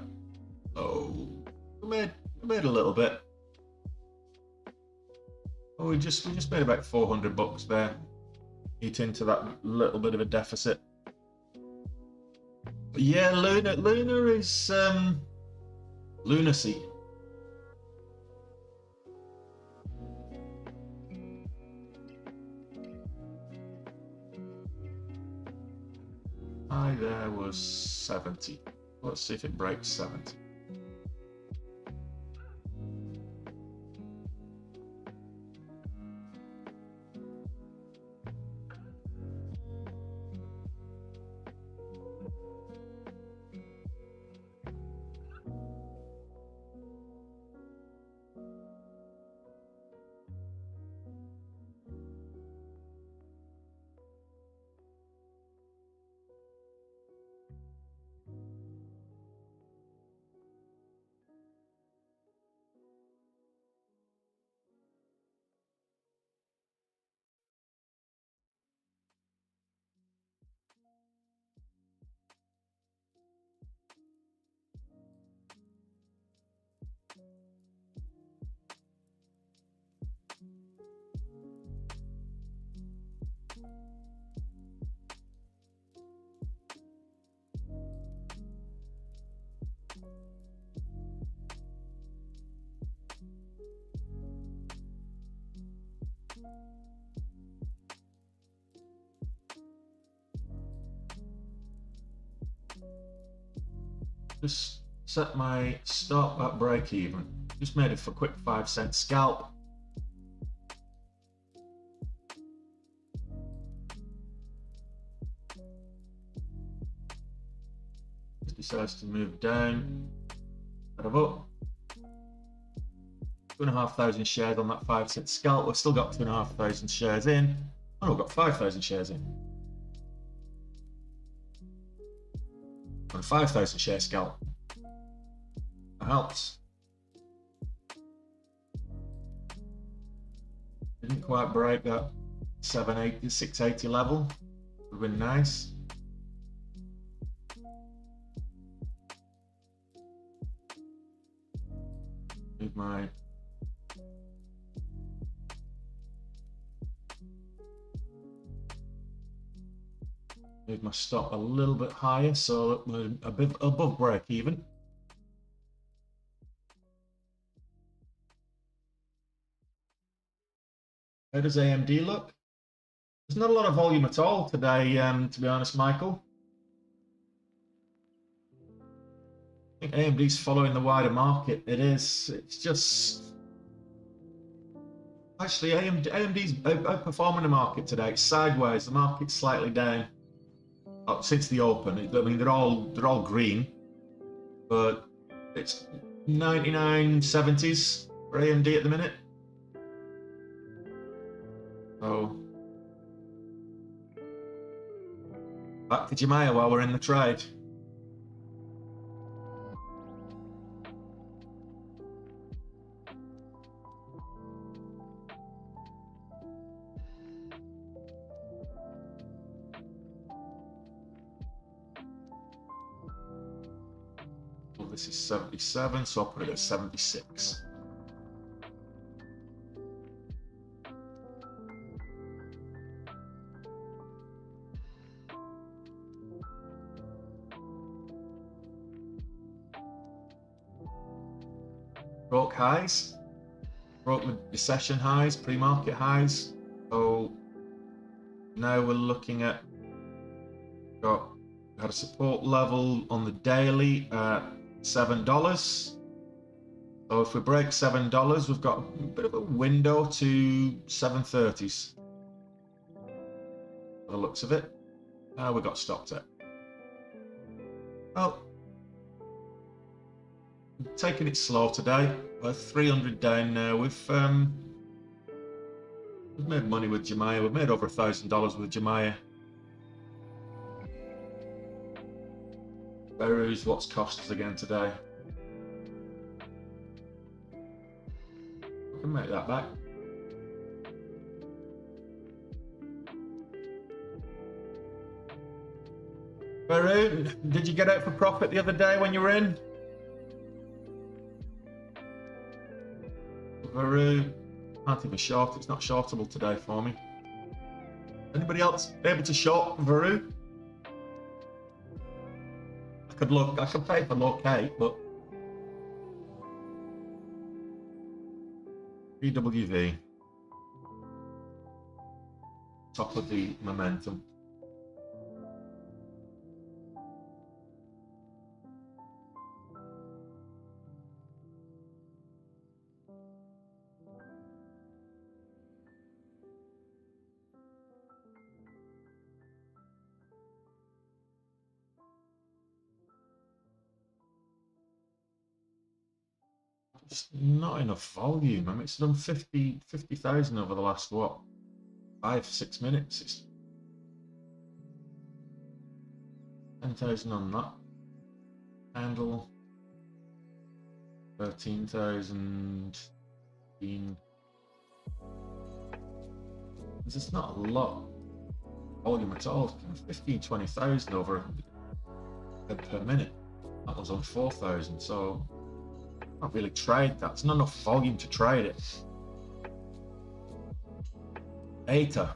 Oh, we made a little bit. Oh, we just made about $400 there. Eat into that little bit of a deficit. But yeah, Luna is lunacy. High there was 70. Let's see if it breaks 70. Just set my stop at break even. Just made it for a quick 5-cent scalp. decides to move down, head of up. 2,500 shares on that 5-cent scalp. We've still got 2,500 shares in. Oh, we've got 5,000 shares in. On a 5,000 share scalp. That helps. Didn't quite break that 780, 680 level. Would have been nice. Move my stop a little bit higher so that we're a bit above break even. How does AMD look? There's not a lot of volume at all today, to be honest, Michael. I think AMD's following the wider market. It is. It's just... Actually, AMD's outperforming the market today. It's sideways. The market's slightly down since the open. I mean, they're all green, but it's 99.70s for AMD at the minute. So back to Jemiah while we're in the trade. Well, this is 77, so I'll put it at 76. Broke highs, broke the session highs, pre-market highs. So now we're looking at, had a support level on the daily at $7. So if we break $7, we've got a bit of a window to 730s. By the looks of it, we got stopped at. Well, taking it slow today. We're 300 down now. We've made money with Jemiah. We've made over $1,000 with Jemiah. Beru's what's cost us again today. I can make that back. Beru, did you get out for profit the other day when you were in? Veru, can't even short. It's not shortable today for me. Anybody else able to short Veru? I could pay for locate, but BWV, top of the momentum. It's not enough volume. I mean, it's done 50,000 over the last, what, 5-6 minutes. It's 10,000 on that. Handle 13,000. There's not a lot of volume at all. 15-20,000 over per minute. That was on 4,000, so not really trade that. It's not enough volume to trade it. ATA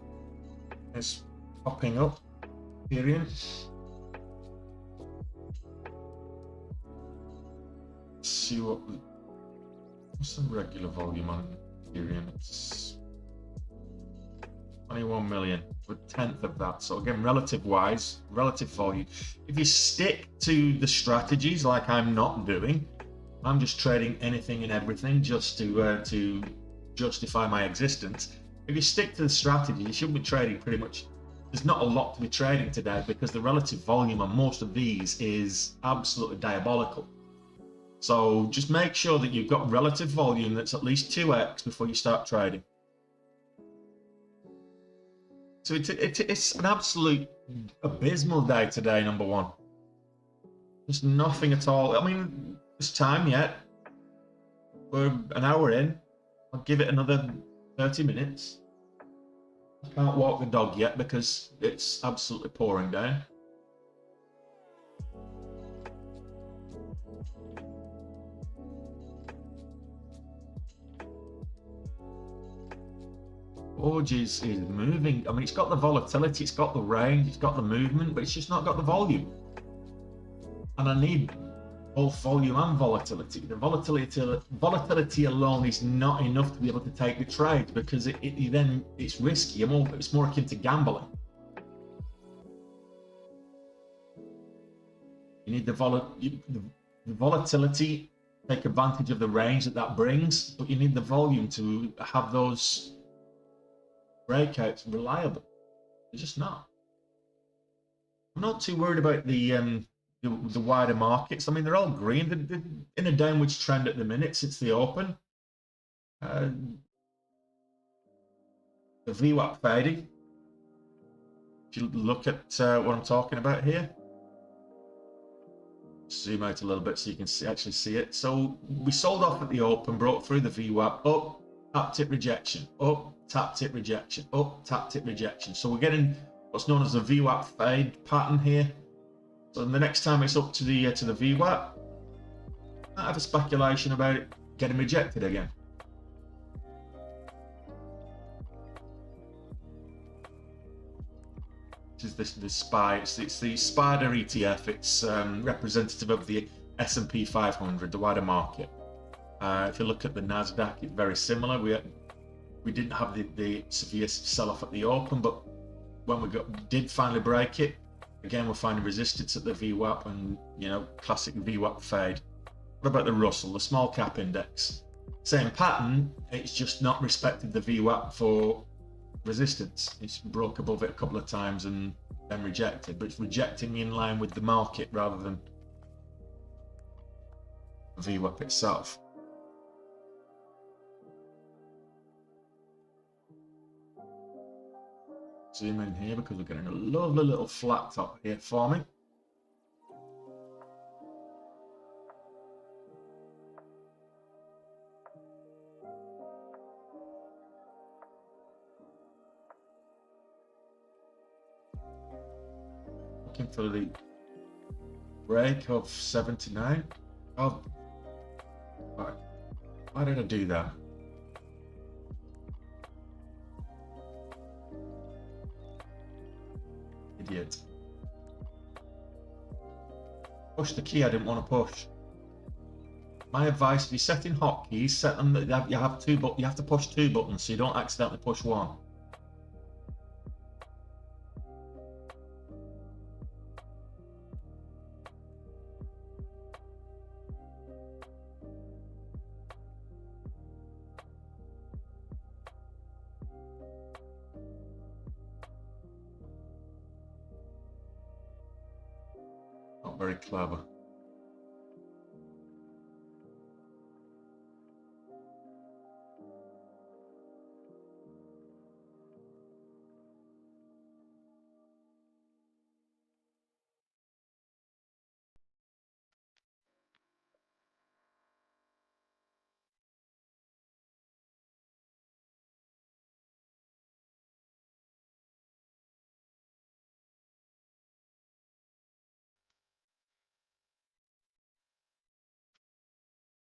is popping up. Period. Let's see what's the regular volume on Ethereum. It's 21 million. We're a tenth of that. So again, relative volume. If you stick to the strategies like I'm not doing, I'm just trading anything and everything just to justify my existence. If you stick to the strategy, you should be trading pretty much there's not a lot to be trading today because the relative volume on most of these is absolutely diabolical. So just make sure that you've got relative volume that's at least 2x before you start trading. So it's an absolute abysmal day today, number one. There's nothing at all. I mean, there's time yet. We're an hour in. I'll give it another 30 minutes. I can't walk the dog yet because it's absolutely pouring down. Orgies is moving. I mean, it's got the volatility, it's got the range, it's got the movement, but it's just not got the volume. And I need both volume and volatility. The volatility alone is not enough to be able to take the trade because it's risky. It's more akin to gambling. You need the volatility, take advantage of the range that brings, but you need the volume to have those breakouts reliable. They're just not. I'm not too worried about the wider markets. I mean, they're all green. They're in a downwards trend at the minute since the open. The VWAP fading. If you look at what I'm talking about here, zoom out a little bit so you can actually see it. So we sold off at the open, broke through the VWAP, up, tap tip rejection, up, tap tip rejection, up, tap tip rejection. So we're getting what's known as a VWAP fade pattern here. So the next time it's up to the VWAP, I have a speculation about it getting rejected again. This is the SPY. It's the Spider ETF. It's representative of the S&P 500, the wider market. If you look at the Nasdaq, it's very similar. We didn't have the severe sell-off at the open, but when we did finally break it, again we're finding resistance at the VWAP and classic VWAP fade. What about the Russell, the small cap index? Same pattern. It's just not respected the VWAP for resistance. It's broke above it a couple of times and then rejected, but it's rejecting in line with the market rather than VWAP itself. Zoom in here because we're getting a lovely little flat top here forming. Looking for the break of 79. Oh, why did I do that? Idiot. Push the key I didn't want to push. My advice: if you're setting hotkeys, set them that you have to push two buttons so you don't accidentally push one. Not very clever.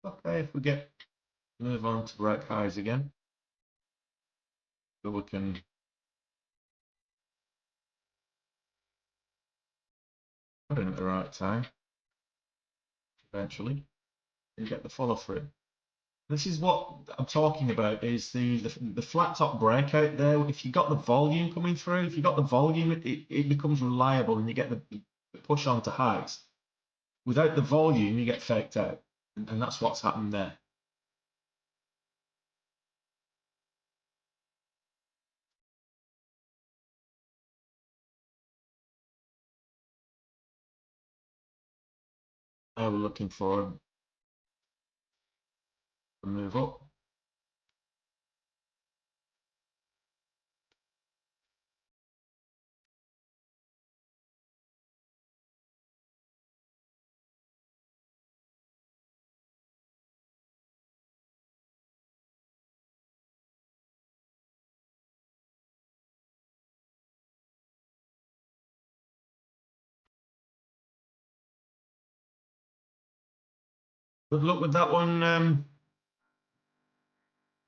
Okay, if we move on to break highs again, so we can put in at the right time. Eventually, you get the follow through. This is what I'm talking about: is the flat top breakout there. If you got the volume coming through, if you got the volume, it becomes reliable, and you get the push on to highs. Without the volume, you get faked out, and that's what's happened there. we're looking for a move up. Good luck with that one,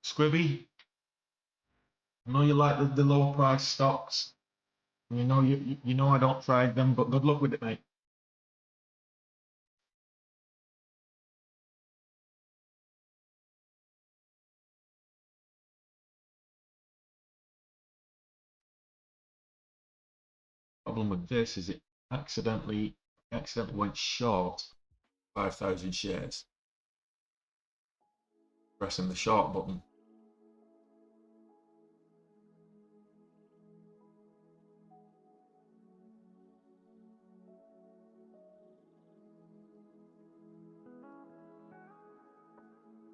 Squibby. I know you like the lower price stocks. You know you know I don't trade them, but good luck with it, mate. Problem with this is it accidentally went short 5,000 shares, pressing the short button.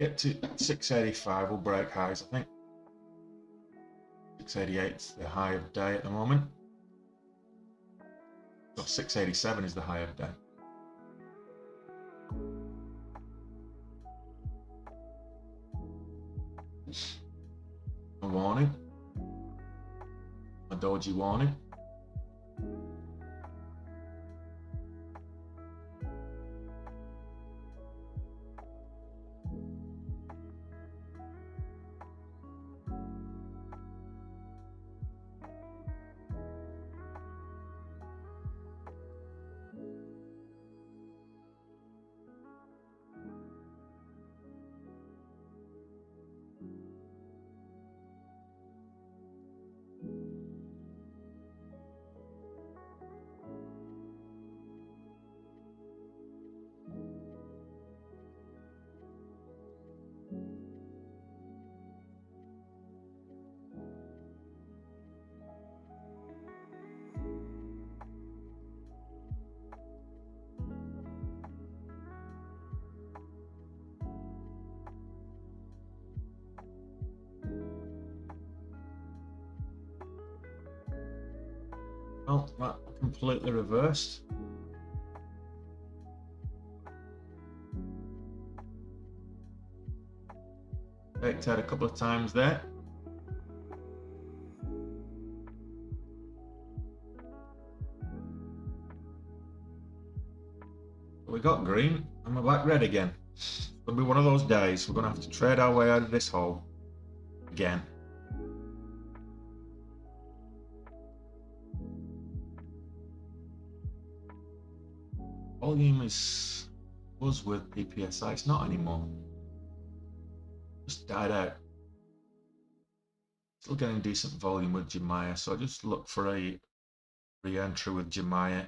Get to 685 will break highs, I think. 688 is the high of day at the moment. So 687 is the high of day. A warning. A doji warning. Oh, that completely reversed. Baked out a couple of times there. We got green and we're back red again. It's going to be one of those days. We're going to have to trade our way out of this hole again. Volume was with PPSI, it's not anymore. Just died out. Still getting decent volume with Jemaya, so I just look for a re-entry with Jemaya.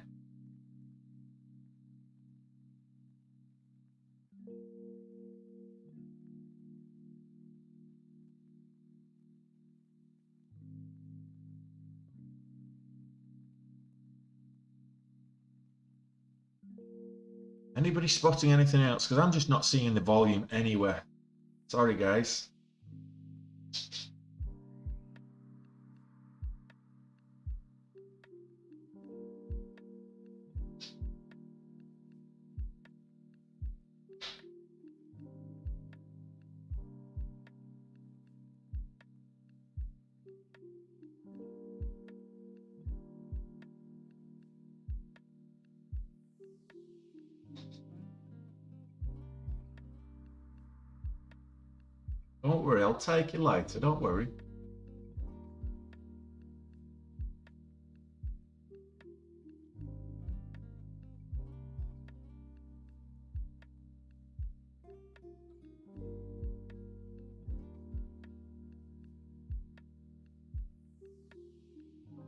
Anybody spotting anything else? Because I'm just not seeing the volume anywhere. Sorry, guys. Don't worry, I'll take you later, don't worry.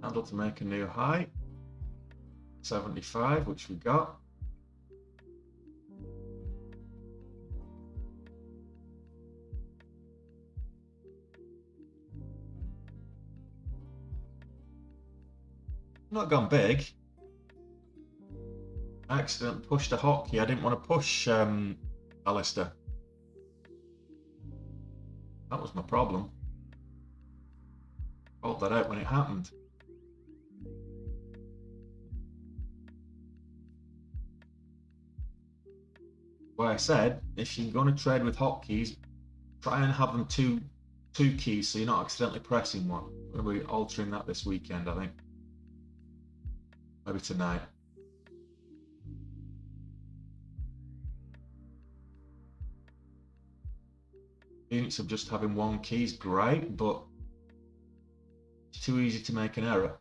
Handle to make a new high. 75, which we got. Not gone big. I accidentally pushed a hotkey. I didn't want to push Alistair. That was my problem. Called that out when it happened. Well, I said, if you're going to trade with hotkeys, try and have them two keys so you're not accidentally pressing one. We're going to be altering that this weekend, I think. Maybe tonight. Units of just having one key is great, but it's too easy to make an error.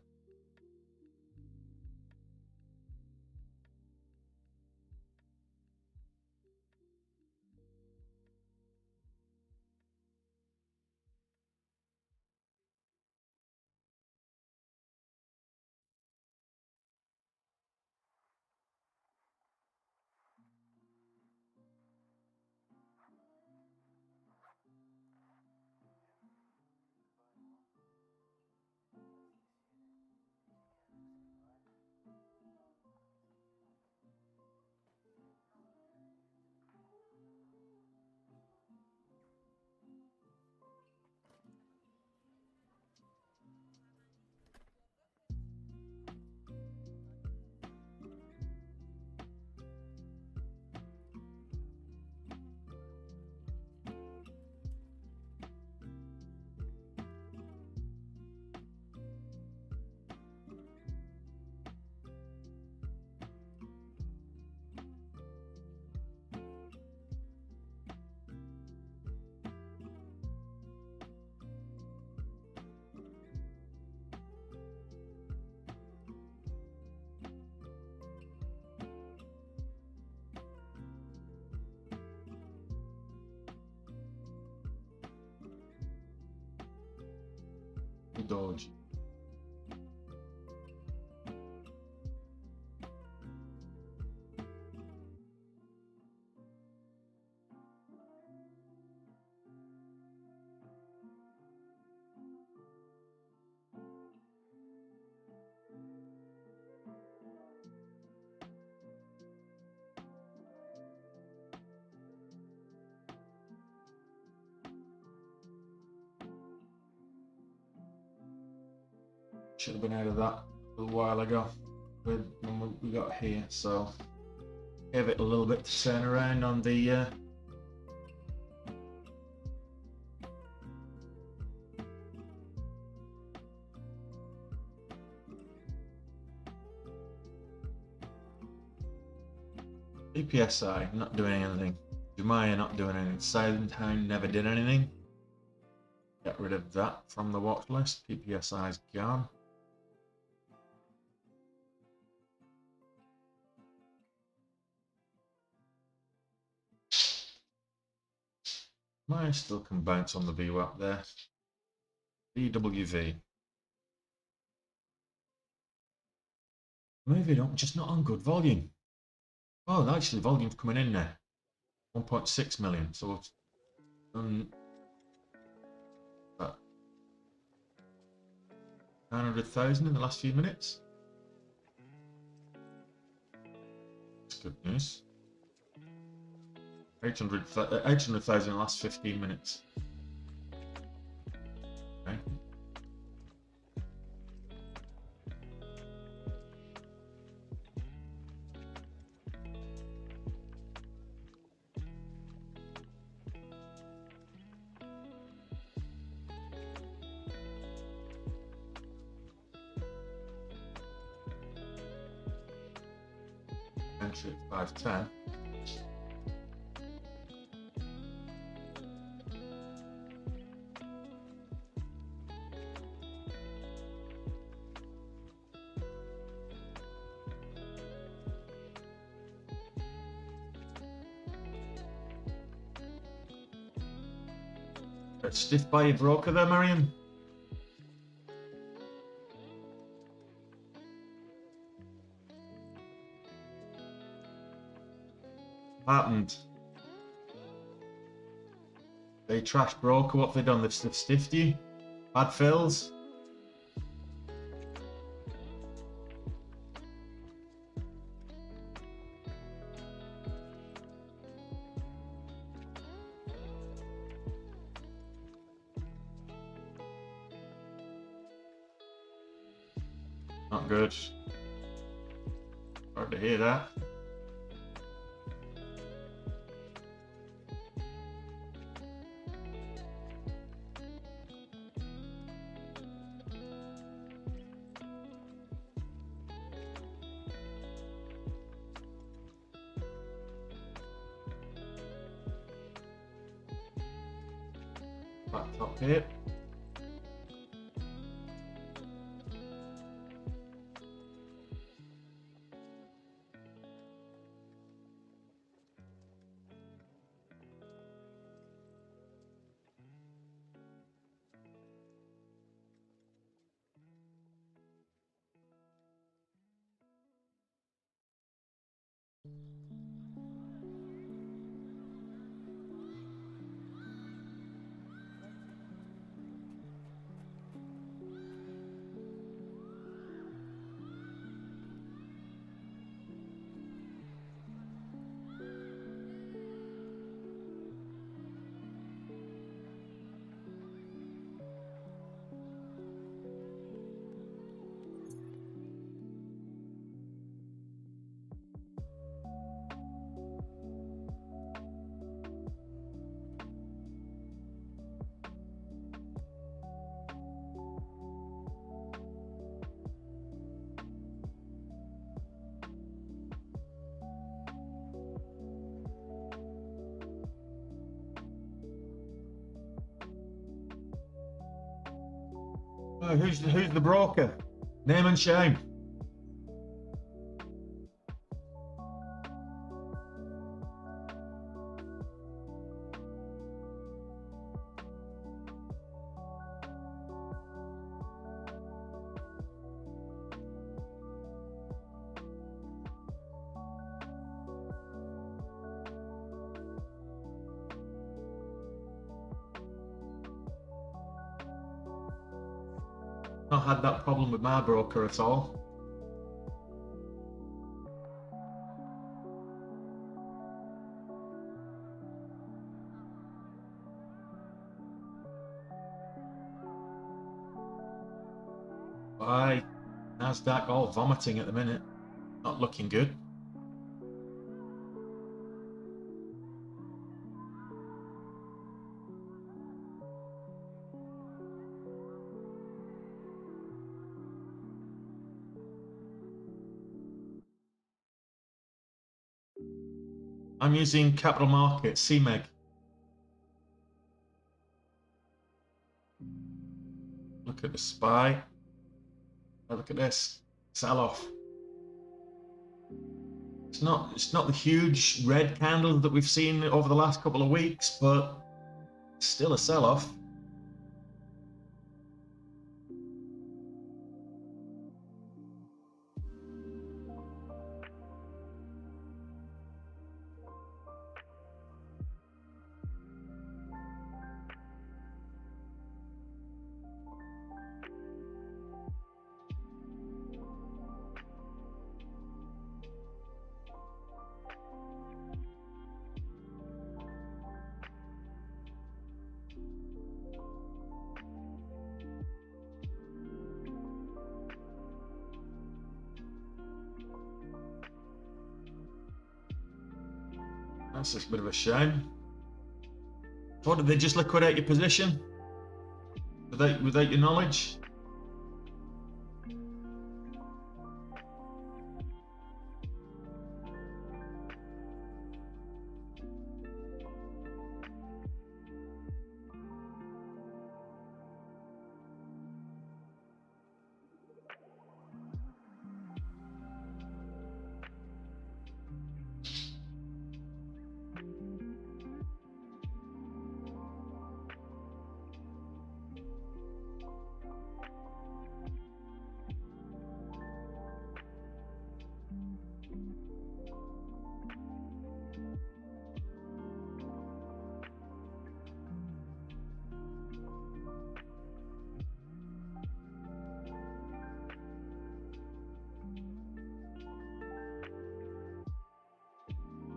Dodge. Should have been out of that a little while ago with when we got here, so gave it a little bit to turn around on the PPSI, not doing anything. Jumaya not doing anything. Silenthound never did anything. Get rid of that from the watch list. PPSI's gone. Mine still can bounce on the VWAP there. DWV. Moving up, just not on good volume. Oh, actually, volume's coming in there. 1.6 million. So it's 900,000 in the last few minutes. That's good news. 800,000 in the last 15 minutes. Okay. Entry at 510. Stiff by your broker there, Marion. Happened. They trash broker. What have they done? They've stiffed you. Bad fills. not good. Hard to hear that. Back top here. Oh, who's the broker? Name and shame. Not had that problem with my broker at all. Why? Nasdaq all vomiting at the minute. Not looking good. I'm using capital markets, CMEG. Look at the SPY. Look at this sell-off. It's not the huge red candle that we've seen over the last couple of weeks, but still a sell-off. That's just a bit of a shame. What, did they just liquidate your position? Without your knowledge?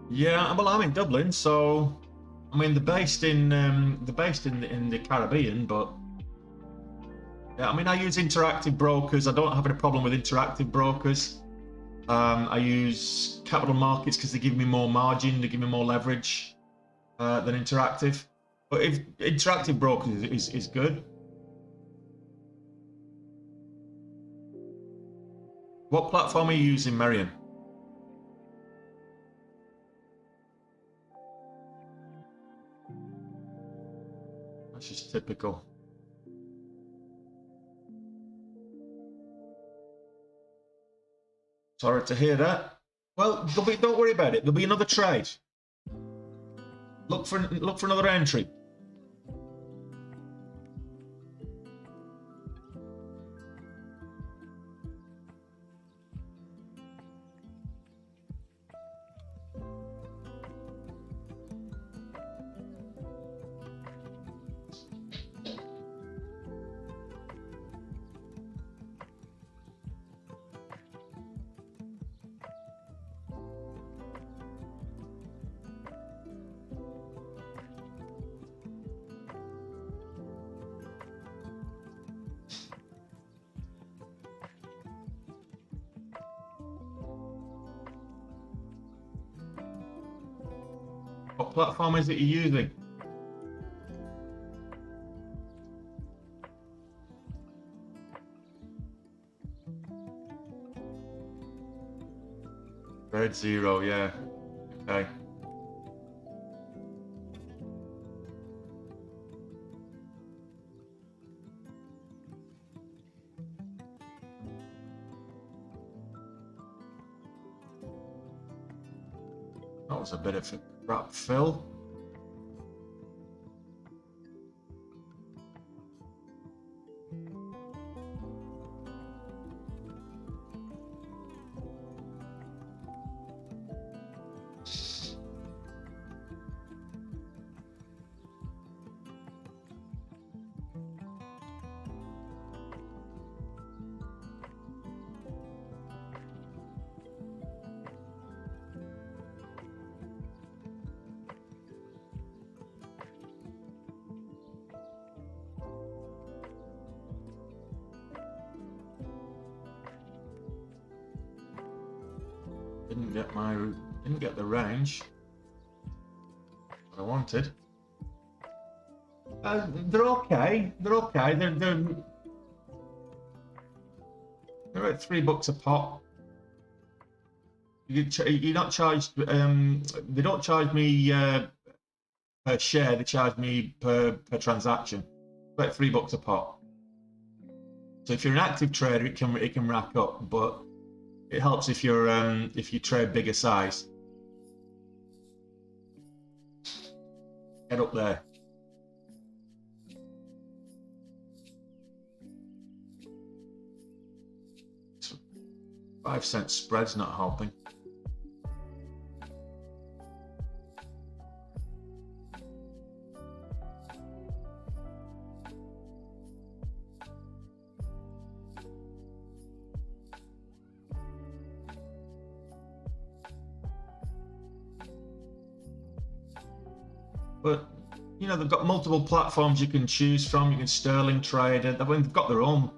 Yeah, well, I'm in Dublin, so I mean they're based in the Caribbean, but Yeah, I mean, I use interactive brokers. I don't have any problem with interactive brokers. I use capital markets because they give me more margin, they give me more leverage than interactive. But if interactive brokers is good. What platform are you using, Marion? That's just typical. Sorry to hear that. Well, don't worry about it. There'll be another trade. Look for another entry. What platform is it you're using? Red Zero, yeah. Okay. That was a bit of a crap fill. Didn't get the range that I wanted. They're okay. They're okay. They're at $3 a pop. You're not charged. They don't charge me per share. They charge me per transaction. About $3 a pop. So if you're an active trader, it can rack up, but it helps if you trade bigger size. Get up there. So 5-cent spread's not helping. But you know, they've got multiple platforms you can choose from. You can sterling trade. I mean, they've got their own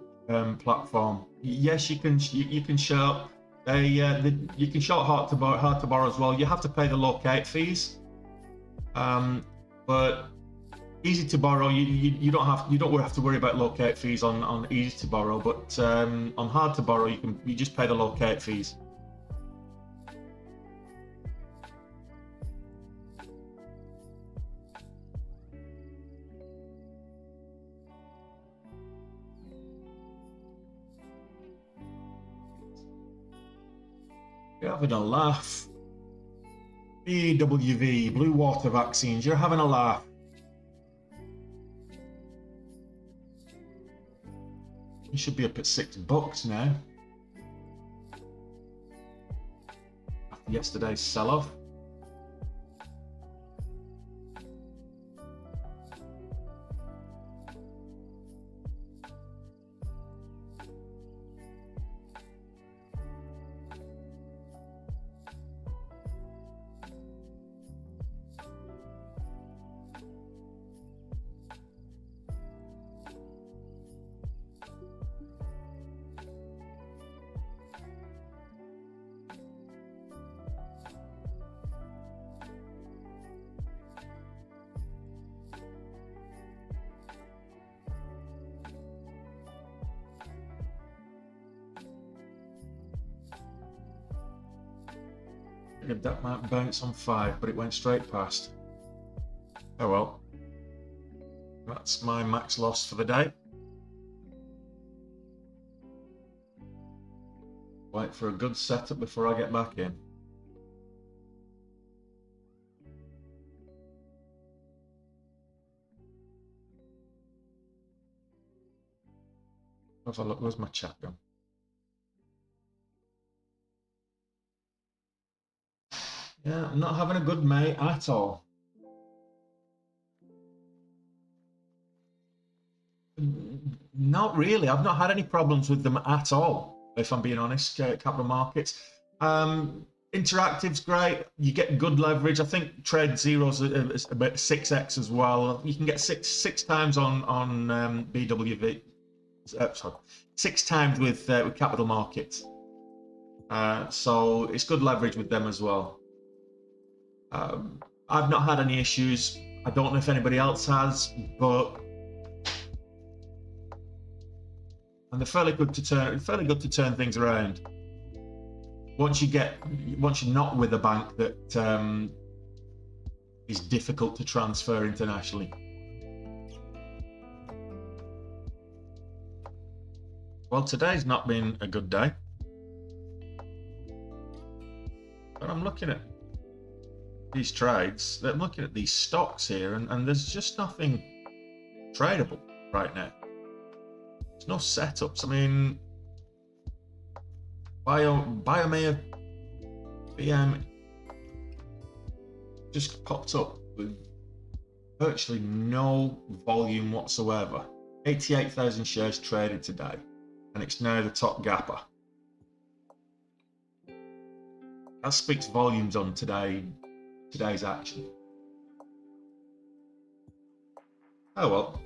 platform. Yes, you can short. You can short hard to borrow as well. You have to pay the locate fees. But easy to borrow, you don't have to worry about locate fees on easy to borrow. But on hard to borrow, you just pay the locate fees. You're having a laugh. BWV, blue water vaccines, you're having a laugh. You should be up at $6 now. After yesterday's sell-off. that might bounce on 5, but it went straight past. Oh well. That's my max loss for the day. Wait for a good setup before I get back in. Have a look, where's my chat gone? Yeah, I'm not having a good May at all. Not really. I've not had any problems with them at all, if I'm being honest. Capital markets. Interactive's great. You get good leverage. I think Trade Zero's about 6x as well. You can get six times on BWV. Sorry, 6 times with capital markets. So it's good leverage with them as well. I've not had any issues. I don't know if anybody else has, but and they're fairly good to turn things around. Once you're not with a bank that is difficult to transfer internationally. Well, today's not been a good day, but I'm looking at these trades. I'm looking at these stocks here, and there's just nothing tradable right now. There's no setups. I mean, Biomea BM just popped up with virtually no volume whatsoever. 88,000 shares traded today, and it's now the top gapper. That speaks volumes on today's action. Oh well.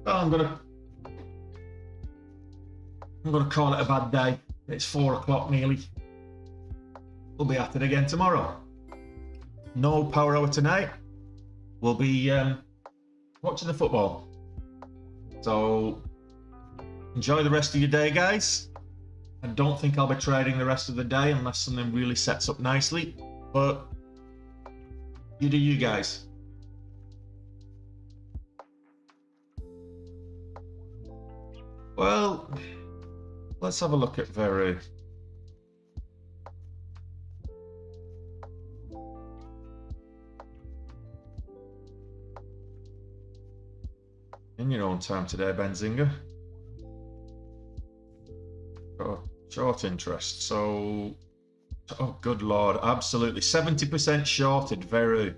Well, I'm gonna call it a bad day. It's 4 o'clock nearly. We'll be at it again tomorrow. No power hour tonight. We'll be watching the football. So enjoy the rest of your day, guys. I don't think I'll be trading the rest of the day unless something really sets up nicely. But you do you guys. Well, let's have a look at Veru. In your own time today, Benzinger. Short interest. So, oh good lord, absolutely 70% shorted Veru.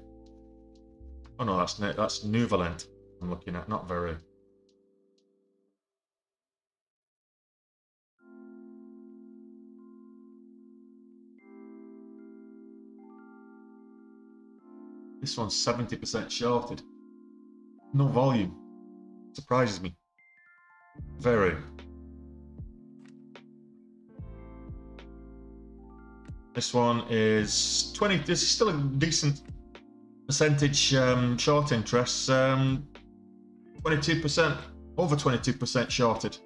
Oh no, that's Nuvalent I'm looking at, not Veru. This one's 70% shorted. No volume. Surprises me. Veru. This one is 20. This is still a decent percentage short interest. 22%, over 22% shorted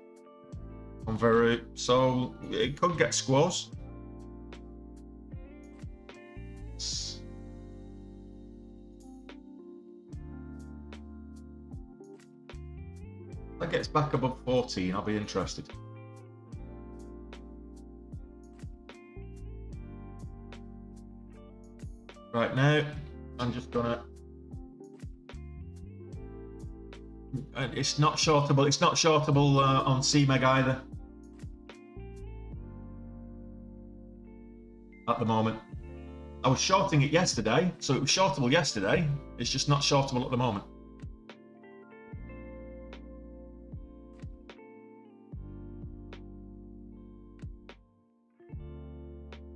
on Veru. So it could get squoze. If that gets back above 14, I'll be interested. Right now, I'm just gonna. It's not shortable. It's not shortable on CMEG either. At the moment, I was shorting it yesterday, so it was shortable yesterday. It's just not shortable at the moment.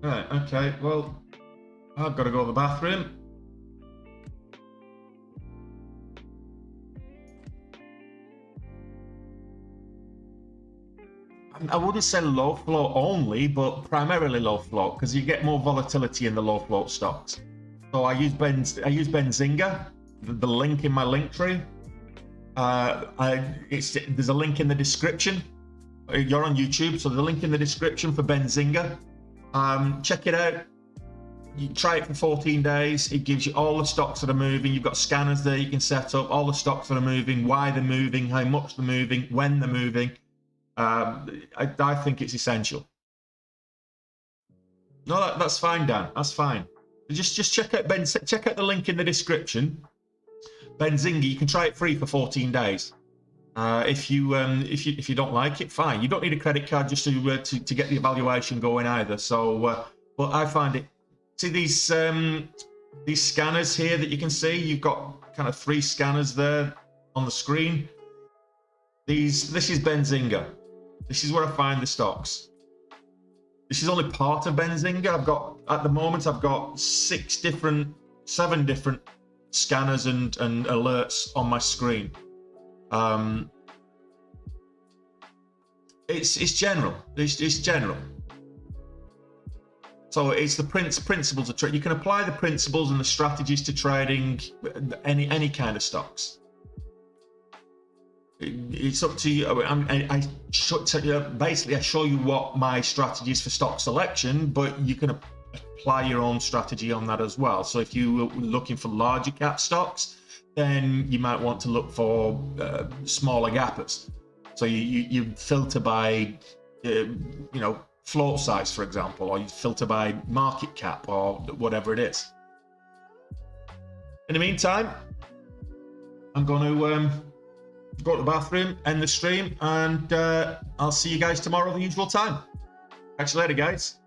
Right. Okay. Well. I've got to go to the bathroom. I wouldn't say low float only, but primarily low float because you get more volatility in the low float stocks. So I use Benzinga, the link in my link tree. There's a link in the description. You're on YouTube, so there's a link in the description for Benzinga. Check it out. you try it for 14 days. It gives you all the stocks that are moving. You've got scanners there you can set up, all the stocks that are moving, why they're moving, how much they're moving, when they're moving. I think it's essential. No, that's fine, Dan. That's fine. Just check out check out the link in the description. Benzinga, you can try it free for 14 days. If you don't like it, fine. You don't need a credit card just to get the evaluation going either. So, but I find it. See these scanners here that you can see. You've got kind of 3 scanners there on the screen. This is Benzinga. This is where I find the stocks. This is only part of Benzinga. At the moment I've got 7 different scanners and alerts on my screen. It's general. It's general. So it's the principles of trade. You can apply the principles and the strategies to trading any kind of stocks. It's up to you. Basically, I show you what my strategy is for stock selection, but you can apply your own strategy on that as well. So if you're looking for larger cap stocks, then you might want to look for smaller gappers. So you filter by, float size, for example, or you filter by market cap or whatever it is. In the meantime, I'm going to go to the bathroom, end the stream, and I'll see you guys tomorrow at the usual time. Catch you later, guys.